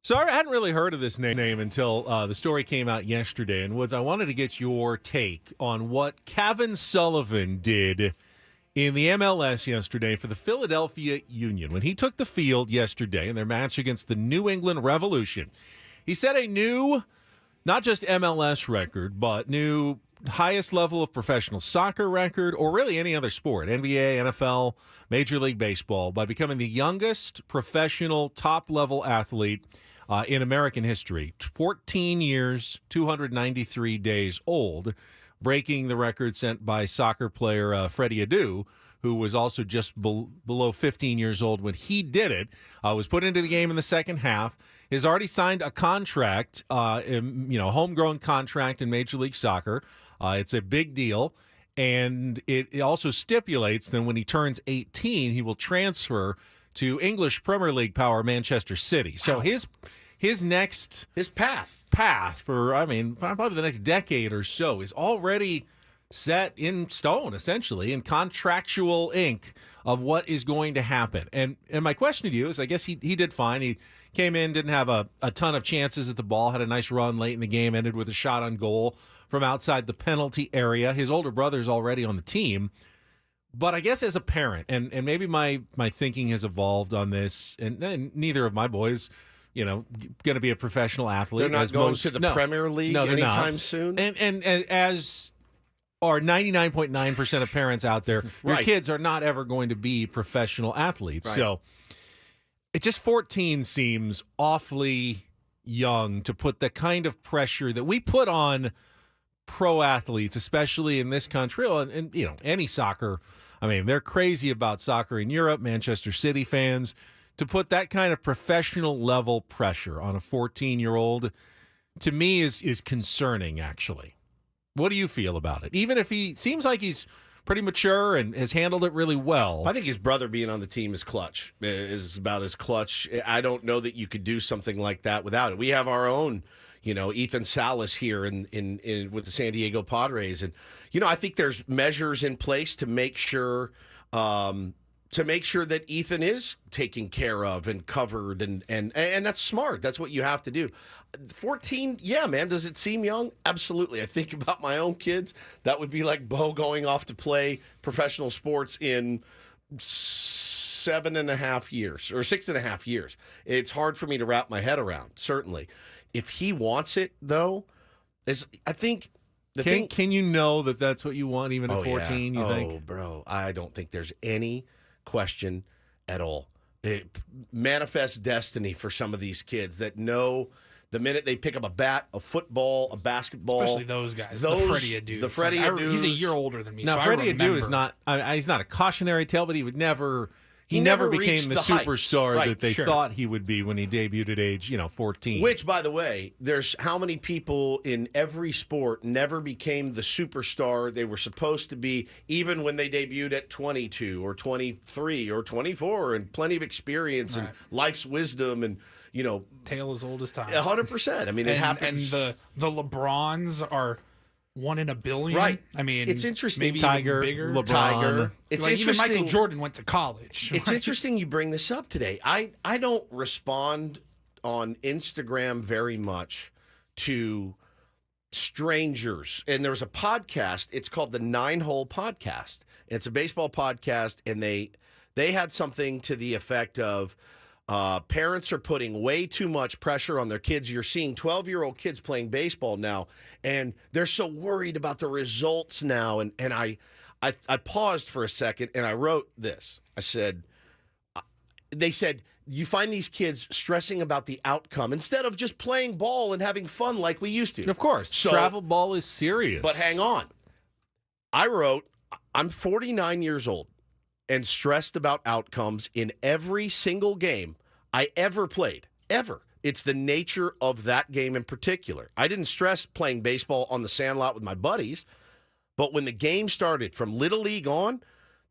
So I hadn't really heard of this name until the story came out yesterday. And Woods, I wanted to get your take on what Kevin Sullivan did in the MLS yesterday for the Philadelphia Union. When he took the field yesterday in their match against the New England Revolution, he set a new, not just MLS record, but new highest level of professional soccer record, or really any other sport, NBA, NFL, Major League Baseball, by becoming the youngest professional top-level athlete in American history, 14 years, 293 days old, breaking the record set by soccer player Freddie Adu, who was also just below 15 years old when he did it, was put into the game in the second half, has already signed a contract, homegrown contract in Major League Soccer. It's a big deal, and it also stipulates that when he turns 18, he will transfer to English Premier League power Manchester City. So his path for, probably the next decade or so is already set in stone, essentially, in contractual ink of what is going to happen. And my question to you is, I guess he did fine. He came in, didn't have a ton of chances at the ball, had a nice run late in the game, ended with a shot on goal from outside the penalty area. His older brother's already on the team. But I guess as a parent, and maybe my thinking has evolved on this, and neither of my boys, going to be a professional athlete. They're not going to the Premier League anytime soon? And as are 99.9% of parents out there, your kids are not ever going to be professional athletes. Right. So it just 14 seems awfully young to put the kind of pressure that we put on pro athletes, especially in this country, and any soccer. They're crazy about soccer in Europe, Manchester City fans. To put that kind of professional level pressure on a 14-year-old, to me, is concerning, actually. What do you feel about it? Even if he seems like he's pretty mature and has handled it really well. I think his brother being on the team is clutch, is about as clutch. I don't know that you could do something like that without it. We have our own, Ethan Salas here in with the San Diego Padres. And, I think there's measures in place to make sure that Ethan is taken care of and covered, and that's smart. That's what you have to do. 14, yeah, man. Does it seem young? Absolutely. I think about my own kids. That would be like Bo going off to play professional sports in 7.5 years or 6.5 years. It's hard for me to wrap my head around, certainly. If he wants it, though, I think the thing. Can you know that that's what you want even at 14, you think? Oh, bro, I don't think there's any question at all. It manifests destiny for some of these kids that know the minute they pick up a bat, a football, a basketball. Especially those guys. The Freddie Adu. He's a year older than me. Now, so Freddie Adu is not. He's not a cautionary tale, but he would never. He never became the superstar that they thought he would be when he debuted at age, 14. Which, by the way, there's how many people in every sport never became the superstar they were supposed to be, even when they debuted at 22 or 23 or 24, and plenty of experience and life's wisdom and, tale as old as time. 100%. It happens. And the LeBrons are 1 in a billion. Right. It's interesting. Maybe Tiger, even bigger. LeBron. Tiger. It's even Michael Jordan went to college. It's interesting you bring this up today. I don't respond on Instagram very much to strangers. And there's a podcast. It's called the 9 Hole Podcast. It's a baseball podcast, and they had something to the effect of parents are putting way too much pressure on their kids. You're seeing 12-year-old kids playing baseball now, and they're so worried about the results now. And I paused for a second, and I wrote this. I said, they said, you find these kids stressing about the outcome instead of just playing ball and having fun like we used to. Of course. So, travel ball is serious. But hang on. I wrote, I'm 49 years old and stressed about outcomes in every single game I ever played, ever. It's the nature of that game in particular. I didn't stress playing baseball on the sandlot with my buddies, but when the game started from Little League on,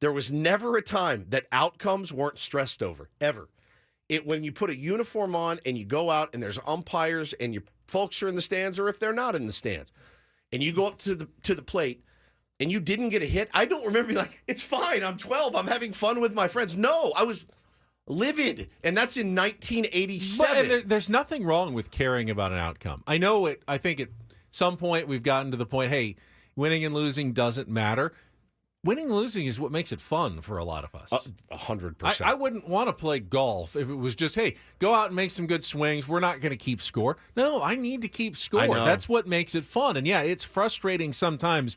there was never a time that outcomes weren't stressed over, ever. When you put a uniform on and you go out and there's umpires and your folks are in the stands, or if they're not in the stands, and you go up to the plate and you didn't get a hit, I don't remember being like, it's fine, I'm 12, I'm having fun with my friends. No, I was livid, and that's in 1987. But there's nothing wrong with caring about an outcome. I know it. I think at some point we've gotten to the point, hey, winning and losing doesn't matter. Winning and losing is what makes it fun for a lot of us. 100%. I wouldn't want to play golf if it was just, hey, go out and make some good swings. We're not going to keep score. No, I need to keep score. That's what makes it fun. And yeah, it's frustrating sometimes,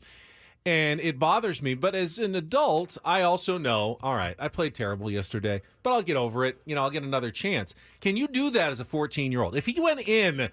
and it bothers me. But as an adult, I also know, all right, I played terrible yesterday, but I'll get over it. I'll get another chance. Can you do that as a 14-year-old? If he went in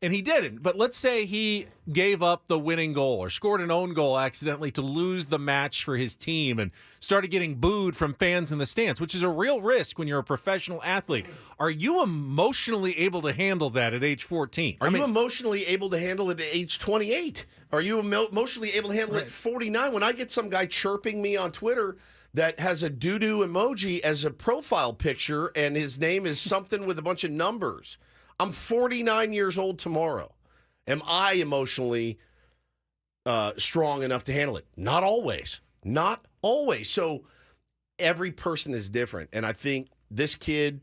and he didn't, but let's say he gave up the winning goal or scored an own goal accidentally to lose the match for his team and started getting booed from fans in the stands, which is a real risk when you're a professional athlete. Are you emotionally able to handle that at age 14? Are you emotionally able to handle it at age 28? Are you emotionally able to handle it at 49? When I get some guy chirping me on Twitter that has a doo-doo emoji as a profile picture and his name is something with a bunch of numbers. I'm 49 years old tomorrow. Am I emotionally strong enough to handle it? Not always. Not always. So every person is different. And I think this kid,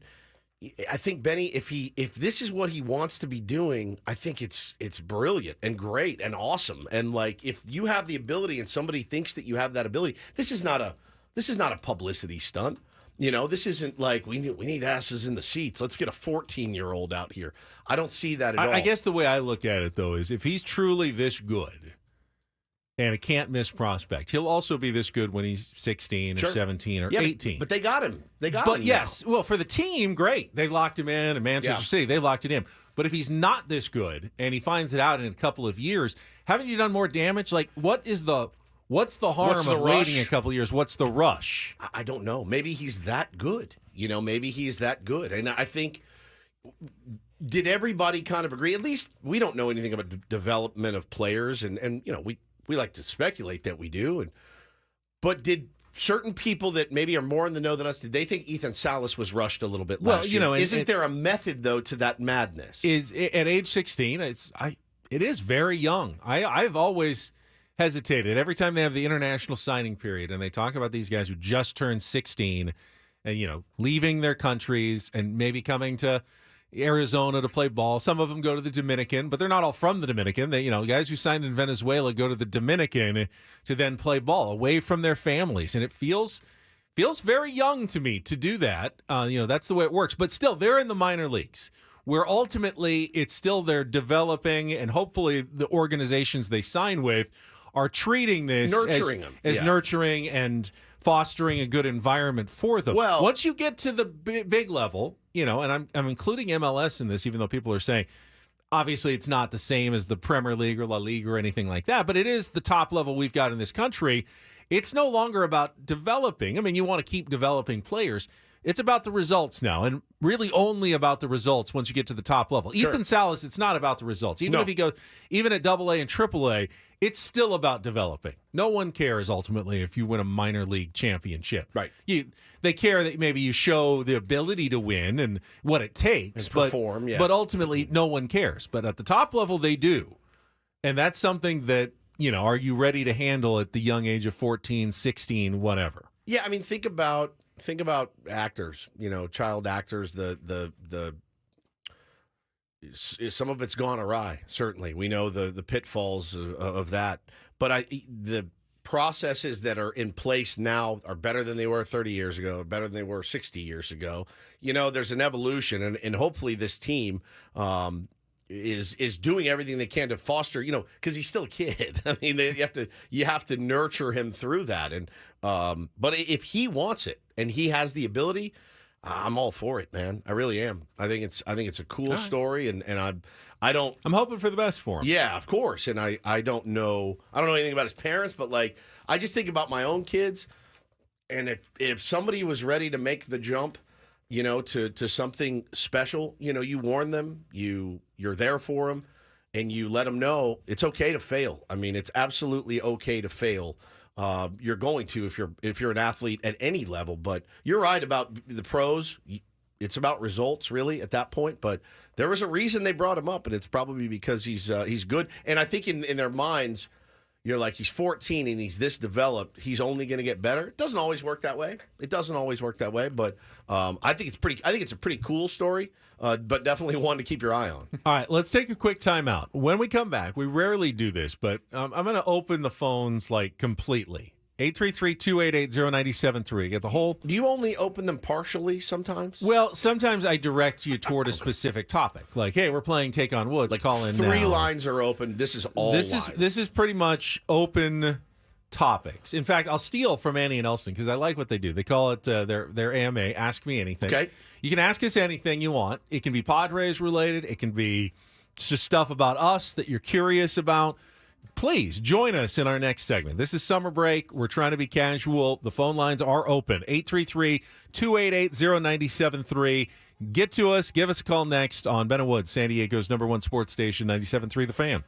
Benny, if this is what he wants to be doing, I think it's brilliant and great and awesome. And like, if you have the ability and somebody thinks that you have that ability, this is not a publicity stunt. This isn't like we need asses in the seats. Let's get a 14-year-old out here. I don't see that at all. I guess the way I look at it, though, is if he's truly this good and a can't-miss prospect, he'll also be this good when he's 16 or 17 or 18. But they got him. But yes, well, for the team, great. They locked him in, and Manchester City, they locked it in. But if he's not this good and he finds it out in a couple of years, haven't you done more damage? Like, what's the harm of waiting a couple of years? What's the rush? I don't know. Maybe he's that good. Maybe he's that good. And I think, did everybody kind of agree? At least we don't know anything about development of players, and we like to speculate that we do. But did certain people that maybe are more in the know than us, did they think Ethan Salas was rushed a little bit last year? Isn't there a method, though, to that madness? At age 16, it is very young. I've always hesitated every time they have the international signing period and they talk about these guys who just turned 16 and leaving their countries and maybe coming to Arizona to play ball. Some of them go to the Dominican, but they're not all from the Dominican. They guys who signed in Venezuela go to the Dominican to then play ball away from their families, and it feels very young to me to do that. That's the way it works, but still they're in the minor leagues where ultimately it's still they're developing, and hopefully the organizations they sign with are treating this as nurturing and fostering a good environment for them. Well, once you get to the big level, and I'm including MLS in this, even though people are saying, obviously it's not the same as the Premier League or La Liga or anything like that, but it is the top level we've got in this country. It's no longer about developing. I mean, you want to keep developing players. It's about the results now, and really only about the results once you get to the top level. Sure. Ethan Salas, it's not about the results. If he goes, even at AA and AAA, it's still about developing. No one cares ultimately if you win a minor league championship. Right. They care that maybe you show the ability to win and what it takes. And perform, But ultimately, no one cares. But at the top level, they do. And that's something that, are you ready to handle at the young age of 14, 16, whatever? Yeah, I mean, think about actors, child actors, the some of it's gone awry, certainly. We know the pitfalls of that. But the processes that are in place now are better than they were 30 years ago, better than they were 60 years ago. There's an evolution, and hopefully this team is doing everything they can to foster, because he's still a kid. I mean, you have to nurture him through that. And but if he wants it and he has the ability, I'm all for it, man. I really am. I think it's a cool story, and I'm hoping for the best for him. Yeah, of course. And I don't know anything about his parents, but like I just think about my own kids, and if somebody was ready to make the jump, to something special, you warn them, you're there for them, and you let them know it's okay to fail. I mean, it's absolutely okay to fail. You're going to if you're an athlete at any level, but you're right about the pros. It's about results, really, at that point. But there was a reason they brought him up, and it's probably because he's good. And I think in their minds, you're like, he's 14 and he's this developed. He's only going to get better. It doesn't always work that way. But I think it's a pretty cool story. But definitely one to keep your eye on. All right, let's take a quick timeout. When we come back, we rarely do this, but I'm going to open the phones like completely. 833-288-0973. Get the whole. Do you only open them partially sometimes? Well, sometimes I direct you toward a specific topic. Like, hey, we're playing Take on Woods. Like call in three now. lines are open. This is all live. This is pretty much open topics. In fact, I'll steal from Annie and Elston because I like what they do. They call it their AMA, Ask Me Anything. Okay. You can ask us anything you want. It can be Padres related. It can be just stuff about us that you're curious about. Please join us in our next segment. This is summer break. We're trying to be casual. The phone lines are open. 833-288-0973. Get to us. Give us a call next on Ben and Woods, San Diego's #1 sports station, 97.3 The Fan.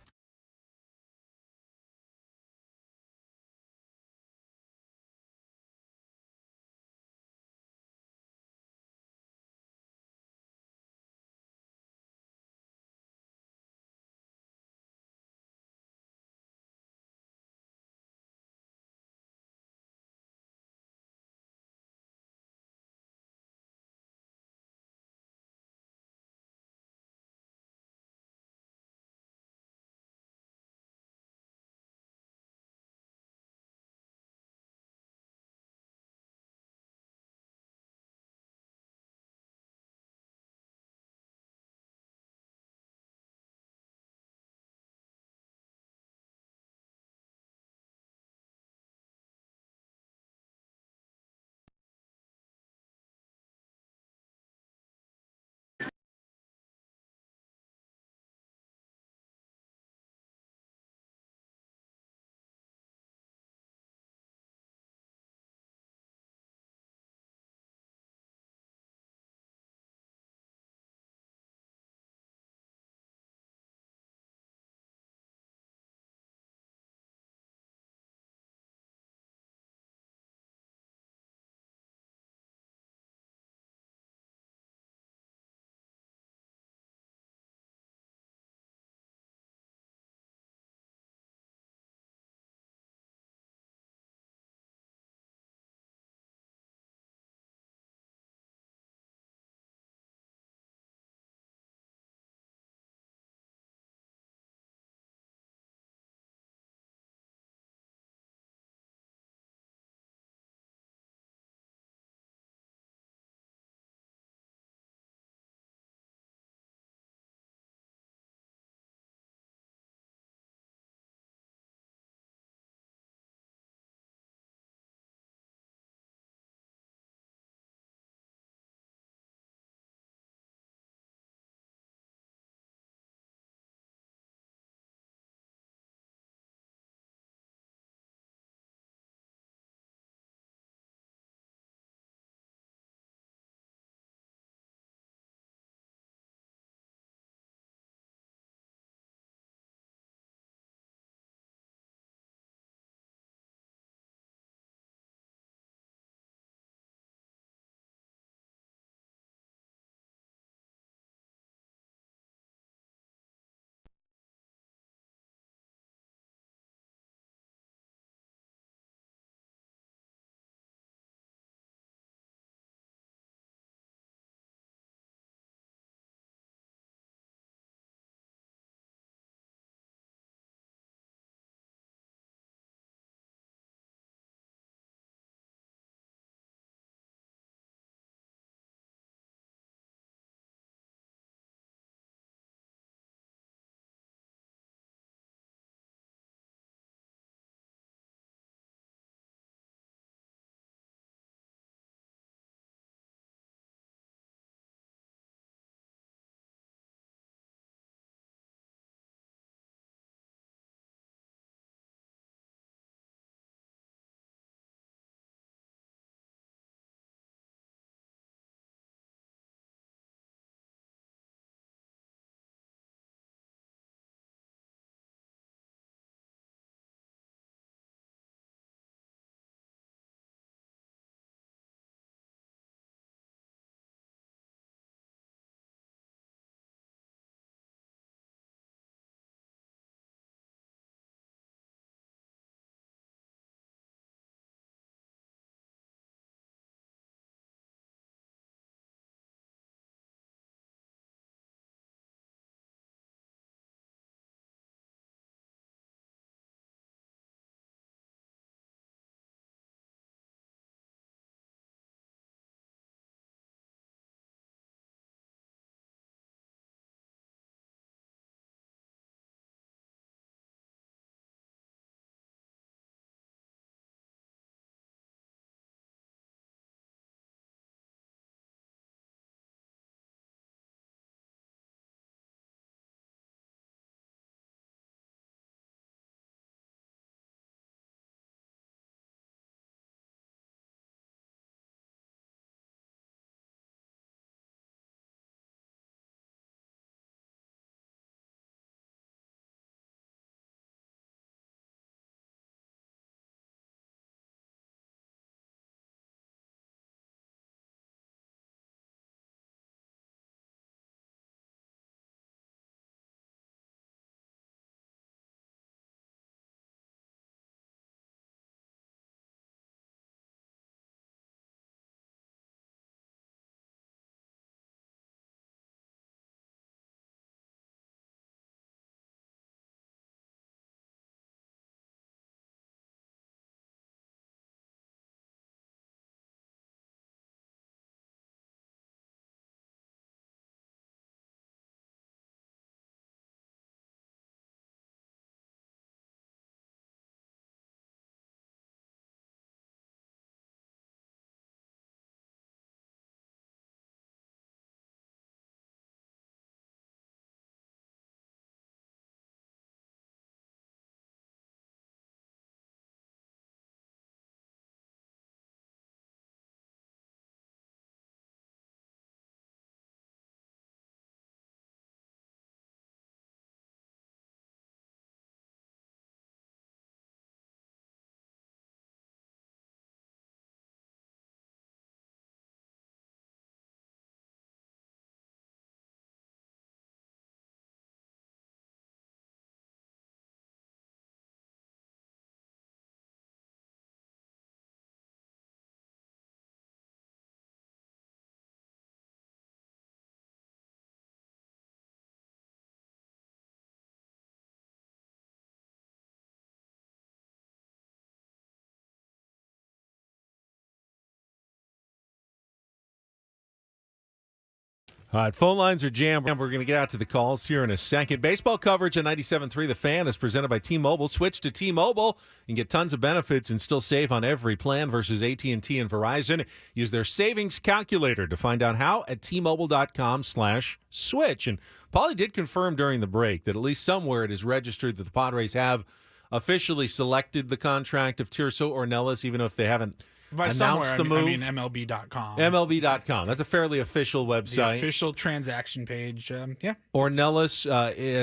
All right, phone lines are jammed. We're going to get out to the calls here in a second. Baseball coverage on 97.3 The Fan is presented by T-Mobile. Switch to T-Mobile and get tons of benefits and still save on every plan versus AT&T and Verizon. Use their savings calculator to find out how at T-Mobile.com/switch. And Paulie did confirm during the break that at least somewhere it is registered that the Padres have officially selected the contract of Tirso Ornelas, even if they haven't By announced somewhere, the move. I mean MLB.com. MLB.com. That's a fairly official The website. official transaction page. Yeah. Ornelas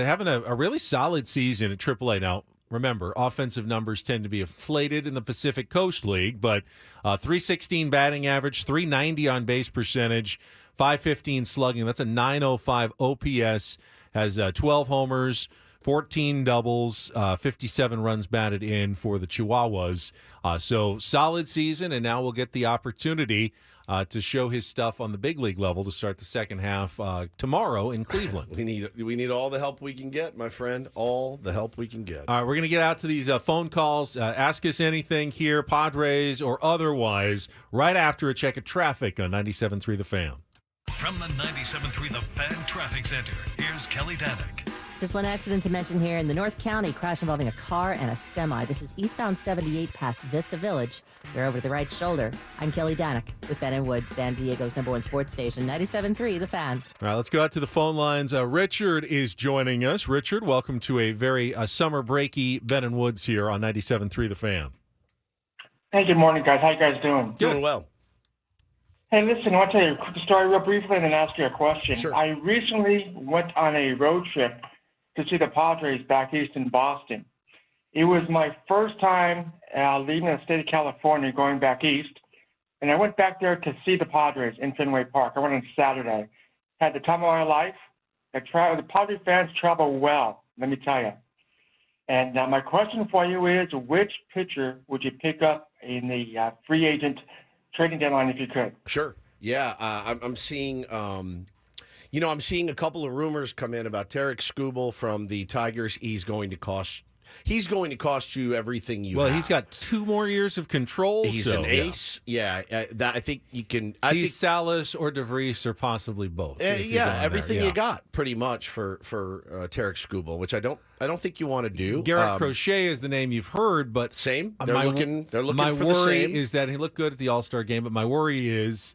having a really solid season at AAA. Now, remember, offensive numbers tend to be inflated in the Pacific Coast League, but 316 batting average, 390 on base percentage, 515 slugging. That's a 905 OPS, has 12 homers, 14 doubles, 57 runs batted in for the Chihuahuas. So solid season, and now we'll get the opportunity to show his stuff on the big league level to start the second half tomorrow in Cleveland. We need all the help we can get, my friend. All the help we can get. All right, we're going to get out to these phone calls. Ask us anything here, Padres or otherwise, right after a check of traffic on 97.3 The Fan. From the 97.3 The Fan Traffic Center, here's Kelly Danick. Just one accident to mention here in the North County, crash involving a car and a semi. This is eastbound 78 past Vista Village. They're over the right shoulder. I'm Kelly Danick with Ben and Woods, San Diego's #1 sports station, 97.3 The Fan. All right, let's go out to the phone lines. Richard is joining us. Richard, welcome to a very summer breaky Ben and Woods here on 97.3 The Fan. Hey, good morning, guys. How you guys doing? Doing well. Hey, listen, I want to tell you a quick story real briefly and then ask you a question. Sure. I recently went on a road trip to see the Padres back east in Boston. It was my first time leaving the state of California, going back east, and I went back there to see the Padres in Fenway Park. I went on Saturday. Had the time of my life. The Padres fans travel well, let me tell you. And my question for you is, which pitcher would you pick up in the free agent trading deadline if you could? Sure. Yeah, I'm seeing. I'm seeing a couple of rumors come in about Tarek Skubal from the Tigers. He's going to cost you everything you have. Well, he's got 2 more years of control. He's an ace. Yeah, I think you can. He's Salas or DeVries or possibly both. Everything you got pretty much for Tarek Skubal, which I don't think you want to do. Garrett Crochet is the name you've heard, but same. They're looking my for worry the same. is that he looked good at the All-Star game, but my worry is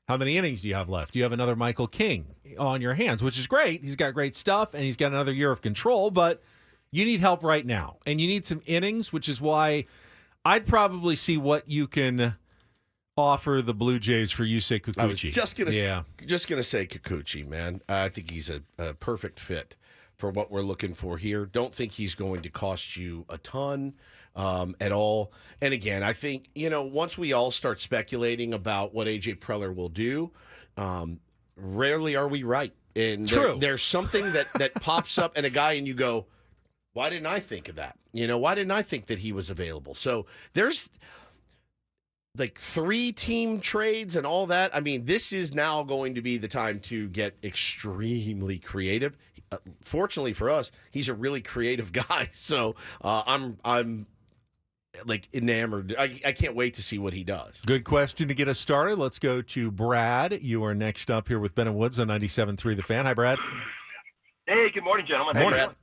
how many innings do you have left? Do you have another Michael King on your hands, which is great. He's got great stuff, and he's got another year of control, but you need help right now, and you need some innings, which is why I'd probably see what you can offer the Blue Jays for Yusei Kikuchi. I was just gonna say Kikuchi, man. I think he's a perfect fit for what we're looking for here. Don't think he's going to cost you a ton at all. And again, I think, once we all start speculating about what A.J. Preller will do, rarely are we right. And there's something that pops up in a guy and you go, why didn't I think of that? Why didn't I think that he was available? So there's like 3-team trades and all that. I mean, this is now going to be the time to get extremely creative. Fortunately for us, he's a really creative guy. So I'm like enamored. I can't wait to see what he does. Good question to get us started. Let's go to Brad. You are next up here with Ben and Woods on 97.3 The Fan. Hi, Brad. Hey, good morning, gentlemen. Hey, Brad.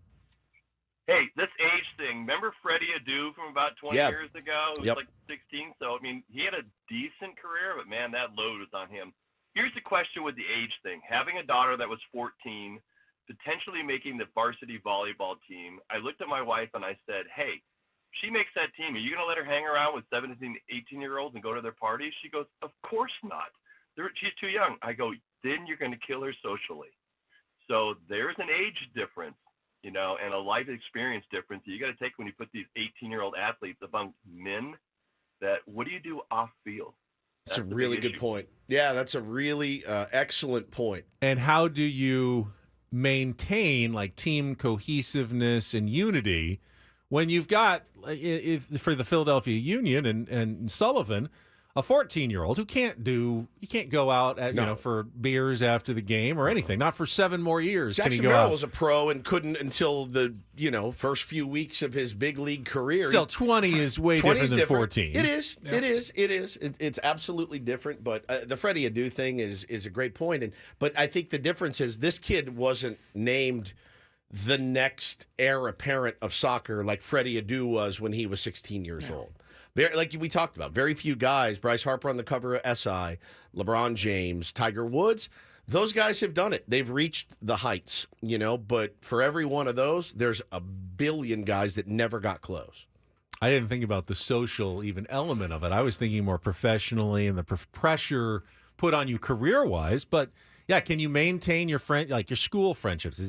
Hey, this age thing. Remember Freddie Adu from about 20 years ago? He was like 16. So, I mean, he had a decent career, but, man, that load was on him. Here's the question with the age thing. Having a daughter that was 14, potentially making the varsity volleyball team, I looked at my wife and I said, hey, she makes that team. Are you going to let her hang around with 17, 18-year-olds and go to their parties? She goes, of course not. She's too young. I go, then you're going to kill her socially. So there's an age difference, and a life experience difference that you got to take when you put these 18-year-old athletes among men. What do you do off field? That's a really good point. Yeah, that's a really excellent point. And how do you maintain like team cohesiveness and unity when you've got, for the Philadelphia Union and Sullivan, a 14-year-old who can't go out at, for beers after the game or anything. Not for 7 more years. Jackson Merrill was a pro and couldn't until the first few weeks of his big league career. Still, 20 is way different than 14. It is. Yeah. It is. It's absolutely different. But the Freddie Adu thing is a great point. But I think the difference is this kid wasn't named the next heir apparent of soccer like Freddie Adu was when he was 16 years old. Like we talked about, very few guys. Bryce Harper on the cover of SI, LeBron James, Tiger Woods. Those guys have done it. They've reached the heights, But for every one of those, there's a billion guys that never got close. I didn't think about the social even element of it. I was thinking more professionally and the pressure put on you career-wise. But, yeah, can you maintain your your school friendships?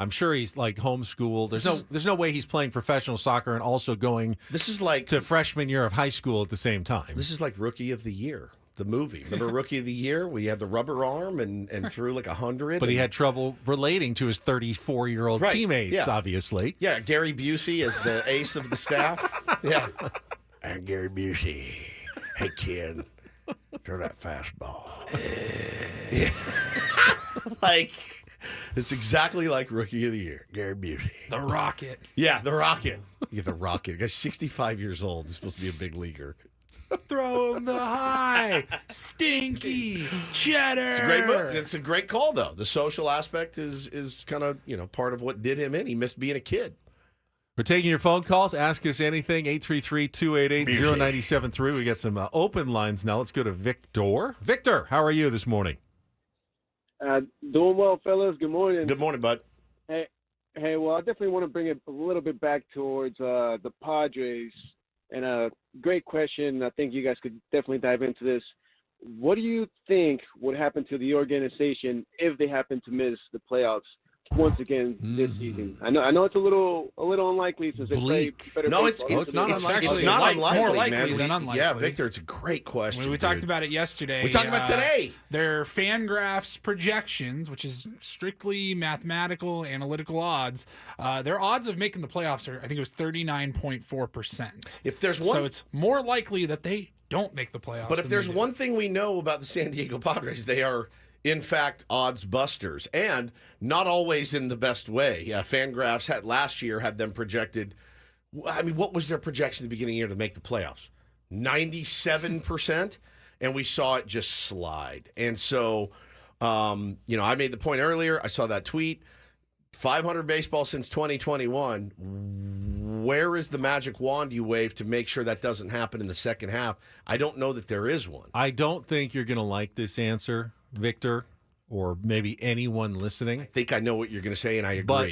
I'm sure he's homeschooled. There's no way he's playing professional soccer and also going to freshman year of high school at the same time. This is like Rookie of the Year, the movie. Remember Rookie of the Year? We had the rubber arm and threw 100. But he had trouble relating to his 34-year-old teammates, obviously. Yeah, Gary Busey as the ace of the staff. Yeah. And Gary Busey. Hey, kid, throw that fastball. Yeah. It's exactly like Rookie of the Year, Gary Busey. The Rocket. Yeah, the Rocket. You get the Rocket. The guy's 65 years old. He's supposed to be a big leaguer. Throw him the high. Stinky. Cheddar. It's a great move. It's a great call, though. The social aspect is kind of, part of what did him in. He missed being a kid. We're taking your phone calls. Ask us anything. 833-288-0973. We got some open lines now. Let's go to Victor. Victor, how are you this morning? Doing well, fellas. Good morning. Good morning, bud. Hey, well, I definitely want to bring it a little bit back towards the Padres. And a great question. I think you guys could definitely dive into this. What do you think would happen to the organization if they happen to miss the playoffs once again this season? I know it's a little unlikely since they play better. No, it's not unlikely. It's not unlikely. More likely man. than unlikely. Yeah, Victor, it's a great question. We talked about it yesterday. We talked about today. Their Fangraphs projections, which is strictly mathematical, analytical odds. Their odds of making the playoffs are, I think it was 39.4%. If there's one, so it's more likely that they don't make the playoffs. But if there's one thing we know about the San Diego Padres, they are, in fact, odds busters, and not always in the best way. Yeah, Fangraphs last year had them projected. I mean, what was their projection at the beginning of the year to make the playoffs? 97%, and we saw it just slide. And so, I made the point earlier. I saw that tweet. 500 baseball since 2021. Where is the magic wand you wave to make sure that doesn't happen in the second half? I don't know that there is one. I don't think you're going to like this answer, Victor, or maybe anyone listening. I think I know what you're going to say, and I agree. But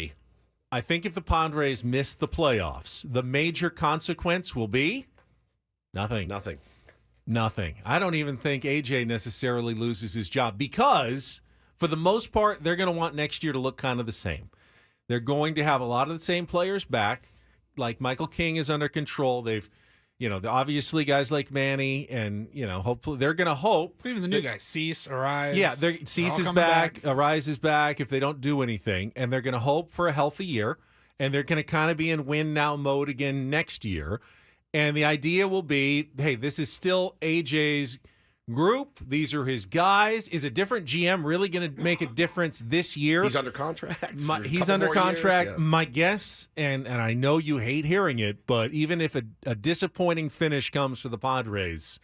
I think if the Padres miss the playoffs, the major consequence will be nothing. I don't even think AJ necessarily loses his job because, for the most part, they're going to want next year to look kind of the same. They're going to have a lot of the same players back. Like Michael King is under control. They've, obviously guys like Manny and, hopefully they're going to hope. Even the new guys, Cease, Arise. Yeah, Cease is back. Arise is back if they don't do anything. And they're going to hope for a healthy year. And they're going to kind of be in win now mode again next year. And the idea will be, hey, this is still AJ's group. These are his guys. Is a different GM really going to make a difference this year? He's under contract. He's under contract. Yeah. My guess, and I know you hate hearing it, but even if a disappointing finish comes for the Padres,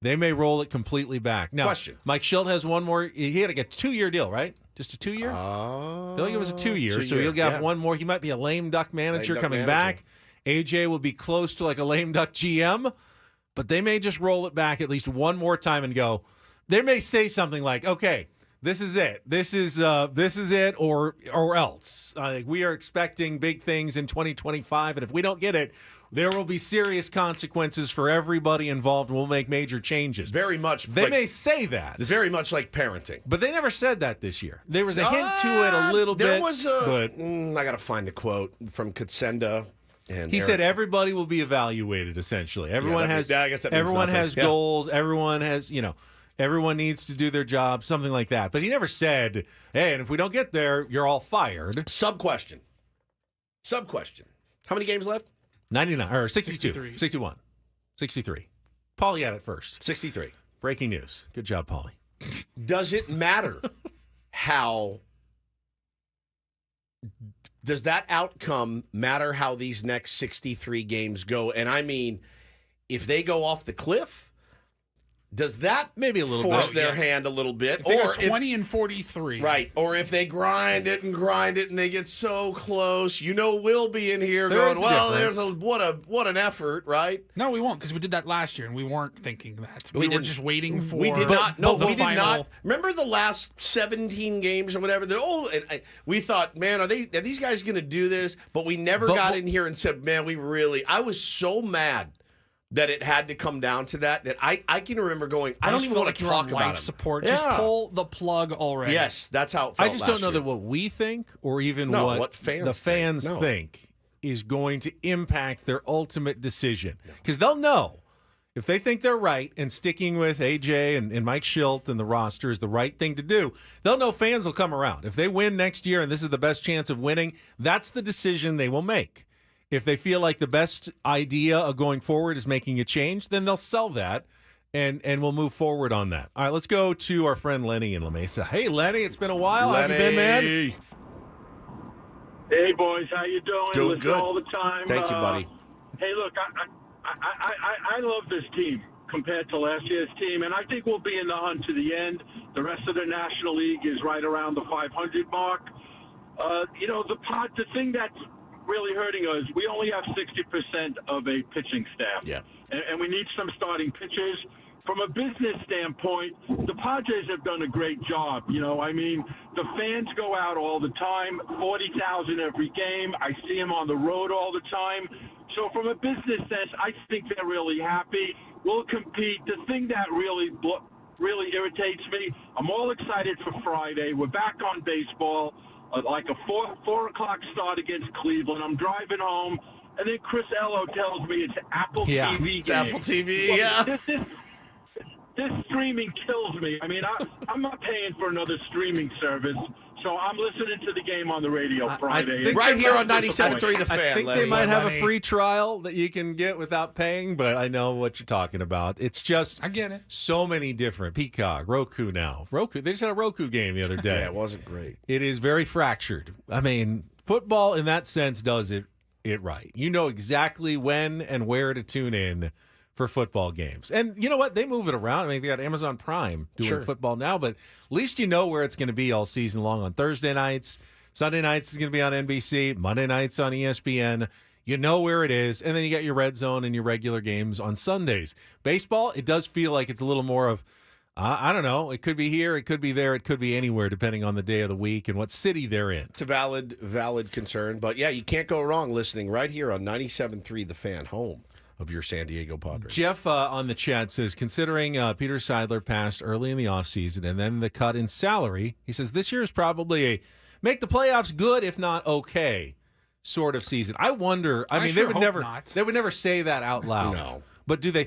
they may roll it completely back. Now, question. Mike Schilt has one more. He had a 2-year deal, right? Just a 2-year? I feel like it was a 2-year, so he'll get one more. He might be a lame duck manager coming back. AJ will be close to like a lame duck GM. But they may just roll it back at least one more time and go. They may say something like, "Okay, this is it. This is it, or else." We are expecting big things in 2025, and if we don't get it, there will be serious consequences for everybody involved. We'll make major changes. Very much. They may say that. It's very much like parenting. But they never said that this year. There was a hint to it a little bit. There was I got to find the quote from Katsenda. He said everybody will be evaluated. Essentially, everyone has goals. Everyone has, everyone needs to do their job. Something like that. But he never said, "Hey, and if we don't get there, you're all fired." Sub question. How many games left? 99 or 62, 61, 63. Paulie had it first. 63. Breaking news. Good job, Paulie. Does it matter how? Does that outcome matter how these next 63 games go? And I mean, if they go off the cliff, does that maybe a little force bit. their hand a little bit? If they go 20 and 43. Right. Or if they grind it and they get so close, we'll be in here going, what an effort, right? No, we won't, because we did that last year and we weren't thinking that. We were just waiting for we did not. No, the we did final. not. Remember the last 17 games or whatever? We thought, man, are these guys going to do this? But we never got in here and said, man, I was so mad that it had to come down to that I can remember going, I don't even want to talk about life it. Support. Just pull the plug already. Yes, that's how it felt. I just don't know that what we think or even what fans the fans think is going to impact their ultimate decision. Because they'll know if they think they're right and sticking with AJ and Mike Schilt and the roster is the right thing to do, they'll know fans will come around. If they win next year and this is the best chance of winning, that's the decision they will make. If they feel like the best idea of going forward is making a change, then they'll sell that, and we'll move forward on that. All right, let's go to our friend Lenny in La Mesa. Hey, Lenny, it's been a while. How have you been, man? Hey, boys, how you doing? Doing good. All the time. Thank you, buddy. Hey, look, I love this team compared to last year's team, and I think we'll be in the hunt to the end. The rest of the National League is right around the 500 mark. The thing that's really hurting us, we only have 60% of a pitching staff. Yeah. And we need some starting pitchers. From a business standpoint, the Padres have done a great job. The fans go out all the time, 40,000 every game. I see them on the road all the time. So from a business sense, I think they're really happy. We'll compete. The thing that really irritates me, I'm all excited for Friday. We're back on baseball. Like a 4 o'clock start against Cleveland. I'm driving home, and then Chris Ello tells me it's Apple TV. It's Apple TV, This streaming kills me. I mean, I'm not paying for another streaming service, so I'm listening to the game on the radio Friday. Right here on 97.3 The Fan. I think they might have a free trial that you can get without paying, but I know what you're talking about. It's just I get it. So many different. Peacock, Roku now. They just had a Roku game the other day. Yeah, it wasn't great. It is very fractured. I mean, football in that sense does it right. You know exactly when and where to tune in for football games. And you know what? They move it around. I mean, they got Amazon Prime doing football now, but at least you know where it's going to be all season long on Thursday nights. Sunday nights is going to be on NBC. Monday nights on ESPN. You know where it is. And then you got your red zone and your regular games on Sundays. Baseball, it does feel like it's a little more of, I don't know, it could be here, it could be there, it could be anywhere, depending on the day of the week and what city they're in. It's a valid concern. But yeah, you can't go wrong listening right here on 97.3 The Fan, home of your San Diego Padres. Jeff on the chat says, considering Peter Seidler passed early in the offseason and then the cut in salary, he says this year is probably a make the playoffs good, if not okay, sort of season. I wonder. I mean, they would never say that out loud. No, but do they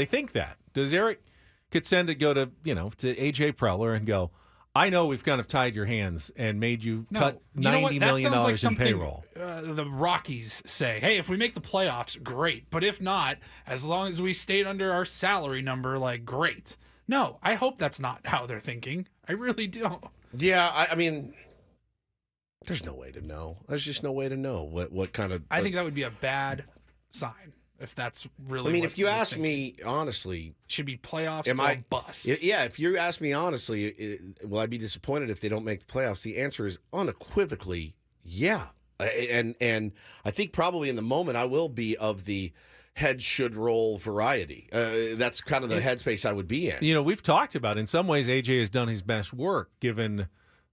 think that? Does Eric Kutsenda go to AJ Preller and go, I know we've kind of tied your hands and made you cut $90 million in payroll. The Rockies say, hey, if we make the playoffs, great. But if not, as long as we stayed under our salary number, great. No, I hope that's not how they're thinking. I really don't. Yeah, I mean, there's no way to know. There's just no way to know what kind of... I think that would be a bad sign. If that's really, I mean, if you ask me honestly, should be playoffs or bust. Yeah, if you ask me honestly, will I be disappointed if they don't make the playoffs? The answer is unequivocally, yeah. And I think probably in the moment I will be of the head should roll variety. That's kind of the headspace I would be in. We've talked about in some ways AJ has done his best work given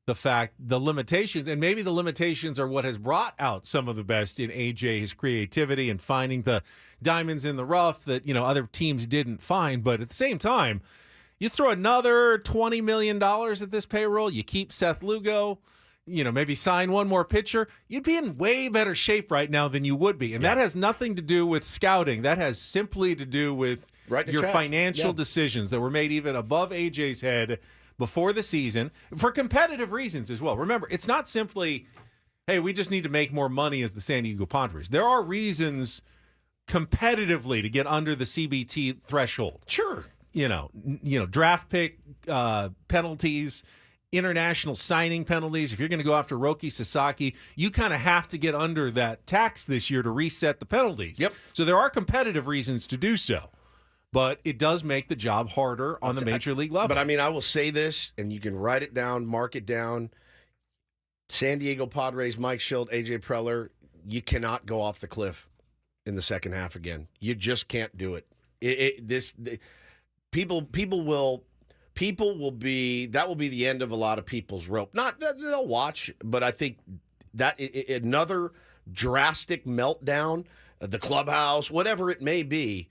the limitations, and maybe the limitations are what has brought out some of the best in AJ, his creativity and finding the diamonds in the rough that, other teams didn't find. But at the same time, you throw another $20 million at this payroll, you keep Seth Lugo, maybe sign one more pitcher, you'd be in way better shape right now than you would be. And that has nothing to do with scouting. That has simply to do with your financial decisions that were made even above AJ's head before the season for competitive reasons as well. Remember, it's not simply, hey, we just need to make more money as the San Diego Padres. There are reasons competitively to get under the CBT threshold. Sure. Draft pick penalties, international signing penalties. If you're going to go after Roki Sasaki, you kind of have to get under that tax this year to reset the penalties. Yep. So there are competitive reasons to do so, but it does make the job harder on the major league level. But I mean, I will say this, and you can write it down, mark it down. San Diego Padres, Mike Schilt, AJ Preller, you cannot go off the cliff in the second half again. You just can't do it. People will be, that will be the end of a lot of people's rope. Not that they'll watch, but I think that another drastic meltdown, the clubhouse, whatever it may be,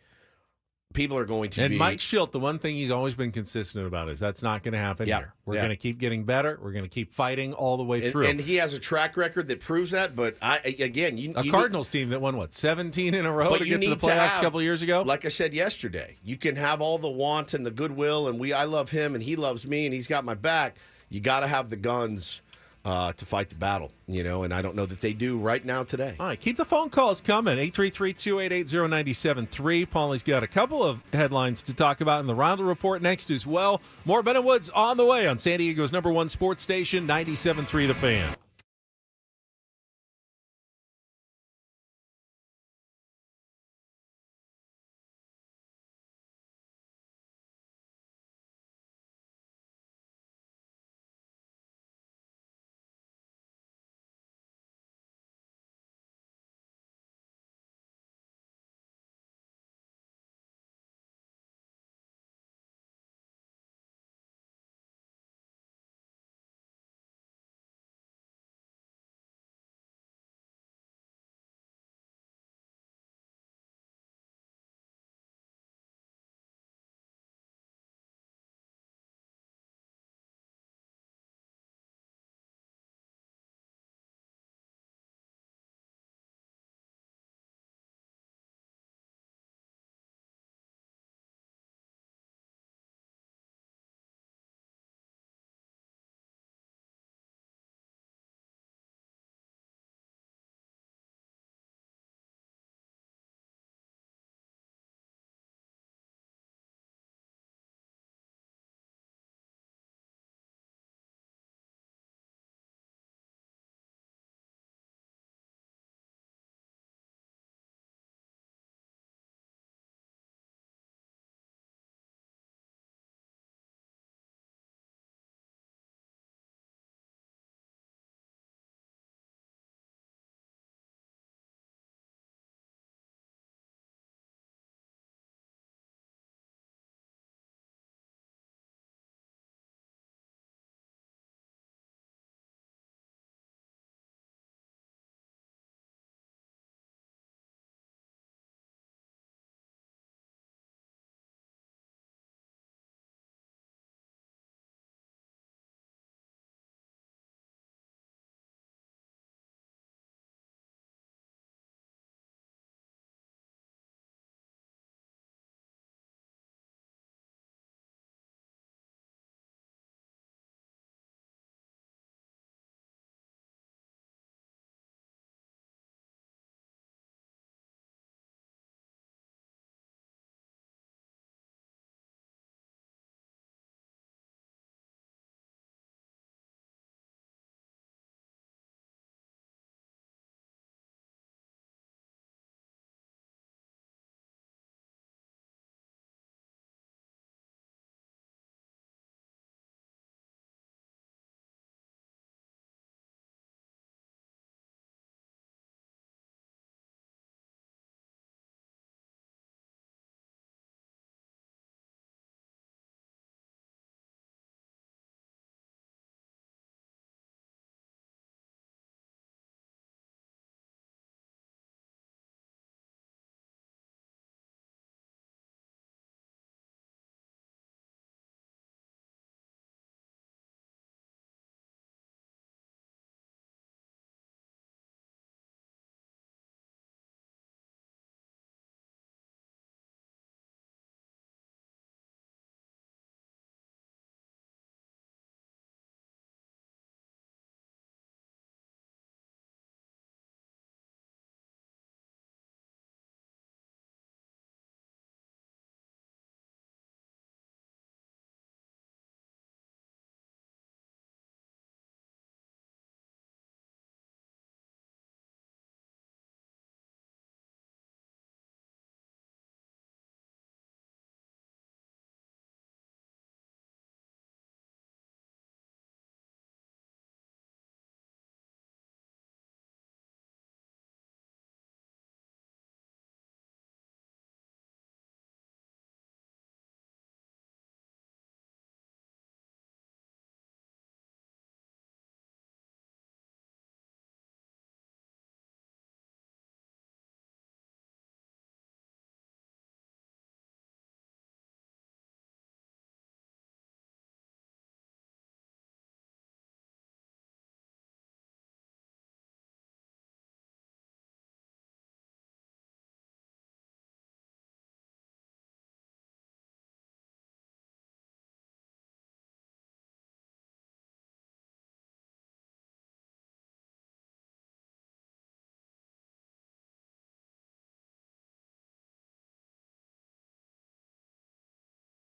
people are going to and be. And Mike Schilt, the one thing he's always been consistent about is that's not going to happen here. We're going to keep getting better. We're going to keep fighting all the way through. And he has a track record that proves that. But a Cardinals team that won 17 in a row to get to the playoffs a couple of years ago. Like I said yesterday, you can have all the want and the goodwill, and I love him and he loves me and he's got my back. You got to have the guns to fight the battle, and I don't know that they do right now today. All right, keep the phone calls coming. 833-288-0973. Paulie's got a couple of headlines to talk about in the Reindl Report next as well. More Ben and Woods on the way on San Diego's #1 sports station, 97.3 The Fan.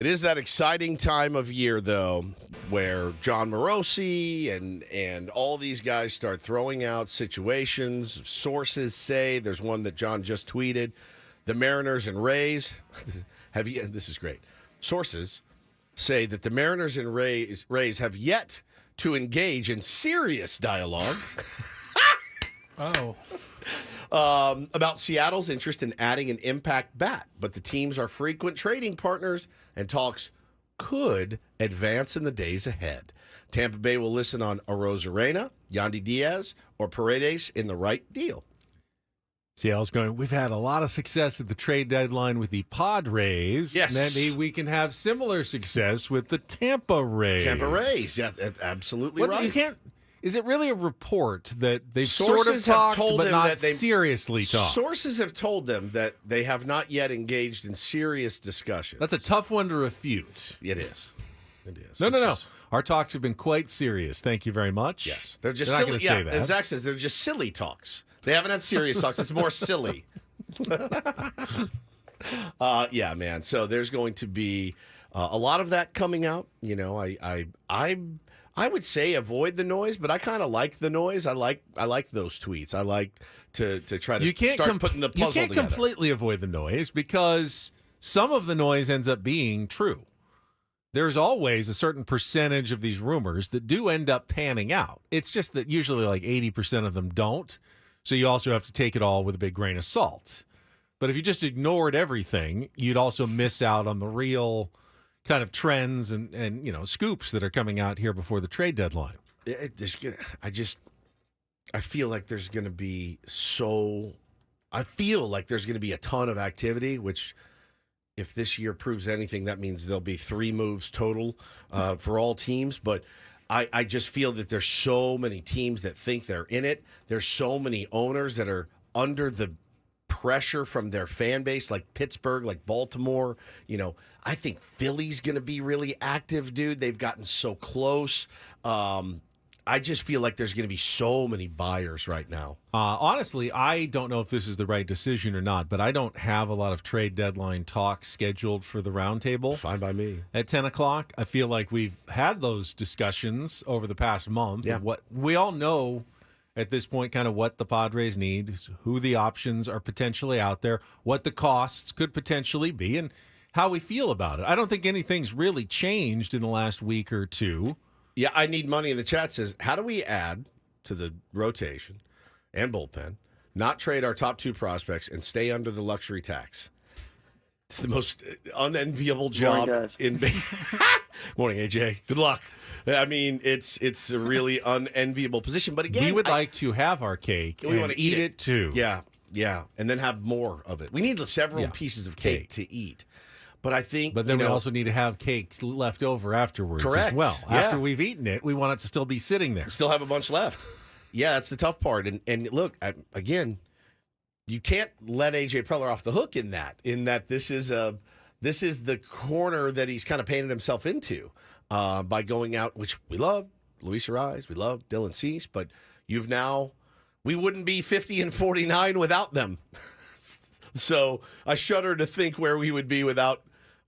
It is that exciting time of year, though, where John Morosi and all these guys start throwing out situations. Sources say, there's one that John just tweeted, the Mariners and Rays this is great. Sources say that the Mariners and Rays have yet to engage in serious dialogue. About Seattle's interest in adding an impact bat, but the teams are frequent trading partners, and talks could advance in the days ahead. Tampa Bay will listen on Arozarena, Yandy Diaz, or Paredes in the right deal. Seattle's going, we've had a lot of success at the trade deadline with the Padres. Yes. Maybe we can have similar success with the Tampa Rays. Tampa Rays, yeah, absolutely right. You can't. Is it really a report that they've Sources sort of talked, have told but them not that they seriously talked? Sources have told them that they have not yet engaged in serious discussions. That's a tough one to refute. It is. It is. No. Our talks have been quite serious. Thank you very much. Yes. They're just not silly. going to say that. As Zach says, they're just silly talks. They haven't had serious talks. It's more silly. Yeah, man. So there's going to be a lot of that coming out. You know, I would say avoid the noise, but I kind of like the noise. I like those tweets. I like to try to start putting the puzzle together. You can't completely avoid the noise because some of the noise ends up being true. There's always a certain percentage of these rumors that do end up panning out. It's just that usually like 80% of them don't. So you also have to take it all with a big grain of salt. But if you just ignored everything, you'd also miss out on the real kind of trends and scoops that are coming out here before the trade deadline. I feel like there's going to be a ton of activity, which if this year proves anything, that means there'll be 3 moves total for all teams. But I just feel that there's so many teams that think they're in it. There's so many owners that are under the pressure from their fan base, like Pittsburgh, like Baltimore. I think Philly's going to be really active, dude. They've gotten so close. I just feel like there's going to be so many buyers right now. Honestly, I don't know if this is the right decision or not, but I don't have a lot of trade deadline talk scheduled for the roundtable. Fine by me. At 10 o'clock. I feel like we've had those discussions over the past month. Yeah. Of what we all know at this point, kind of what the Padres need, who the options are potentially out there, what the costs could potentially be, and how we feel about it. I don't think anything's really changed in the last week or two. Yeah, I Need Money in the chat says, how do we add to the rotation and bullpen, not trade our top 2 prospects, and stay under the luxury tax? It's the most unenviable job in Morning, AJ. Good luck. I mean, it's a really unenviable position. But again, we would like to have our cake and want to eat it too. Yeah, and then have more of it. We need several pieces of cake to eat. But I think, but then we also need to have cakes left over afterwards. Correct. As well. Yeah. After we've eaten it, we want it to still be sitting there. Still have a bunch left. Yeah, that's the tough part. And look, again, you can't let AJ Preller off the hook in that this is the corner that he's kind of painted himself into by going out, which we love Luis Ariz, we love Dylan Cease, but we wouldn't be 50-49 without them. So I shudder to think where we would be without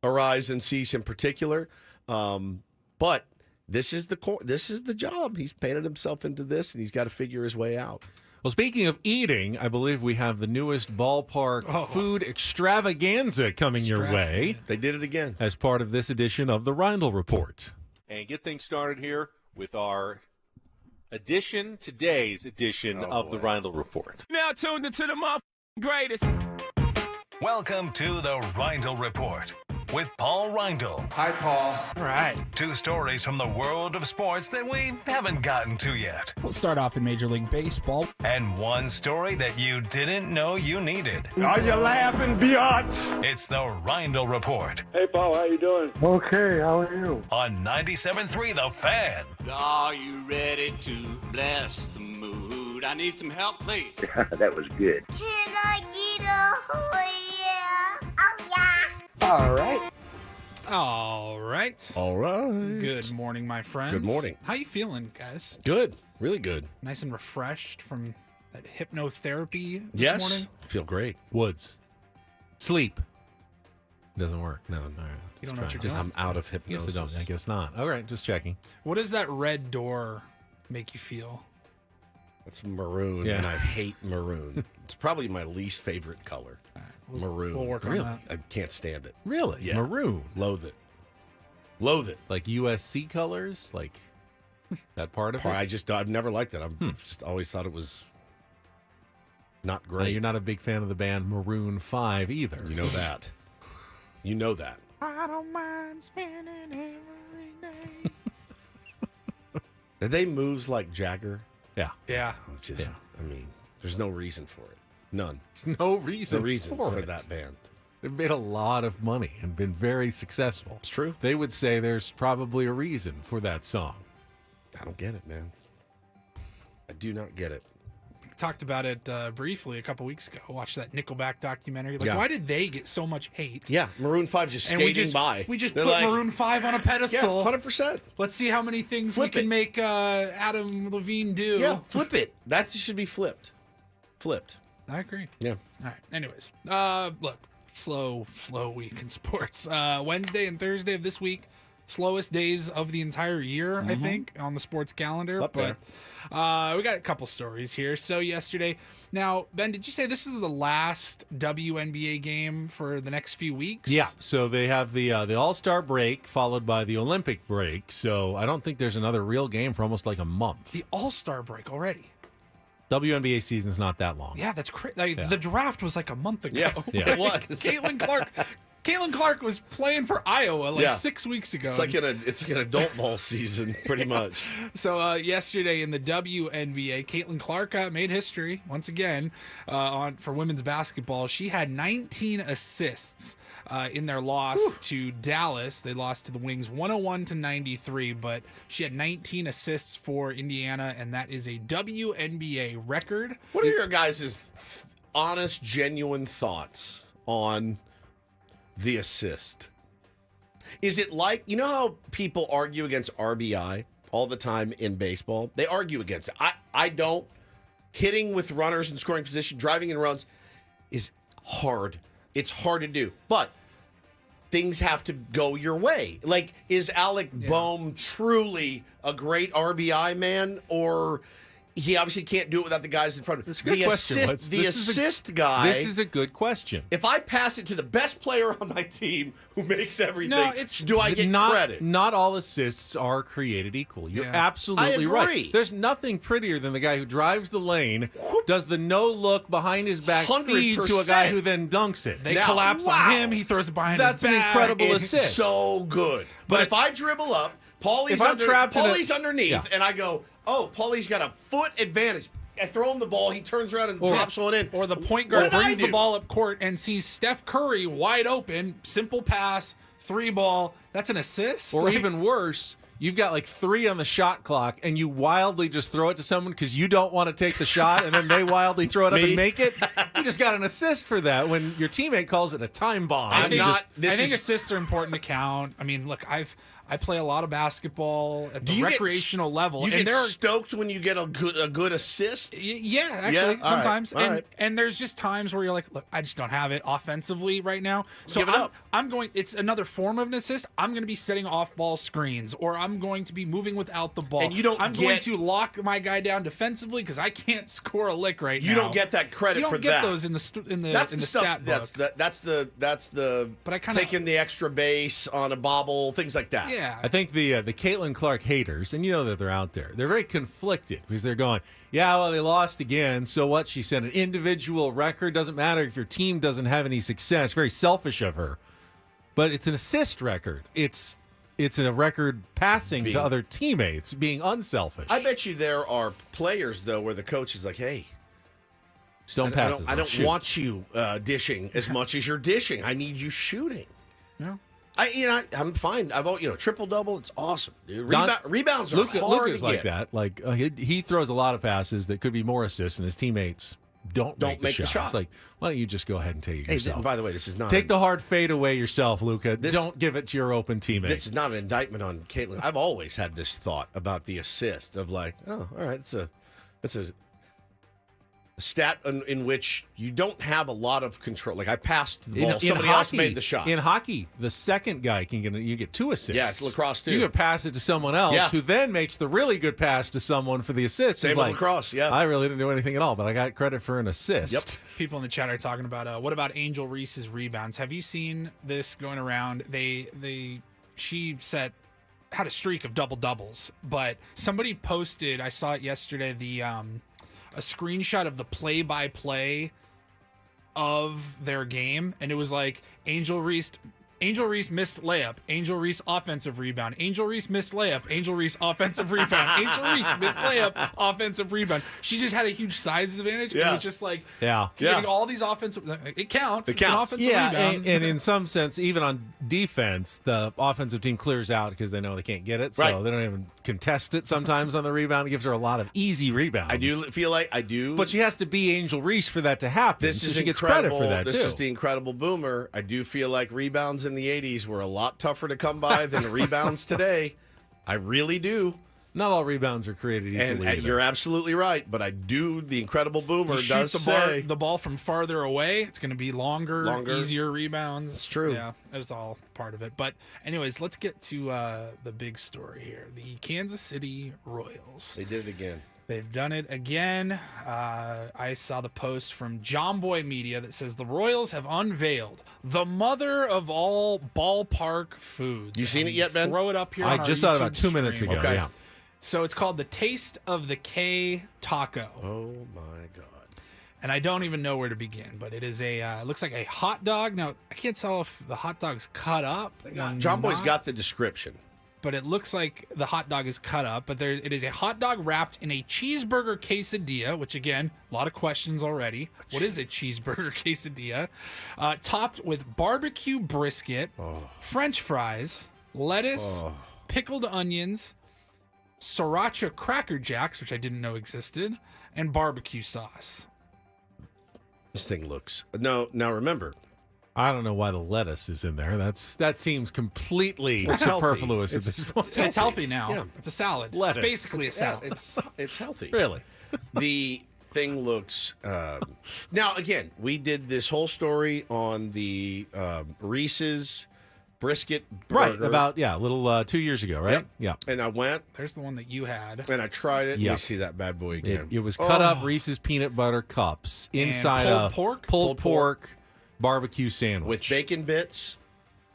Ariz and Cease in particular. But this is the job. He's painted himself into this, and he's got to figure his way out. Well, speaking of eating, I believe we have the newest ballpark food extravaganza coming your way. They did it again. As part of this edition of the Reindl Report. And get things started here with our today's edition of the Reindl Report. Now tuned into the greatest. Welcome to the Reindl Report with Paul Reindl. Hi, Paul. All right. 2 stories from the world of sports that we haven't gotten to yet. We'll start off in Major League Baseball. And 1 story that you didn't know you needed. Are you laughing, biatch? It's the Reindl Report. Hey, Paul, how you doing? Okay, how are you? On 97.3 The Fan. Are you ready to bless the mood? I need some help, please. That was good. Can I get a yeah? Oh, yeah. All right. All right. All right. Good morning, my friends. Good morning. How you feeling, guys? Good. Really good. Nice and refreshed from that hypnotherapy this yes. morning? Feel great. Woods. Sleep. Doesn't work. No. All right. You don't know what you're doing? I'm out of hypnosis. I guess not. All right, just checking. What does that red door make you feel? It's maroon, and I hate maroon. It's probably my least favorite color. Maroon. We'll work on that. I can't stand it. Really? Yeah. Maroon. Loathe it. Loathe it. Like USC colors? Like that part of it? I've never liked it. I've just always thought it was not great. You're not a big fan of the band Maroon 5 either. You know that. You know that. I don't mind spending every day. Are they moves like Jagger? Yeah. Yeah. I mean, there's no reason for it. None. There's no reason, for that band. They've made a lot of money and been very successful. It's true. They would say there's probably a reason for that song. I don't get it, man. I do not get it. Talked about it briefly a couple weeks ago. Watched that Nickelback documentary. Like, Yeah. why did they get so much hate? Yeah, Maroon 5 just And skating by. We just They're put like, Maroon 5 on a pedestal. Yeah, 100%. Let's see how many things Flip we can it. make Adam Levine do. Yeah, flip it. That should be flipped. Flipped. I agree. Yeah. All right. Anyways, look, slow week in sports. Wednesday and Thursday of this week, slowest days of the entire year, I think, on the sports calendar. Up but we got a couple stories here. So yesterday, now Ben, did you say this is the last WNBA game for the next few weeks? Yeah, so they have the All-Star break followed by the Olympic break. So I don't think there's another real game for almost like a month. The All-Star break already. WNBA season's not that long. Yeah, that's crazy. The draft was like a month ago. Yeah, it was. Caitlin Clark was playing for Iowa 6 weeks ago. It's like an adult ball season, pretty much. So yesterday in the WNBA, Caitlin Clark made history once again for women's basketball. She had 19 assists in their loss to Dallas. They lost to the Wings 101-93, but she had 19 assists for Indiana, and that is a WNBA record. What are your guys' honest, genuine thoughts on the assist? Is it like, you know how people argue against RBI all the time in baseball? They argue against it. I don't. Hitting with runners in scoring position, driving in runs is hard. It's hard to do. But things have to go your way. Like, is Alec Boehm truly a great RBI man, or he obviously can't do it without the guys in front of him? It's a good question. The assist guy. This is a good question. If I pass it to the best player on my team who makes everything, do I get not, credit? Not all assists are created equal. You're absolutely I right. agree. There's nothing prettier than the guy who drives the lane, does the no-look behind his back feed to a guy who then dunks it. They collapse on him. He throws it behind his back. That's an incredible It's assist. so good. But if I dribble up, Paulie's underneath, and I go, oh, Paulie's got a foot advantage. I throw him the ball, he turns around and drops one in. Or the point guard brings the ball up court and sees Steph Curry wide open, simple pass, 3-ball. That's an assist? Or even worse, you've got like 3 on the shot clock, and you wildly just throw it to someone because you don't want to take the shot, and then they wildly throw it up and make it. You just got an assist for that when your teammate calls it a time bomb. I think assists are important to count. I mean, look, I play a lot of basketball at the recreational level. You get stoked when you get a good assist? Yeah, actually, sometimes. All right. And there's just times where you're like, look, I just don't have it offensively right now. So I'm going, it's another form of an assist. I'm going to be setting off-ball screens, or I'm going to be moving without the ball. And you don't I'm going to lock my guy down defensively because I can't score a lick right now. You don't get that credit for that. You don't get those in the stat book. That's the but I kinda, taking the extra base on a bobble, things like that. Yeah. I think the Caitlin Clark haters, and you know that they're out there, they're very conflicted because they're going, yeah, well, they lost again. So what? She said an individual record. Doesn't matter if your team doesn't have any success. Very selfish of her. But it's an assist record. It's a record passing to other teammates, being unselfish. I bet you there are players, though, where the coach is like, hey, don't pass. I don't want you dishing as much as you're dishing. I need you shooting. No. I'm fine. Triple double. It's awesome, dude. Rebounds are hard Luka's to like get. that. Like he throws a lot of passes that could be more assists, and his teammates don't make the shot. It's like, why don't you just go ahead and take it yourself? By the way, this is not take the hard fade away yourself, Luka. Don't give it to your open teammate. This is not an indictment on Caitlin. I've always had this thought about the assist of like, oh, all right, it's a stat in which you don't have a lot of control. Like I passed the ball, In somebody else made the shot. In hockey, the second guy you get 2 assists. Yeah, it's lacrosse too. You can pass it to someone else who then makes the really good pass to someone for the assist. Same It's with like, lacrosse, yeah. I really didn't do anything at all, but I got credit for an assist. Yep. People in the chat are talking about what about Angel Reese's rebounds? Have you seen this going around? She had a streak of double doubles, but somebody posted, I saw it yesterday, a screenshot of the play-by-play of their game, and it was like Angel Reese missed layup, Angel Reese offensive rebound, Angel Reese missed layup, Angel Reese offensive rebound, Angel Reese missed layup, offensive rebound. She just had a huge size advantage. Yeah. It was just like getting all these offensive. It counts. It counts. It's an offensive rebound. And in some sense, even on defense, the offensive team clears out because they know they can't get it, so Right. they don't even contest it sometimes on the rebound. It gives her a lot of easy rebounds. I do feel like But she has to be Angel Reese for that to happen. This so is she gets incredible. credit for that, This too. is the incredible boomer. I do feel like rebounds in the 80s were a lot tougher to come by than rebounds today. I really do. Not all rebounds are created equally. And either. you're absolutely right, but I do. The incredible boomer You shoot does say the ball from farther away. It's going to be longer, easier rebounds. It's true. Yeah, it's all part of it. But anyways, let's get to the big story here. The Kansas City Royals. They did it again. They've done it again. I saw the post from John Boy Media that says the Royals have unveiled the mother of all ballpark foods. You seen it yet, Ben? Throw it up here. I on our just saw it YouTube about 2 minutes stream. ago. Okay. Yeah. So it's called the Taste of the K Taco. Oh my God. And I don't even know where to begin, but it is it looks like a hot dog. Now, I can't tell if the hot dog's cut up. or John Boy's not, got the description. but it looks like the hot dog is cut up. But it is a hot dog wrapped in a cheeseburger quesadilla, which, again, a lot of questions already. What is a cheeseburger quesadilla? Topped with barbecue brisket, French fries, lettuce, pickled onions, sriracha Cracker Jacks, which I didn't know existed, and barbecue sauce. This thing looks. No, now remember. I don't know why the lettuce is in there. That seems completely It's healthy. superfluous at this point. It's healthy now. Yeah. It's a salad. Lettuce. It's basically a salad. It's healthy. Really? The thing looks. Now again, we did this whole story on the Reese's brisket burger. Right. About, a little 2 years ago, right? Yep. Yeah. And I went There's the one that you had. and I tried it. Yeah. You see that bad boy again. It was cut up Reese's peanut butter cups And inside pulled a pork? pulled pork barbecue sandwich. with bacon bits,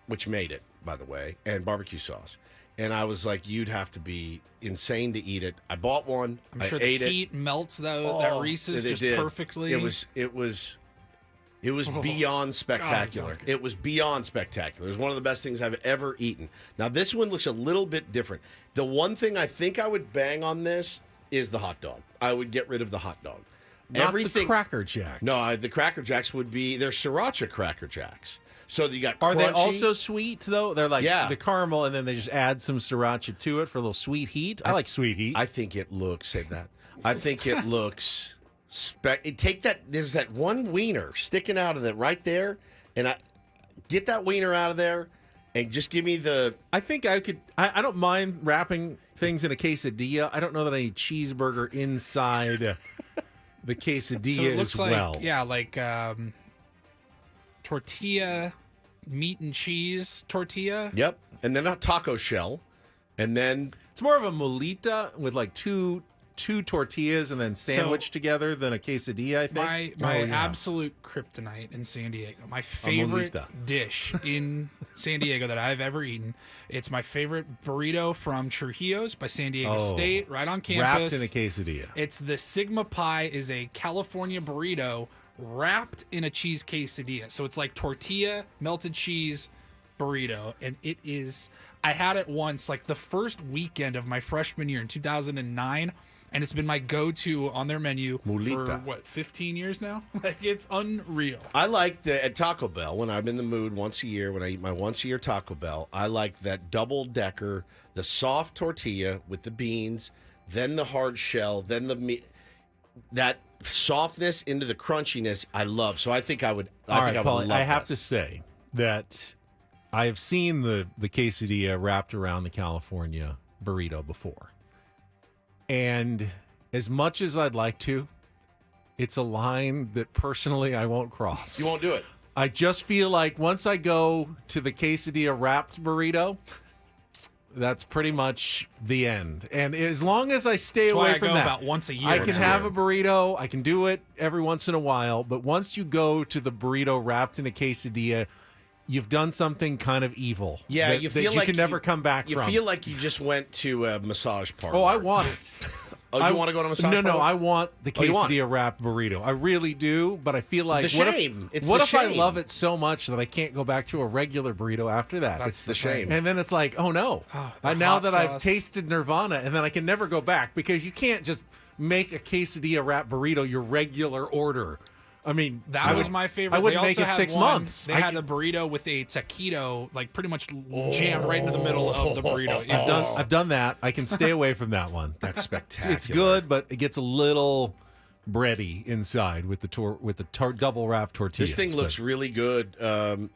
which made it, by the way, and barbecue sauce. And I was like, you'd have to be insane to eat it. I bought one. I'm I sure ate the it. heat melts that Oh, Reese's it just did. perfectly. It was beyond spectacular. sounds good. It was beyond spectacular. It was one of the best things I've ever eaten. Now this one looks a little bit different. The one thing I think I would bang on this is the hot dog. I would get rid of the hot dog. Not the Cracker Jacks. No, the Cracker Jacks would be they're sriracha Cracker Jacks. So you got Are they crunchy- also sweet though? They're like Yeah. the caramel, and then they just add some sriracha to it for a little sweet heat. I like sweet heat. I think it looks. Save that. I think it looks. Take that. There's that one wiener sticking out of it right there, and I get that wiener out of there, and just give me the. I think I could. I don't mind wrapping things in a quesadilla. I don't know that I need cheeseburger inside the quesadilla so it looks as like, well. Yeah, like tortilla, meat and cheese tortilla. Yep, and then a taco shell, and then It's more of a molita with like two tortillas and then sandwiched together than a quesadilla, I think. My absolute kryptonite in San Diego. My favorite molita. dish in San Diego that I've ever eaten. It's my favorite burrito from Trujillo's by San Diego State, right on campus. Wrapped in a quesadilla. It's the Sigma Pie is a California burrito wrapped in a cheese quesadilla. So it's like tortilla, melted cheese burrito. And it is, I had it once, like the first weekend of my freshman year in 2009. And it's been my go-to on their menu for, 15 years now? Like, it's unreal. I like at Taco Bell, when I'm in the mood once a year, when I eat my once-a-year Taco Bell, I like that double-decker, the soft tortilla with the beans, then the hard shell, then the meat. That softness into the crunchiness, I love. So I think I would. I Paul, would love I have this. to say that I have seen the quesadilla wrapped around the California burrito before. And as much as I'd like to, it's a line that personally I won't cross. You won't do it. I just feel like once I go to the quesadilla wrapped burrito, that's pretty much the end. And as long as I stay That's why away I from go that, about once a year. I can have a burrito. I can do it every once in a while. But once you go to the burrito wrapped in a quesadilla, you've done something kind of evil. Yeah, that, you feel that like you can never come back you from. feel like you just went to a massage parlor. Oh, I want it. Oh, you want to go to a massage No, parlor? I want the Oh, you want it? quesadilla wrapped burrito. I really do, but I feel like The what shame. if, It's what the if I shame. love it so much that I can't go back to a regular burrito after that? That's the shame. And then it's like, oh no. the Now hot that I've sauce. tasted Nirvana, and then I can never go back because you can't just make a quesadilla wrapped burrito your regular order. I mean, That was my favorite. I wouldn't They make also it had 6 one- months. They had a burrito with a taquito, like pretty much jammed right into the middle of the burrito. I've done that. I can stay away from that one. That's spectacular. It's good, but it gets a little bready inside with the double wrapped tortillas. This thing but- looks really good,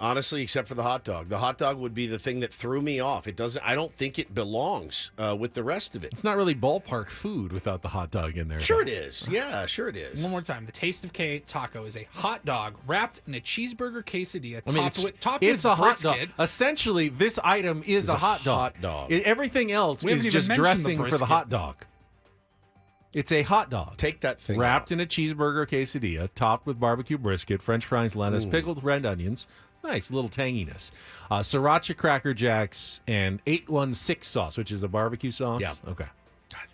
honestly, except for the hot dog. The hot dog would be the thing that threw me off. It doesn't. I don't think it belongs with the rest of it. It's not really ballpark food without the hot dog in there. Sure though. it is. Yeah, sure it is. One more time. The Taste of K taco is a hot dog wrapped in a cheeseburger quesadilla I mean, topped it's with a hot dog. brisket. Essentially, this item is a hot dog. hot dog. Everything else We is haven't even just mentioned the dressing for the brisket. hot dog. It's a hot dog. Take that thing wrapped out. in a cheeseburger quesadilla, topped with barbecue brisket, French fries, lettuce, pickled red onions. Nice little tanginess. Sriracha Cracker Jacks and 816 sauce, which is a barbecue sauce. Yeah. Okay.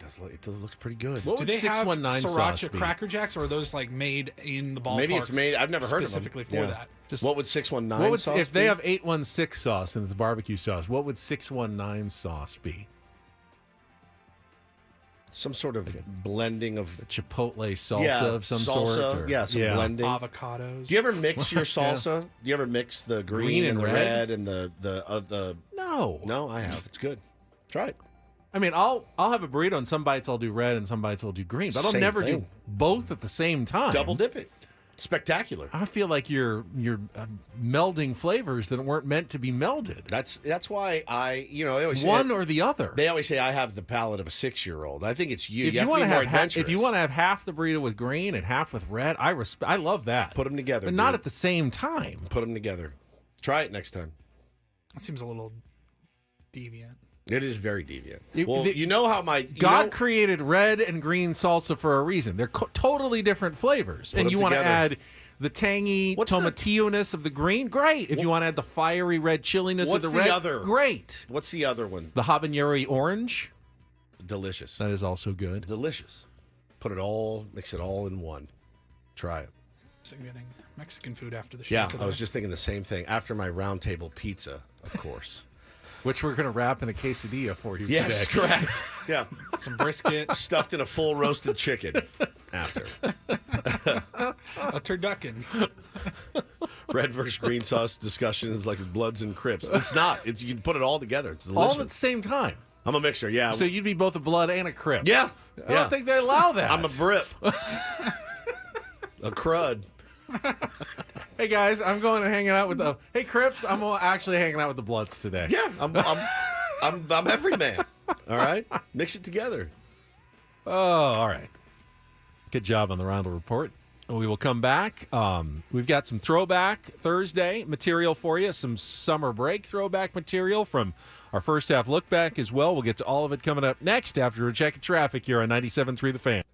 It looks pretty good. What Do would they have 619 sauce sriracha be? Cracker Jacks, or are those like made in the ballpark? Maybe it's made. I've never heard of them. specifically for Yeah. that. What would 619 What would, sauce if they be? have 816 sauce and it's barbecue sauce, what would 619 sauce be? Some sort of blending of Chipotle salsa of some salsa, sort? Or, yeah, some blending. Avocados. Do you ever mix your salsa? Do you ever mix the green and the red and the? No. No, I have. It's good. Try it. I mean, I'll have a burrito, and some bites I'll do red, and some bites I'll do green, but I'll Same never do thing. both at the same time. Double dip it. Spectacular. I feel like you're melding flavors that weren't meant to be melded. That's why they always say One or the other. They always say I have the palate of a 6-year-old. I think it's you. If you you have want to to be more have adventurous. if you want to have half the burrito with green and half with red, I love that. Put them together, but not dude. at the same time. Put them together. Try it next time. That seems a little deviant. It is very deviant. It- Well, the- you know how my God created red and green salsa for a reason. They're totally different flavors, Put and 'em you want to together. add the tangy What's the- tomatillo-ness of the green. Great. If you want to add the fiery red chilliness What's of the the red. other? Great. What's the other one? The habanero orange. Delicious. That is also good. Delicious. Mix it all in one. Try it. So getting Mexican food after the show. Yeah, today. I was just thinking the same thing. After my round table pizza, of course. Which we're going to wrap in a quesadilla for you Yes, today. correct. Yeah. Some brisket. Stuffed in a full roasted chicken after. A turducken. Red versus green sauce discussion is like Bloods and Crips. It's not. It's you can put it all together. It's delicious. All at the same time. I'm a mixer, yeah. So you'd be both a blood and a crip. Yeah. I don't think they allow that. I'm a Brit. A crud. Hey guys, I'm going and hanging out with the. Hey Crips, I'm actually hanging out with the Bloods today. Yeah, I'm every man. All right, mix it together. Oh, all right. Good job on the Reindl Report. We will come back. We've got some Throwback Thursday material for you, some summer break throwback material from our first half look back as well. We'll get to all of it coming up next after a check of traffic here on 97.3 The Fan.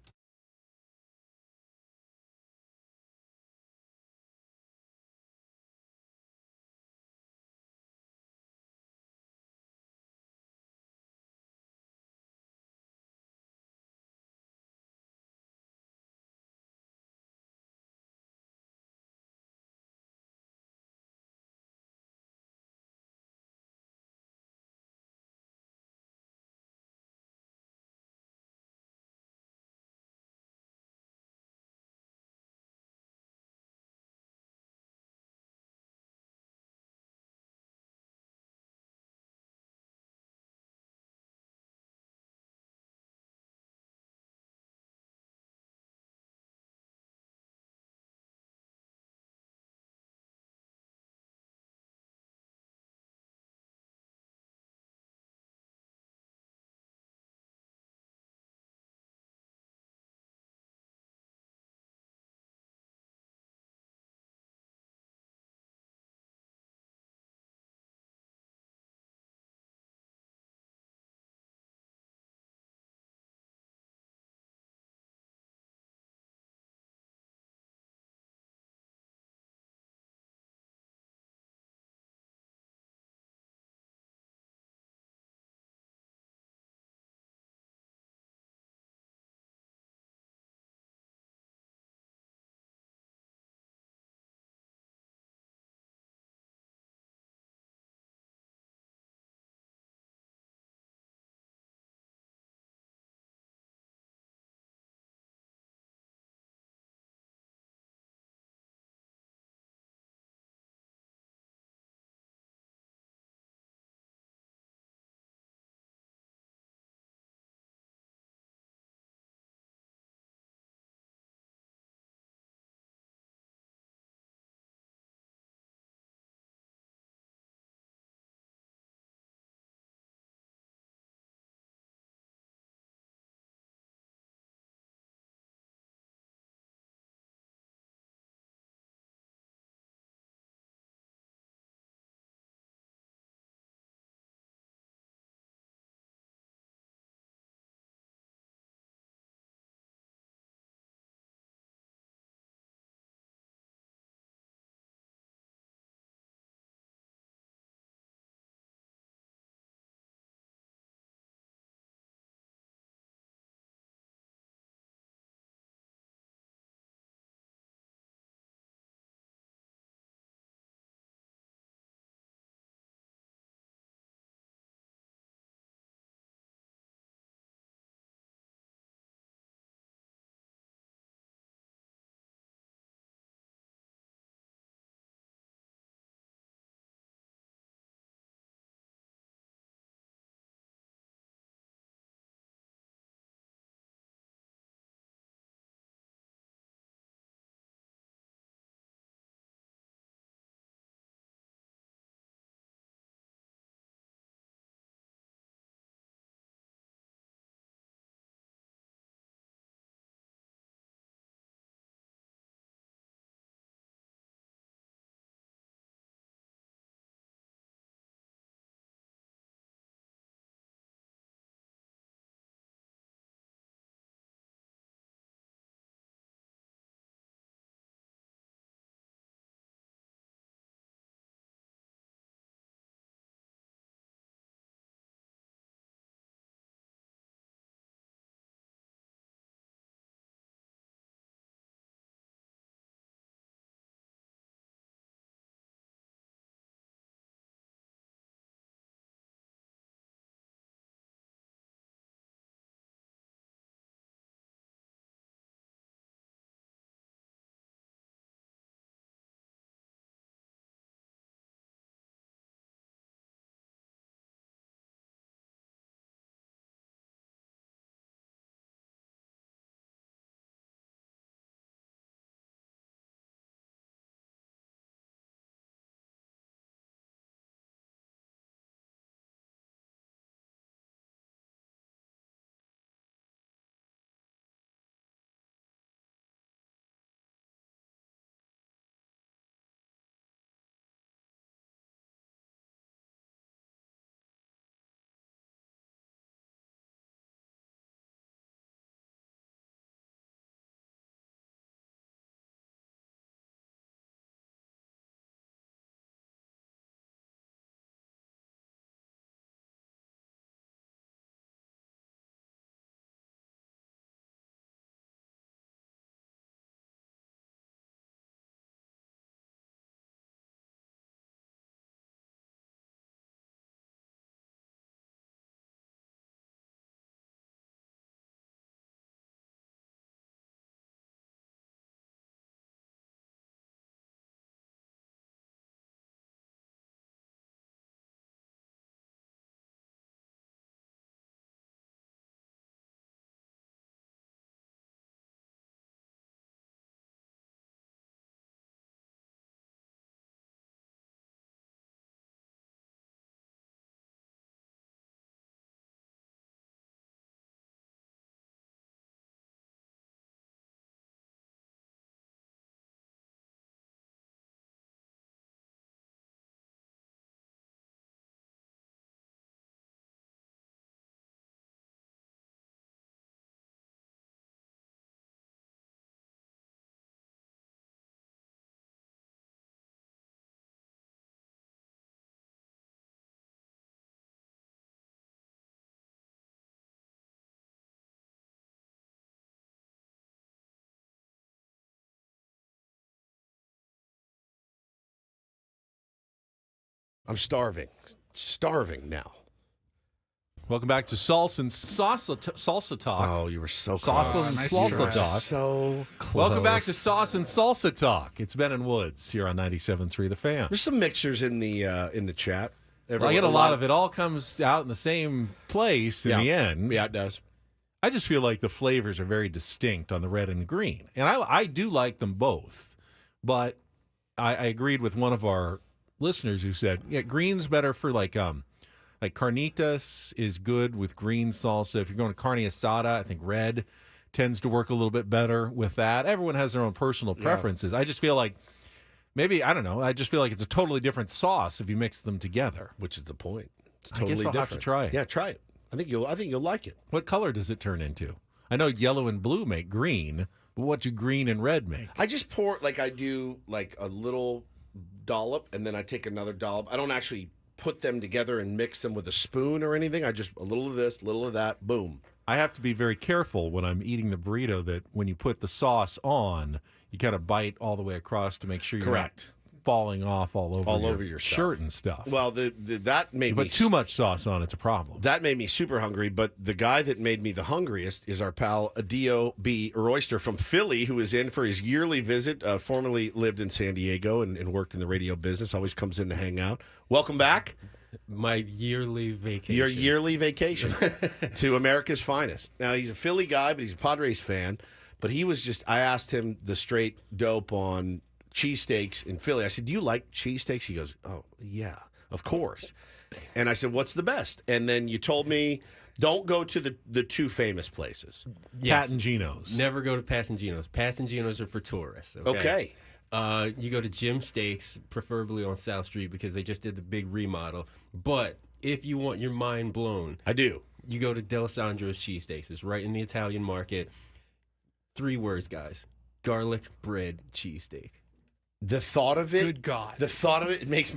I'm starving now. Welcome back to Salsa and Salsa Talk. Oh, you were so Salsa close. and Nice Salsa try. Talk. So close. Welcome back to Sauce and Salsa Talk. It's Ben and Woods here on 97.3 The Fan. There's some mixers in the chat. Well, I get a lot of it. All comes out in the same place in the end. Yeah, it does. I just feel like the flavors are very distinct on the red and green. And I do like them both. But I agreed with one of our listeners who said, yeah, green's better for like carnitas is good with green salsa. If you're going to carne asada, I think red tends to work a little bit better with that. Everyone has their own personal preferences. I just feel like maybe, I don't know, I just feel like it's a totally different sauce if you mix them together. Which is the point. It's I totally guess I'll different. have to try it. Yeah, try it. I think you'll like it. What color does it turn into? I know yellow and blue make green, but what do green and red make? I just pour I do a little dollop, and then I take another dollop. I don't actually put them together and mix them with a spoon or anything. I just a little of this, a little of that, boom. I have to be very careful when I'm eating the burrito that when you put the sauce on, you kind of bite all the way across to make sure you're Correct. not falling off all over your stuff. shirt and stuff. Well, that made me But too much sauce on it's a problem. That made me super hungry, but the guy that made me the hungriest is our pal Adio B. Royster from Philly, who is in for his yearly visit, formerly lived in San Diego and worked in the radio business, always comes in to hang out. Welcome back. My yearly vacation. Your yearly vacation to America's finest. Now, he's a Philly guy, but he's a Padres fan, but I asked him the straight dope on cheesesteaks in Philly. I said, do you like cheesesteaks? He goes, oh, yeah, of course. And I said, what's the best? And then you told me, don't go to the two famous places. Yes. Pat and Gino's. Never go to Pat and Gino's. Pat and Gino's are for tourists. Okay. You go to Jim Steaks, preferably on South Street, because they just did the big remodel. But if you want your mind blown, I do. You go to D'Alessandro's Cheesesteaks. It's right in the Italian market. 3 words, guys: garlic bread cheesesteak. The thought of it, Good God. The thought of it makes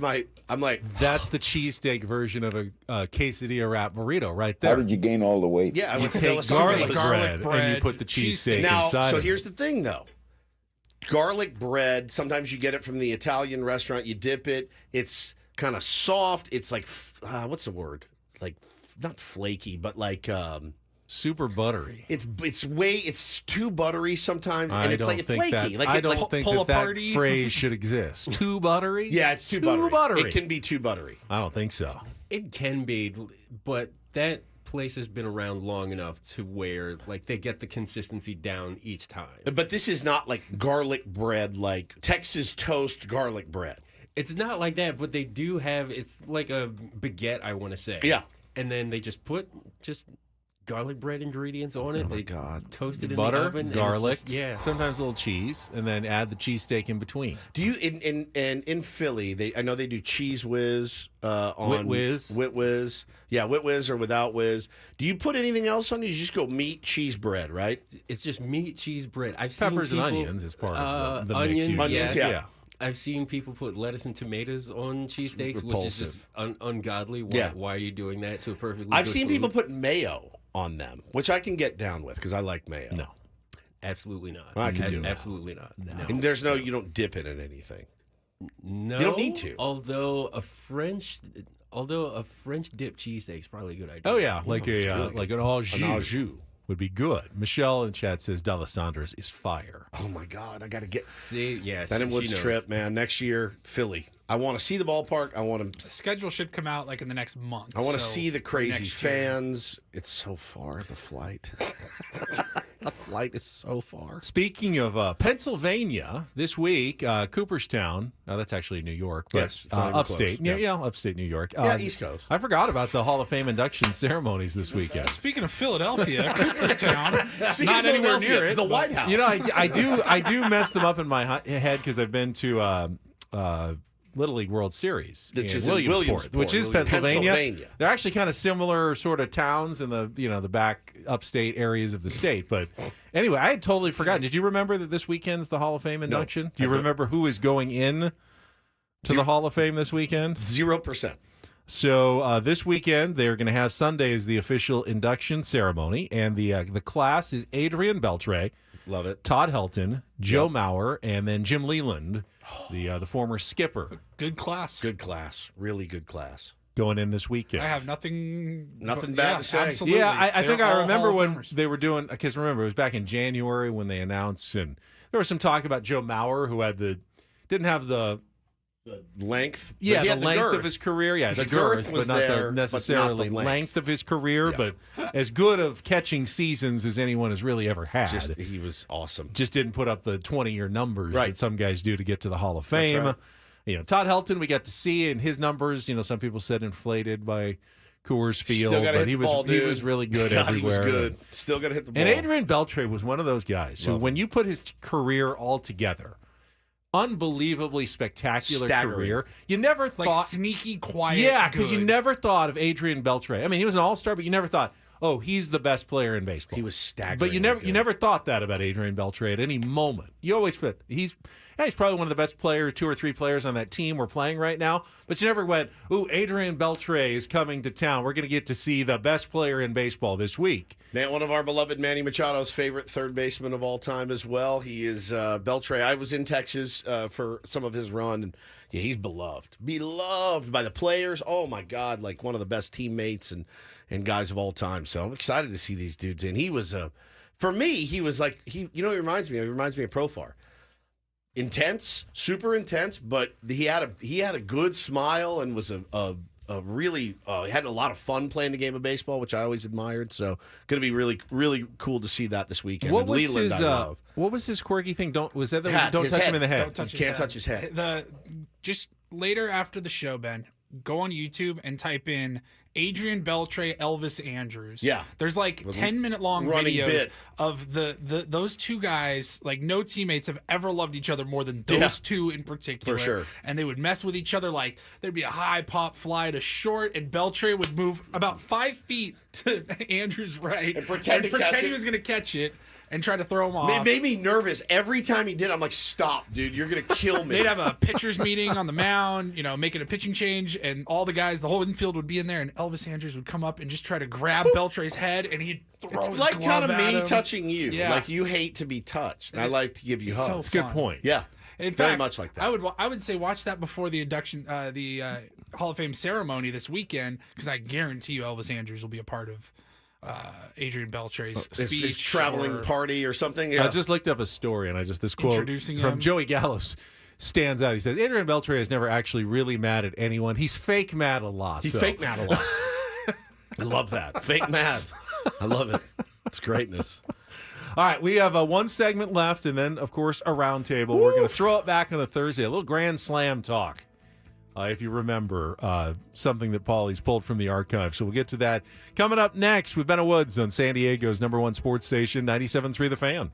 I'm like, That's the cheesesteak version of a quesadilla wrap burrito right there. How did you gain all the weight? yeah, I You went to take D'Alessandro's. garlic bread and you put the cheesesteak Now, inside so of here's it. the thing, though. Garlic bread, sometimes you get it from the Italian restaurant. You dip it. It's kind of soft. It's like, what's the word? Like, not flaky, but like... super buttery. It's too buttery sometimes, and it's like flaky. I don't think that phrase should exist. Too buttery? Yeah, it's too buttery. It can be too buttery. I don't think so. It can be, but that place has been around long enough to where they get the consistency down each time. But this is not like garlic bread, like Texas toast garlic bread. It's not like that, but they do have, it's like a baguette, I want to say. Yeah. And then they just put garlic bread ingredients on it. Oh my God. Toast it in Butter, the oven. garlic, yeah. sometimes a little cheese, and then add the cheesesteak in between. Do you in Philly? I know they do cheese whiz on Wit whiz. Wit whiz. Yeah, wit whiz or without whiz. Do you put anything else on it? You just go meat, cheese, bread, right? It's just meat, cheese, bread. I've Peppers seen people, and onions is part of the onions, mix. usually. Onions, yes. yeah. I've seen people put lettuce and tomatoes on cheesesteaks, which is just Repulsive. ungodly. Why are you doing that to a perfectly I've good seen food? people put mayo on them, which I can get down with because I like mayo. No. Absolutely not. I can do it. Absolutely not. No. And you don't dip it in anything. No. You don't need to. Although a French dip cheesesteak is probably a good idea. Oh yeah, like an au jus. An au jus would be good. Michelle in chat says D'Alessandro's is fire. Oh my God, I got to get. See, yeah. Ben and Woods trip, man. Next year, Philly. I want to see the ballpark. I want to. Schedule should come out in the next month. I want to so see the crazy next year. fans. It's so far, the flight. The flight is so far. Speaking of Pennsylvania, this week, Cooperstown. That's actually New York, but Yes, it's not even upstate. close. Yeah, upstate New York. Yeah, East Coast. I forgot about the Hall of Fame induction ceremonies this weekend. Speaking of Philadelphia, Cooperstown, Speaking not of anywhere Philadelphia, near it. the White House. You know, I do mess them up in my head because I've been to Little League World Series Which in is in Williamsport, which is Pennsylvania. Pennsylvania. They're actually kind of similar sort of towns in the the back upstate areas of the state. But anyway, I had totally forgotten. Did you remember that this weekend's the Hall of Fame induction? Do you remember who is going in to the Hall of Fame this weekend? 0%. So this weekend they're going to have Sunday as the official induction ceremony, and the class is Adrian Beltre, Love it. Todd Helton, Joe Mauer, and then Jim Leland. the former skipper. Good class. Good class. Really good class. Going in this weekend. I have nothing bad to say. Absolutely. Yeah, I think I remember Hall of when Famers. they were doing, because remember, it was back in January when they announced, and there was some talk about Joe Mauer, who didn't have the length. Yeah, He the had the length girth. of his career. Yeah, the The girth girth, was but not there, the but necessarily not the length of his career. Yeah. But as good of catching seasons as anyone has really ever had. He was awesome. Just didn't put up the 20-year numbers Right. that some guys do to get to the Hall of That's Fame. right. Todd Helton, we got to see, and his numbers, some people said inflated by Coors Field, Still gotta but hit he the was ball, he dude. was really good God, everywhere. He was good. Still got to hit the ball. And Adrian Beltre was one of those guys who, Love when you put his career all together, unbelievably spectacular Staggering. career. You never Like thought sneaky, quiet. yeah, because you good. never thought of Adrian Beltre. I mean, he was an all-star, but you never thought, oh, he's the best player in baseball. He was staggering. But you never thought that about Adrian Beltre at any moment. You always fit. He's probably one of the best players, 2 or 3 players on that team we're playing right now. But you never went, ooh, Adrian Beltre is coming to town. We're going to get to see the best player in baseball this week. Man, one of our beloved Manny Machado's favorite third baseman of all time as well. He is Beltre. I was in Texas for some of his run, and yeah, he's beloved by the players. Oh my God, like one of the best teammates and guys of all time. So I'm excited to see these dudes. And he was for me, he was like he reminds me of Profar. Intense, super intense, but he had a good smile and was a really had a lot of fun playing the game of baseball, which I always admired. So going to be really really cool to see that this weekend. What was Leland, his I love. what was his quirky thing? Don't His touch head. him in the head. Can't touch his head. Just later after the show, Ben, go on YouTube and type in Adrian Beltre, Elvis Andrews. Yeah. There's like 10-minute long running videos bit. of those two guys. Like no teammates have ever loved each other more than those two in particular. For sure. And they would mess with each other. Like there'd be a high pop fly to short, and Beltre would move about 5 feet to Andrews' right And pretend to catch he it. was going to catch it and try to throw him off. It made me nervous every time he did. I'm like, stop, dude, you're gonna kill me. They'd have a pitcher's meeting on the mound, making a pitching change, and all the guys, the whole infield would be in there, and Elvis Andrews would come up and just try to grab Beltre's head, and he'd throw It's his like glove kind of at me him. touching you. Yeah. Like you hate to be touched. And I like to give you So hugs. That's a good fun. point. Yeah. In Very fact, much like that. I would say watch that before the induction, the Hall of Fame ceremony this weekend, because I guarantee you Elvis Andrews will be a part of Adrian Beltre's speech. His traveling or- party or something. Yeah. I just looked up a story, and this quote Introducing from him. Joey Gallo's stands out. He says, Adrian Beltre is never actually really mad at anyone. He's fake mad a lot. He's So- fake mad a lot. I love that. Fake mad. I love it. It's greatness. All right, we have one segment left, and then, of course, a roundtable. We're going to throw it back on a Thursday, a little Grand Slam talk. If you remember, something that Paulie's pulled from the archive. So we'll get to that coming up next with Ben Woods on San Diego's #1 sports station, 97.3 The Fan.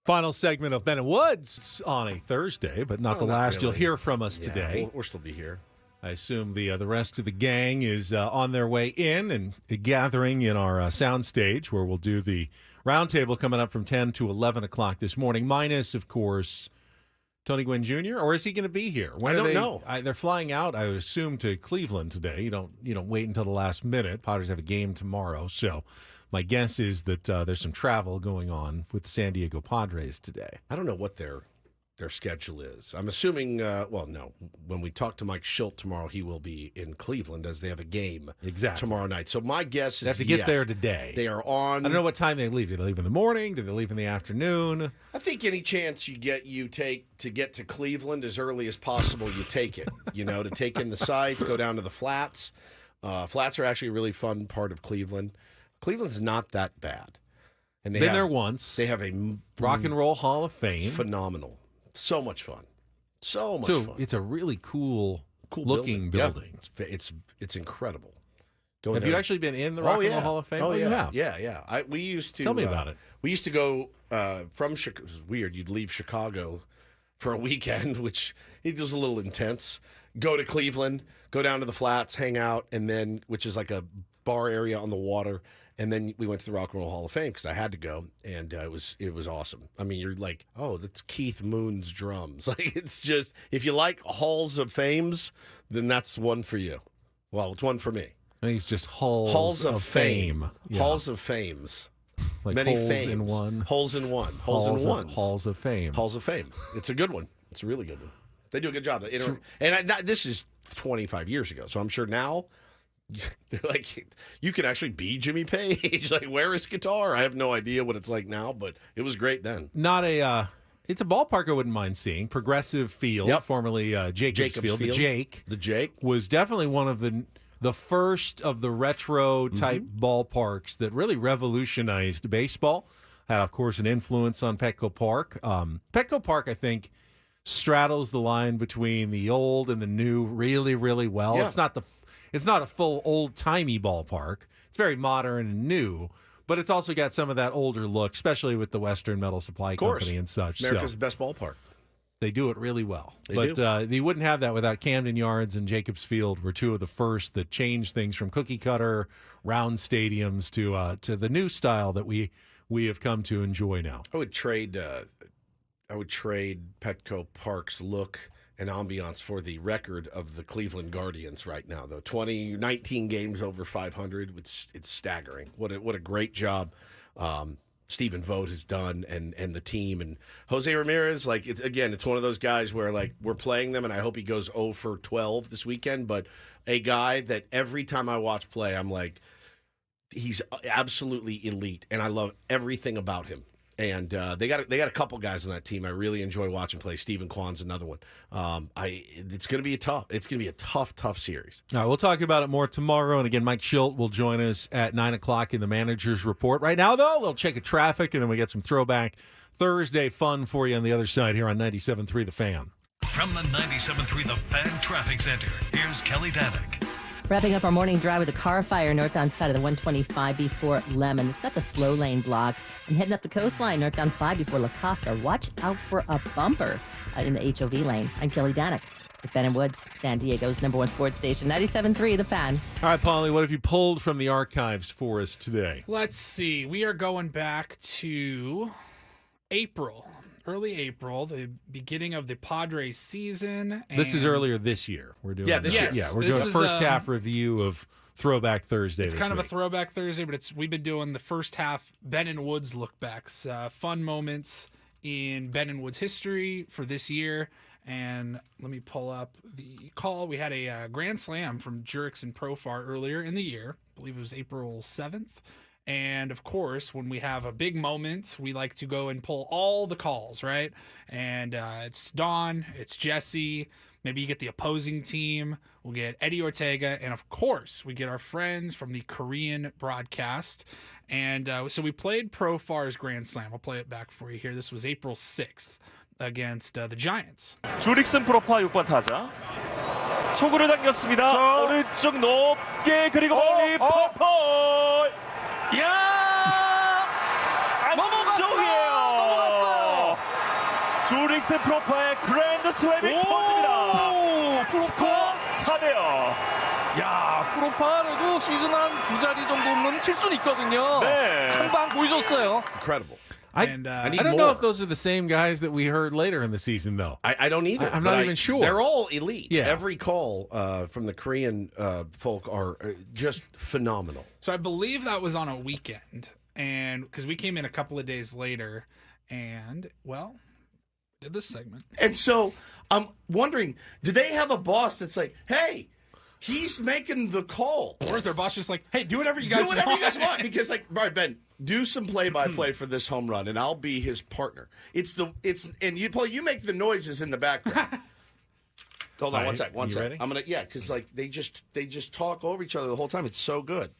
Final segment of Ben and Woods on a Thursday, but not the last. Really. You'll hear from us today. We'll still be here. I assume the rest of the gang is on their way in and gathering in our soundstage, where we'll do the roundtable coming up from 10 to 11 o'clock this morning, minus, of course, Tony Gwynn Jr., or is he going to be here? I don't know. They're flying out, I would assume, to Cleveland today. You don't wait until the last minute. Padres have a game tomorrow, so my guess is that there's some travel going on with the San Diego Padres today. I don't know what their schedule is. I'm assuming, no. When we talk to Mike Schilt tomorrow, he will be in Cleveland as they have a game tomorrow night. So my guess is they have to get there today. They are on. I don't know what time they leave. Do they leave in the morning? Do they leave in the afternoon? I think any chance you take to get to Cleveland as early as possible, you take it. To take in the sights, go down to the flats. Flats are actually a really fun part of Cleveland. Cleveland's not that bad. And Been there once. They have a Rock and Roll Hall of Fame. It's phenomenal. So much fun. So much fun. It's a really cool looking building. Yeah. It's incredible. Have you actually been in the Rock and Roll Hall of Fame? Oh, yeah. You have? Yeah. We used to. Tell me about it. We used to go from Chicago. It was weird. You'd leave Chicago for a weekend, which it was a little intense. Go to Cleveland, go down to the flats, hang out, and then, which is like a bar area on the water. And then we went to the Rock and Roll Hall of Fame because I had to go, and it was awesome. I mean, you're like, oh, that's Keith Moon's drums. Like, it's just, if you like halls of fames, then that's one for you. Well, it's one for me. I think it's just halls of fame. Yeah. Halls of fames. Like many holes fames. in one. Holes in one. Holes in ones. Halls of fame. Halls of fame. It's a good one. It's a really good one. They do a good job. This is 25 years ago, so I'm sure now. They're like, you can actually be Jimmy Page. Like, wear his guitar. I have no idea what it's like now, but it was great then. It's a ballpark I wouldn't mind seeing. Progressive Field, formerly Jacobs Field. The Jake was definitely one of the first of the retro type ballparks that really revolutionized baseball. Had, of course, an influence on Petco Park. Petco Park, I think, straddles the line between the old and the new really, really well. Yeah. It's not a full old-timey ballpark. It's very modern and new, but it's also got some of that older look, especially with the Western Metal Supply Company and such. America's best ballpark. They do it really well. They do. They wouldn't have that without Camden Yards and Jacobs Field were two of the first that changed things from cookie-cutter, round stadiums to the new style that we have come to enjoy now. I would trade Petco Park's look and ambiance for the record of the Cleveland Guardians right now, though. 19 games over 500. It's staggering. What a great job Stephen Vogt has done and the team. And Jose Ramirez, it's one of those guys where, like, we're playing them, and I hope he goes 0 for 12 this weekend. But a guy that every time I watch play, I'm like, he's absolutely elite, and I love everything about him. And they got a couple guys on that team I really enjoy watching play. Stephen Kwan's another one. It's going to be a tough series. All right, we'll talk about it more tomorrow. And again, Mike Schilt will join us at 9 o'clock in the Manager's Report. Right now, though, we'll check of traffic, and then we get some Throwback Thursday fun for you on the other side here on 97.3 The Fan. From the 97.3 The Fan Traffic Center, here's Kelly Danick. Wrapping up our morning drive with a car fire northbound side of the 125 before Lemon. It's got the slow lane blocked. And heading up the coastline northbound 5 before La Costa. Watch out for a bumper in the HOV lane. I'm Kelly Danick with Ben and Woods, San Diego's #1 sports station, 97.3 The Fan. All right, Paulie, what have you pulled from the archives for us today? Let's see. We are going back to early April, the beginning of the Padres season. This is earlier this year. We're doing this year. Yeah, we're doing a first half review of Throwback Thursday. It's kind of a Throwback Thursday, but we've been doing the first half Ben and Woods look backs, fun moments in Ben and Woods history for this year. And let me pull up the call. We had a grand slam from Jurix and Profar earlier in the year. I believe it was April 7th. And, of course, when we have a big moment, we like to go and pull all the calls, right? And it's Don, it's Jesse, maybe you get the opposing team, we'll get Eddie Ortega, and, of course, we get our friends from the Korean broadcast. And so we played Profar's Grand Slam. I'll play it back for you here. This was April 6th against the Giants. 주릭슨 프로파 6번 타자. 초구를 당겼습니다. 오른쪽 높게 그리고 멀리 펄펄. 야! 안쪽이에요. 이스트 프로파의 그랜드 슬램이 터집니다. 스코어 4대0. 야, 프로파도 시즌 한 2자리 정도면 칠 수는 있거든요. 네. 한 방 보여줬어요. Incredible. I And, don't need know more. if those are the same guys that we heard later in the season, though. I don't either. I'm but not even sure. They're all elite. Yeah. Every call from the Korean folk are just phenomenal. So I believe that was on a weekend, and because we came in a couple of days later, and well, did this segment. And so I'm wondering, do they have a boss that's like, hey, he's making the call? Or is their boss just like, hey, do whatever you guys want? Do whatever you guys want. Because, like, all right, Ben, do some play-by-play for this home run, and I'll be his partner. And you make the noises in the background. Hold on, one sec. Ready? I'm gonna, because like they just talk over each other the whole time. It's so good.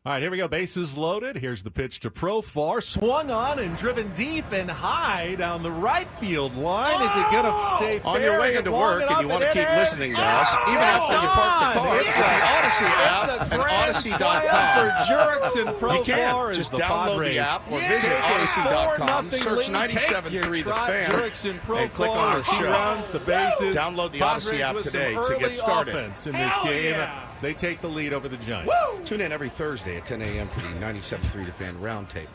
All right, here we go. Bases loaded. Here's the pitch to Profar. Swung on and driven deep and high down the right field line. Is it going to stay fair? On your way Is it into long work and enough? you want to It keep is. listening to us, even after you park the car, it's the Odyssey app and Odyssey.com. For Jerks and Profar. You can. is Just the download Padres. the app or Yeah. visit Take a Odyssey.com. 4-0 Search lead. Take 97.3 your The shot. Fan. Jerks and And click on our Profar. He show. rounds the bases. Download the Odyssey Padres app with today some to get early started. Offense in this game. They take the lead over the Giants. Woo! Tune in every Thursday at 10 a.m. for the 97.3 The Fan Roundtable.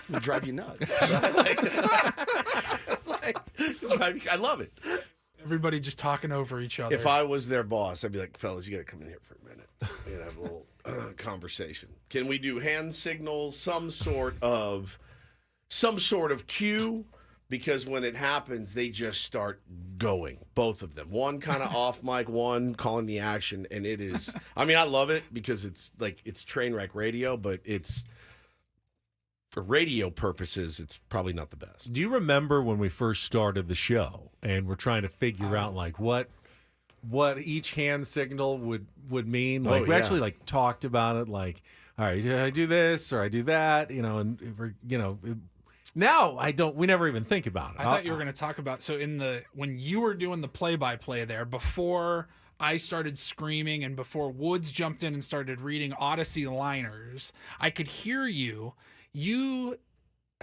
It'll drive you nuts. I love it. Everybody just talking over each other. If I was their boss, I'd be like, fellas, you got to come in here for a minute and have a little conversation. Can we do hand signals, some sort of cue? Because when it happens, they just start going, both of them. One kind of off mic, one calling the action, and it is. I mean, I love it because it's train wreck radio, but it's for radio purposes, it's probably not the best. Do you remember when we first started the show and we're trying to figure out like what each hand signal would mean? Like we actually like talked about it, like, all right, I do this or I do that, and we're, now we never even think about it. I thought you were going to talk about, when you were doing the play-by-play there, before I started screaming and before Woods jumped in and started reading Odyssey liners, I could hear you. You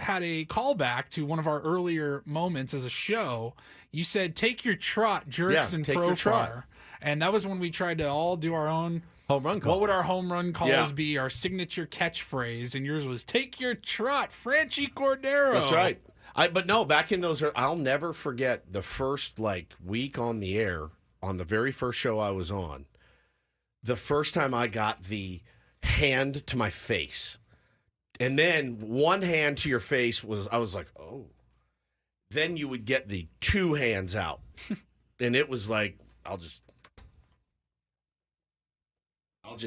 had a callback to one of our earlier moments as a show. You said, take your trot, Jerks and take your trot. Profar. And that was when we tried to all do our own home run calls. What would our home run calls be? Our signature catchphrase, and yours was "Take your trot, Franchi Cordero." That's right. But no, back in those, I'll never forget the first week on the air on the very first show I was on. The first time I got the hand to my face, and then one hand to your face I was like, oh. Then you would get the two hands out, and it was like, I'll just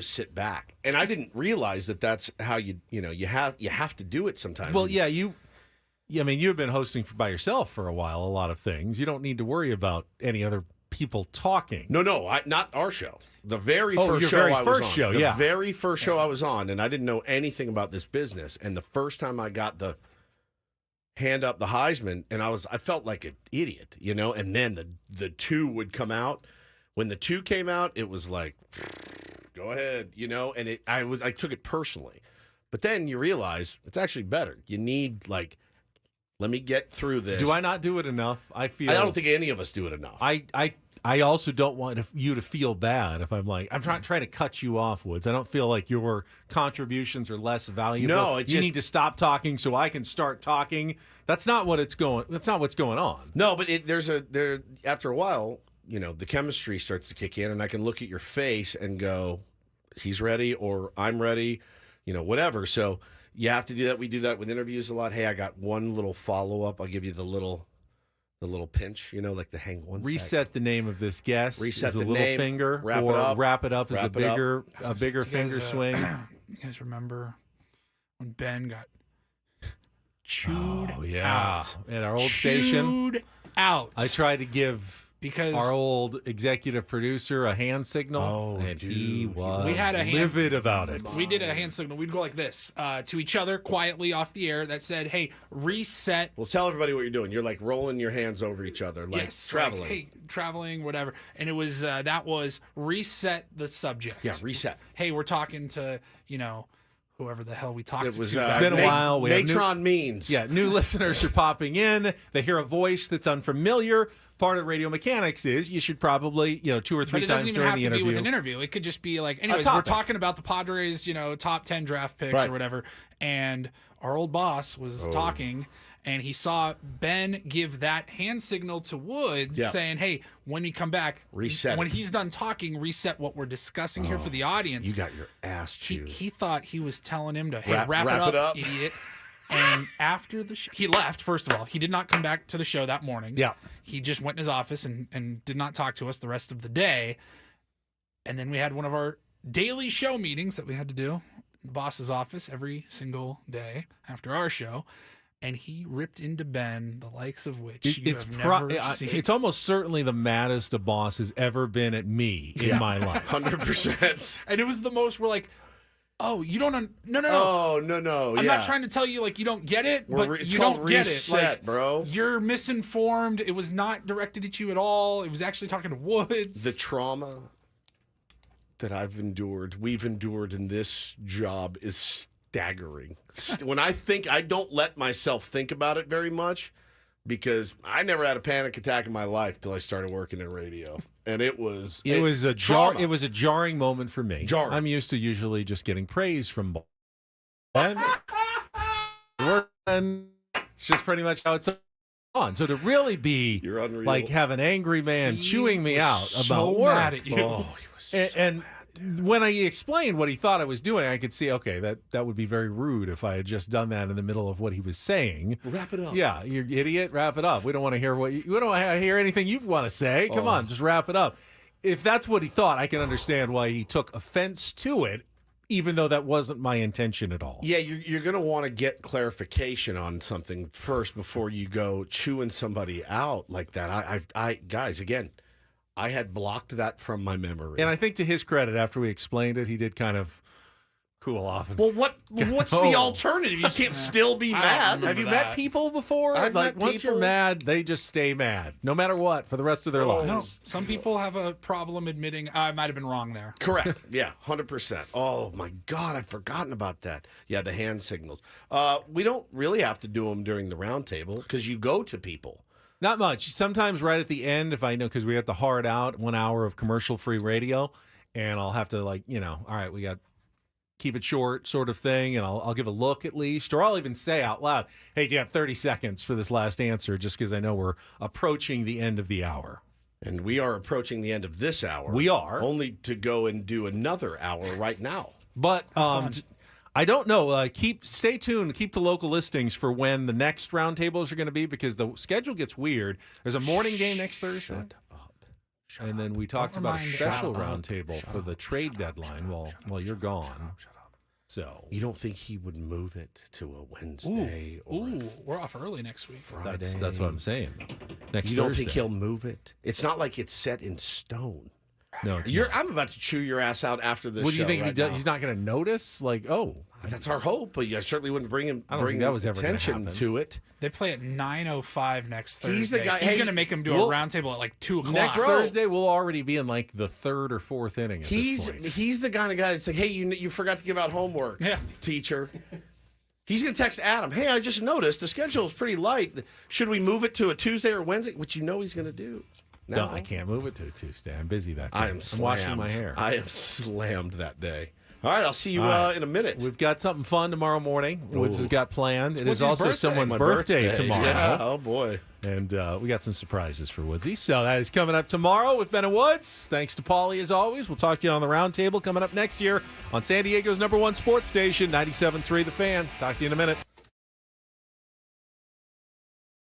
sit back, and I didn't realize that's how you have to do it sometimes. Well, yeah, I mean, you've been hosting by yourself for a while. A lot of things you don't need to worry about any other people talking. No, not our show. The very first show I was on. The very first show I was on, and I didn't know anything about this business. And the first time I got the hand up the Heisman, and I felt like an idiot, And then the two would come out. When the two came out, it was like, go ahead, And I took it personally, but then you realize it's actually better. You need let me get through this. Do I not do it enough? I don't think any of us do it enough. I also don't want you to feel bad if I'm trying to cut you off, Woods. I don't feel like your contributions are less valuable. No, you need to stop talking so I can start talking. That's not what's going on. No, but after a while, the chemistry starts to kick in, and I can look at your face and go, he's ready, or I'm ready, whatever. So you have to do that. We do that with interviews a lot. Hey, I got one little follow-up. I'll give you the little pinch, like the hang one Reset sec. the name of this guest. Reset is the a little name, finger, wrap or it up, wrap it up as wrap a it bigger finger swing. You guys remember when Ben got chewed out at our old chewed station? Chewed out. I tried to give because our old executive producer a hand signal, and he was livid about it. We did a hand signal. We'd go like this to each other quietly off the air that said, hey, reset. Well, tell everybody what you're doing. You're rolling your hands over each other, traveling. Hey, traveling, whatever. And it was that was reset the subject. Yeah, reset. Hey, we're talking to, whoever the hell we talked It was, to. It's been a while. We have Natron means. Yeah, new listeners are popping in. They hear a voice that's unfamiliar. Part of radio mechanics is you should probably, 2 or 3 But it times doesn't even during have the to interview. be with an interview. It could just be like, anyways, we're talking about the Padres, top 10 draft picks Right. or whatever. And our old boss was talking, and he saw Ben give that hand signal to Woods saying, hey, when you come back, reset. When he's done talking, reset what we're discussing here for the audience. You got your ass chewed. He thought he was telling him to, hey, Wrap wrap it up. idiot. And after the show, he left, first of all. He did not come back to the show that morning. Yeah. He just went in his office and did not talk to us the rest of the day. And then we had one of our daily show meetings that we had to do in the boss's office every single day after our show. And he ripped into Ben, the likes of which you have never seen. It's almost certainly the maddest a boss has ever been at me in my life. 100%. And it was the most, we're like, oh, you don't no. Oh, no. I'm not trying to tell you you don't get it, but It's you called don't get it. reset, bro. You're misinformed. It was not directed at you at all. It was actually talking to Woods. The trauma that we've endured in this job is staggering. When I don't let myself think about it very much, because I never had a panic attack in my life till I started working in radio. And it was a jarring moment for me. Jarring. I'm used to usually just getting praise from and it's just pretty much how it's on. So to really be like have an angry man chewing me out so about work. mad at you. Oh, he was so and when I explained what he thought I was doing, I could see, okay, that would be very rude if I had just done that in the middle of what he was saying. Wrap it up. Yeah, you idiot, wrap it up. We don't want to hear we don't want to hear anything you want to say. Come on, just wrap it up. If that's what he thought, I can understand why he took offense to it, even though that wasn't my intention at all. Yeah, you're going to want to get clarification on something first before you go chewing somebody out like that. Guys, again, I had blocked that from my memory. And I think to his credit, after we explained it, he did kind of cool off. Well, what's the alternative? You can't still be mad. Have you met people before? I've met once people. you're mad, they just stay mad, no matter what, for the rest of their lives. No, some people have a problem admitting I might have been wrong there. Correct. Yeah, 100%. Oh, my God, I'd forgotten about that. Yeah, the hand signals. We don't really have to do them during the roundtable because you go to people. Not much. Sometimes right at the end, if I know, because we got the hard out 1 hour of commercial-free radio, and I'll have to all right, we got keep it short sort of thing, and I'll give a look at least, or I'll even say out loud, hey, you have 30 seconds for this last answer, just because I know we're approaching the end of the hour. And we are approaching the end of this hour. We are. Only to go and do another hour right now. But I don't know. Stay tuned. Keep the local listings for when the next roundtables are going to be, because the schedule gets weird. There's a morning game next Thursday. Shut up. And then we talked about a special roundtable for the trade deadline while you're gone. Shut up. So you don't think he would move it to a Wednesday or we're off early next week. Friday? That's what I'm saying. Next You don't Thursday. think he'll move it? It's not like it's set in stone. No, it's I'm about to chew your ass out after this. What do you show think right he does? now. He's not going to notice? That's our hope, but I certainly wouldn't bring that was ever gonna attention happen. to it. They play at 9:05 next Thursday. He's the guy. He's going to make them do a roundtable at 2 o'clock. Next Thursday, we'll already be in the third or fourth inning. At this point. He's the kind of guy that's like, hey, you forgot to give out homework, teacher. He's going to text Adam, hey, I just noticed the schedule is pretty light. Should we move it to a Tuesday or Wednesday? Which he's going to do. No, I can't move it to a Tuesday. I'm busy that day. I'm washing my hair. I am slammed that day. All right, I'll see you in a minute. We've got something fun tomorrow morning. Woods has got planned. It is also birthday? someone's My birthday tomorrow. Yeah, oh, boy. And we got some surprises for Woodsy. So that is coming up tomorrow with Ben and Woods. Thanks to Paulie, as always. We'll talk to you on the roundtable coming up next year on San Diego's #1 sports station, 97.3 The Fan. Talk to you in a minute.